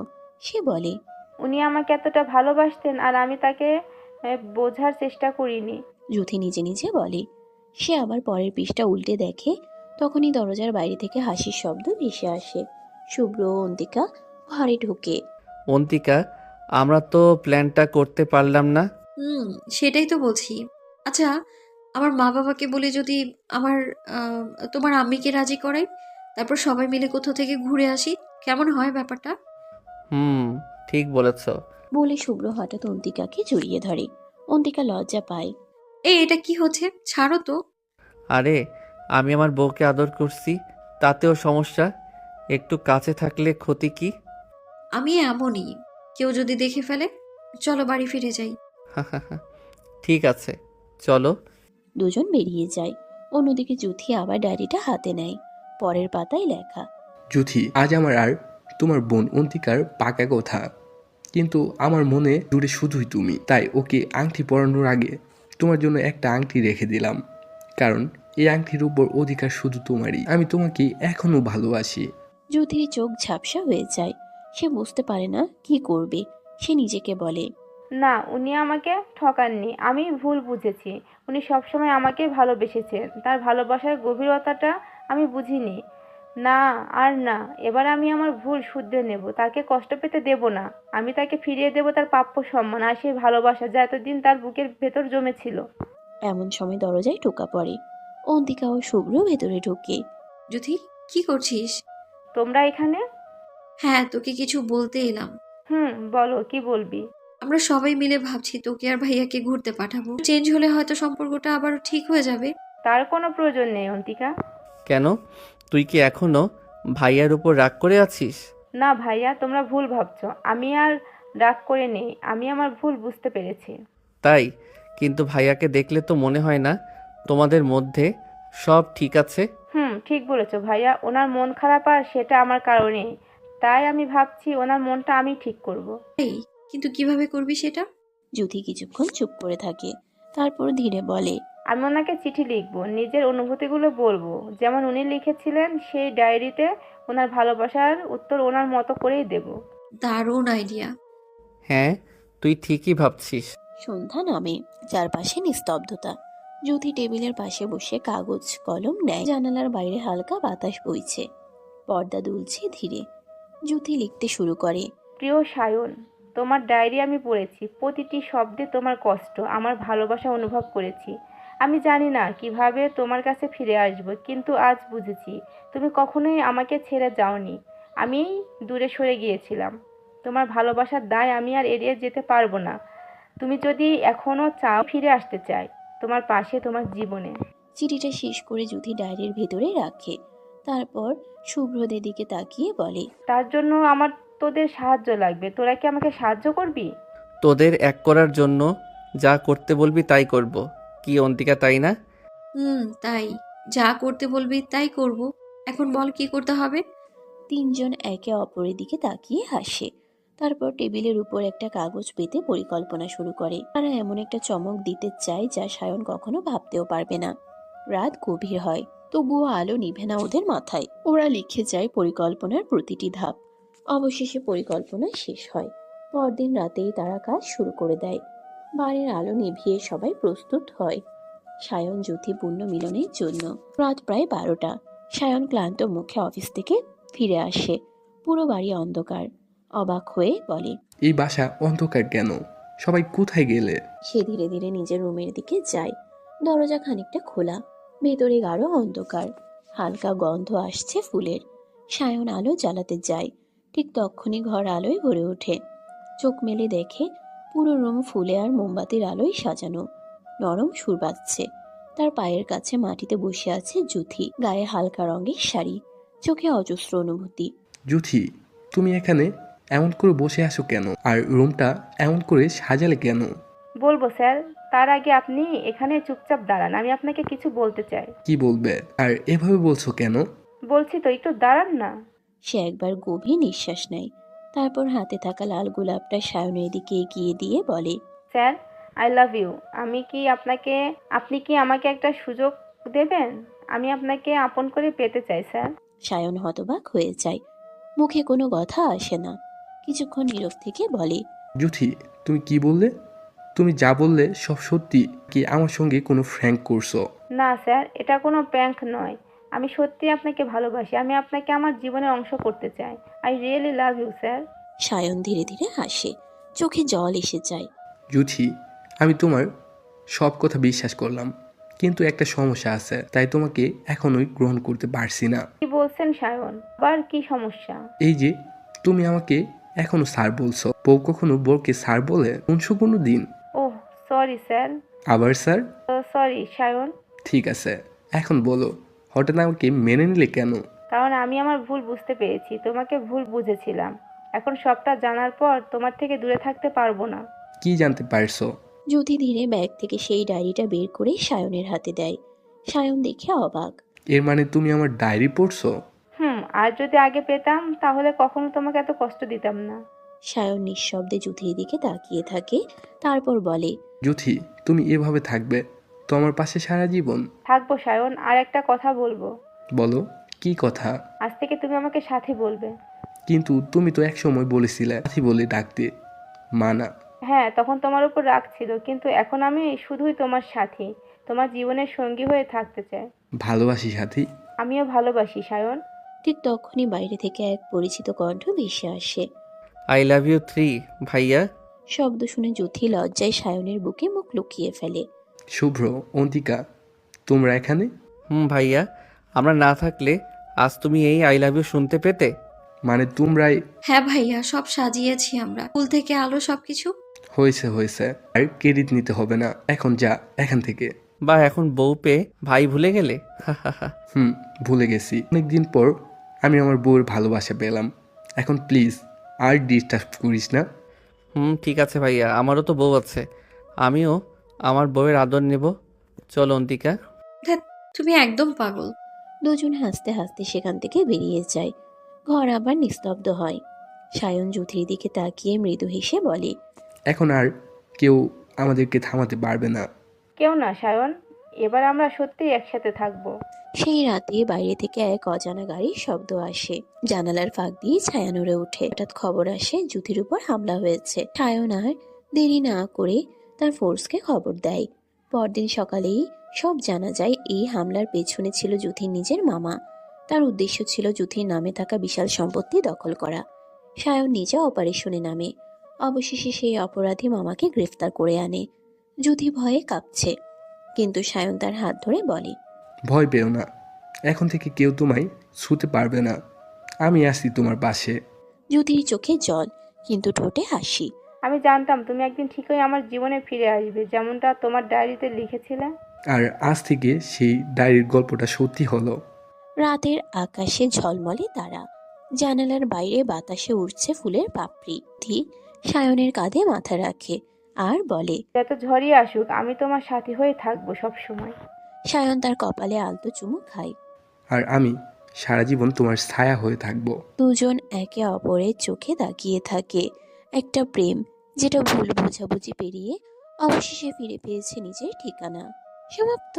Speaker 3: সে বলে,
Speaker 1: উনি আমাকে এতটা ভালোবাসতেন আর আমি তাকে বোঝার চেষ্টা করিনি।
Speaker 3: জ্যোতি নিজে নিজে বলে। সে আবার পরের পৃষ্ঠা উল্টে দেখে। তখনই দরজার বাইরে থেকে হাসির শব্দ ভেসে আসে। শুভ্র ও অন্তিকা ঘরে ঢুকে।
Speaker 6: অন্তিকা, আমরা তো প্ল্যানটা করতে পারলাম না।
Speaker 4: সেটাই তো বলছি। আচ্ছা, আমার মা বাবাকে বলে যদি আমার তোমার আম্মিকে রাজি করাই, তারপর সবাই মিলে কোথাও থেকে ঘুরে আসি, কেমন হয় ব্যাপারটা?
Speaker 6: ঠিক বলেছ।
Speaker 3: বলে শুভ্র হঠাৎ অন্তিকাকে জড়িয়ে ধরে। অন্তিকা লজ্জা পায়।
Speaker 4: এটা কি হচ্ছে? ছাড়ো তো।
Speaker 6: আরে, আমি আমার বউকে আদর করছি, তাতেও সমস্যা? একটু কাছে থাকলে ক্ষতি কি?
Speaker 4: আমি এমনই, কেউ যদি দেখে ফেলে। চলো বাড়ি ফিরে যাই।
Speaker 6: ঠিক আছে, চলো।
Speaker 3: দুজন বেরিয়ে যায়। অন্যদিকে জ্যোতি আবার ডায়েরিটা হাতে নেয়। পরের পাতায় লেখা,
Speaker 7: জ্যোতি, আজ আমার আর তোমার বোন অন্তিকার পাকা কথা, কিন্তু আমার মনে জুড়ে শুধুই তুমি। তাই ওকে আংটি পরানোর আগে তোমার জন্য একটা আংটি রেখে দিলাম, কারণ এই আংটির উপর অধিকার শুধু তোমারই। আমি তোমাকে এখনো ভালোবাসি।
Speaker 3: জ্যোতির চোখ ঝাপসা হয়ে যায়। সে বুঝতে পারে না কি করবে। সে নিজেকে বলে,
Speaker 1: না, উনি আমাকে ঠকাননি, আমি ভুল বুঝেছি। উনি সবসময় আমাকে ভালোবেসেছেন, তার ভালোবাসার গভীরতাটা আমি বুঝিনি। না আর না, এবার আমি আমার ভুল শুধরে নেব, তাকে কষ্ট পেতে দেব না। আমি তাকে ফিরিয়ে দেব তার প্রাপ্য সম্মান আর সেই ভালোবাসা যা এতদিন তার বুকের ভেতর জমেছিল।
Speaker 3: এমন সময় দরজায় টোকা পড়ে। অন্তিকা ও শুভ্র ভেতরে ঢোকে।
Speaker 4: জ্যোতি, কি করছিস?
Speaker 1: তোমরা এখানে?
Speaker 4: হ্যাঁ, তোকে কিছু বলতে এলাম।
Speaker 1: বলো, কি বলবি?
Speaker 4: আমরা সবাই মিলে ভাবছি তোকে আর ভাইয়াকে ঘুরতে পাঠাবো। চেঞ্জ হলে হয়তো সম্পর্কটা আবার ঠিক হয়ে যাবে।
Speaker 1: তার কোনো প্রয়োজন নেই অন্তিকা।
Speaker 6: কেন, তুই কি এখনো ভাইয়ার উপর রাগ করে আছিস?
Speaker 1: না ভাইয়া, তোমরা ভুল ভাবছো। আমি আর রাগ করে নেই, আমি আমার ভুল বুঝতে পেরেছি।
Speaker 6: তাই? কিন্তু ভাইয়াকে দেখলে তো মনে হয় না তোমাদের মধ্যে সব ঠিক আছে।
Speaker 1: ঠিক বলেছো ভাইয়া, ওনার মন খারাপ আর সেটা আমার কারণে। তাই আমি ভাবছি ওনার মনটা আমি ঠিক করব।
Speaker 4: এই, কিন্তু কিভাবে করবি সেটা?
Speaker 3: জ্যোতি কিছুক্ষণ চুপ করে থাকে, তারপর ধীরে বলে,
Speaker 1: আমি ওনাকে চিঠি লিখবো, নিজের অনুভূতিগুলো বলবো, যেমন উনি লিখেছিলেন সেই ডায়েরিতে। ওনার ভালোবাসার উত্তর ওনার মতো করেই দেব।
Speaker 4: দারুণ আইডিয়া।
Speaker 6: হ্যাঁ, তুই ঠিকই ভাবছিস।
Speaker 3: সন্ধ্যা নামে, চারপাশে নিস্তব্ধতা। জ্যোতি টেবিলের পাশে বসে কাগজ কলম নেয়। জানালার বাইরে হালকা বাতাস বইছে, পর্দা দুলছে ধীরে। জ্যোতি লিখতে শুরু করে।
Speaker 1: প্রিয় সায়ন, তোমার ডায়েরি আমি পড়েছি। প্রতিটি শব্দে তোমার কষ্ট, আমার ভালোবাসা অনুভব করেছি। আমি জানি না কিভাবে তোমার কাছে ফিরে আসব, কিন্তু আজ বুঝেছি তুমি কখনোই আমাকে ছেড়ে যাওনি। আমি দূরে সরে গিয়েছিলাম। তোমার ভালোবাসার দায় আমি আর এড়িয়ে যেতে পারবো না। তুমি যদি এখনও চাও, ফিরে আসতে চাই তোমার পাশে, তোমার জীবনে।
Speaker 3: চিঠিটা শেষ করে জ্যোতি ডায়েরির ভেতরে রাখে। তারপর শুভ্রদের দিকে তাকিয়ে বলে,
Speaker 1: তার জন্য আমার তোদের সাহায্য লাগবে। তোরা কি আমাকে সাহায্য করবি?
Speaker 6: তোদের এক করার জন্য যা করতে বলবি তাই করব। কি অন্তিকা, তাই না?
Speaker 4: তাই। যা করতে বলবি তাই করব। এখন বল কি করতে হবে?
Speaker 3: তিনজন একে অপরের দিকে তাকিয়ে হাসে। তারপর টেবিলের উপর একটা কাগজ পেতে পরিকল্পনা শুরু করে। তারা এমন একটা চমক দিতে চায় যা সায়ন কখনো ভাবতেও পারবে না। রাত গভীর হয়, তবুও আলো নিভে না ওদের মাথায়। ওরা লিখে যায় পরিকল্পনার প্রতিটি ধাপ। অবশেষে পরিকল্পনা শেষ হয়। পরদিন রাতেই তারা কাজ শুরু করে দেয়। বাড়ির আলো নিভিয়ে সবাই প্রস্তুত হয় সায়ন জ্যোতি পূর্ণ মিলনের জন্য। রাত প্রায় 12টা। সায়ন ক্লান্ত মুখে অফিস থেকে ফিরে আসে। পুরো বাড়ি অন্ধকার। অবাক হয়ে বলে,
Speaker 7: এই বাসা অন্ধকার কেন? সবাই কোথায় গেলে?
Speaker 3: সে ধীরে ধীরে নিজের রুমের দিকে যায়। দরজা খানিকটা খোলা, ভেতরে গাঢ় অন্ধকার। হালকা গন্ধ আসছে ফুলের। সায়ন আলো জ্বালাতে যায়। ঠিক তখনই ঘর আলোয় ভরে ওঠে। চোখ মেলে দেখে পুরো রুম ফুলে আর মোমবাতির আলোয় সাজানো। নরম সুর বাজছে। তার পায়ের কাছে মাটিতে বসে আছে জ্যোতি, গায়ে হালকা রঙের শাড়ি, চোখে অজস্র অনুভূতি।
Speaker 7: জ্যোতি, তুমি এখানে এমন করে বসে আসো কেন? আর রুমটা এমন করে সাজালে কেন?
Speaker 1: বলবো স্যার, তার আগে আপনি এখানে চুপচাপ দাঁড়ান, আমি আপনাকে কিছু বলতে চাই।
Speaker 7: কি বলবে? আর এভাবে বলছো কেন?
Speaker 1: বলছি তো, একটু দাঁড়ান না।
Speaker 3: সে একবার গভীর নিঃশ্বাস নেয়। তারপর হাতে থাকা লাল গোলাপটা সায়নের দিকে এগিয়ে দিয়ে বলে,
Speaker 1: স্যার, আই লাভ ইউ। আপনি কি আমাকে একটা সুযোগ দেবেন? আমি আপনাকে আপন করে পেতে চাই স্যার।
Speaker 3: সায়ন হতবাক হয়ে যায়। মুখে কোনো কথা আসে না। কিছুক্ষণ নীরব থেকে বলে,
Speaker 7: জ্যোতি, তুমি কি বললে? তুমি যা বললে সব সত্যি কি আমার সঙ্গে কোনো ফ্র্যাঙ্ক করছো?
Speaker 1: না স্যার, এটা কোনো প্র্যাঙ্ক নয়। আমি সত্যি আপনাকে ভালোবাসি। আমি আপনাকে আমার জীবনের অংশ করতে চাই। I really love you sir.
Speaker 3: Sayan ধীরে ধীরে হাসে। চোখে জল এসে যায়।
Speaker 7: জ্যোতি, আমি তোমার সব কথা বিশ্বাস করলাম, কিন্তু একটা সমস্যা আছে, তাই তোমাকে এখনোই গ্রহণ করতে পারছি না।
Speaker 1: কি বলছেন সায়ন? আবার কি সমস্যা?
Speaker 7: এই যে তুমি আমাকে এখনো স্যার বলছো, বউ কখনো বউকে স্যার বলে শুনছো কোনো দিন?
Speaker 1: Oh sorry sir.
Speaker 7: আবার স্যার?
Speaker 1: সরি সায়ন।
Speaker 7: ঠিক আছে, এখন বলো, হঠাৎ আমাকে মেনে নিলে কেন?
Speaker 1: কারণ আমি আমার ভুল বুঝতে পেরেছি, তোমাকে ভুল বুঝেছিলাম। এখন সবটা জানার পর তোমার থেকে দূরে থাকতে পারবো না।
Speaker 7: কি জানতে পারছো?
Speaker 3: জ্যোতি ধীরে ব্যাগ থেকে সেই ডায়েরিটা বের করে সায়নের হাতে দেয়। সায়ন দেখে অবাক।
Speaker 7: এর মানে তুমি আমার ডায়েরি পড়ছো?
Speaker 1: আর যদি আগে পেতাম তাহলে কখনো তোমাকে এত কষ্ট দিতাম না।
Speaker 3: সায়ন নিঃশব্দে জ্যোতির দিকে তাকিয়ে থাকে। তারপর বলে,
Speaker 7: জ্যোতি, তুমি এভাবে থাকবে তো আমার পাশে সারা জীবন?
Speaker 1: থাকবো সায়ন। আর একটা কথা বলবো।
Speaker 7: বলো, কি কথা?
Speaker 1: আজ থেকে তুমি আমাকে সাথী বলবে।
Speaker 7: কিন্তু তুমি তো একসময় বলেছিলে সাথী বলে ডাকতে। মানা।
Speaker 1: হ্যাঁ, তখন তোমার উপর রাগ ছিল, কিন্তু এখন আমি শুধুই তোমার সাথী, তোমার জীবনের সঙ্গী হয়ে থাকতে চাই।
Speaker 7: ভালোবাসি সাথী।
Speaker 1: আমিও ভালোবাসি সায়ন।
Speaker 3: ঠিক তখনই বাইরে থেকে এক পরিচিত কণ্ঠ ভেসে আসে।
Speaker 6: আই লাভ ইউ 3 ভাইয়া।
Speaker 3: শব্দ শুনে যুথি লজ্জায় সায়নের বুকে মুখ লুকিয়ে ফেলে।
Speaker 7: শুভ্র, অন্তিকা, তোমরা এখানে?
Speaker 6: ভাইয়া, আমরা না থাকলে আজ তুমি এই আই লাভ ইউ শুনতে পেতে?
Speaker 7: মানে তোমরাই?
Speaker 4: হ্যাঁ ভাইয়া, সব সাজিয়েছি আমরা, ফুল থেকে আলো সবকিছু।
Speaker 7: হয়েছে হয়েছে, আর ক্রেডিট নিতে হবে না, এখন যা এখান থেকে।
Speaker 6: বা এখন বউ পেয়ে ভাই ভুলে গেলে?
Speaker 7: ভুলে গেছি। অনেকদিন পর আমি আমার বউয়ের ভালোবাসা পেলাম। এখন প্লিজ আর ডিস্টার্ব করিস না।
Speaker 6: ঠিক আছে ভাইয়া, আমারও তো বউ আছে, আমিও আমার বউয়ের আদর নেব। চল অন্তিকা।
Speaker 4: ধ্যাৎ, তুমি একদম পাগল।
Speaker 3: দুজন হাসতে হাসতে সেখান থেকে বেরিয়ে যায়। ঘর আবার নিস্তব্ধ হয়। সায়ন যুথির দিকে তাকিয়ে মৃদু হেসে বলে,
Speaker 7: এখন আর কেউ আমাদেরকে থামাতে পারবে না।
Speaker 1: কেউ না সায়ন, এবার আমরা সত্যিই একসাথে থাকবো।
Speaker 3: সেই রাতে বাইরে থেকে এক অজানা গাড়ির শব্দ আসে। জানালার ফাঁক দিয়ে ছায়া নড়ে ওঠে। হঠাৎ খবর আসে যুথির উপর হামলা হয়েছে। সায়ন আর দেরি না করে তার ফোর্সকে খবর দেয়। পরদিন সকালেই সব জানা যায়। এই হামলার পেছনে ছিল যুথির নিজের মামা। তার উদ্দেশ্য ছিল যুথির নামে থাকা বিশাল সম্পত্তি দখল করা। সায়ন নিজে অপারেশনে নামে। অবশেষে সেই অপরাধী মামাকে গ্রেফতার করে আনে। যুথি ভয়ে কাঁপছে, কিন্তু সায়ন তার হাত ধরে বলে,
Speaker 7: ভয় পেও না, এখন থেকে কেউ তোমায় ছুতে পারবে না, আমি আসছি তোমার পাশে।
Speaker 3: যুথির চোখে জল, কিন্তু ঠোঁটে হাসি।
Speaker 1: আমি জানতাম তুমি একদিন ঠিকই আমার জীবনে ফিরে আসবে, যেমনটা তোমার ডায়েরিতে লিখেছিলে।
Speaker 7: আর আজ থেকে সেই ডায়েরির গল্পটা সত্যি হলো।
Speaker 3: রাতের আকাশে ঝলমলে তারা। জানালার বাইরে বাতাসে উড়ছে ফুলের পাপড়ি। সায়নের কাঁধে মাথা রাখে আর বলে,
Speaker 1: যত ঝড়ই আসুক আমি তোমার সাথী হয়ে থাকবো সব সময়।
Speaker 3: সায়ন তার কপালে আলতো চুমু খায়।
Speaker 7: আর আমি সারা জীবন তোমার ছায়া হয়ে থাকবো।
Speaker 3: দুজন একে অপরের চোখে তাকিয়ে থাকে। একটা প্রেম যেটা ভুল বোঝাবুঝি পেরিয়ে অবশেষে ফিরে পেয়েছে নিজের ঠিকানা। সমাপ্ত।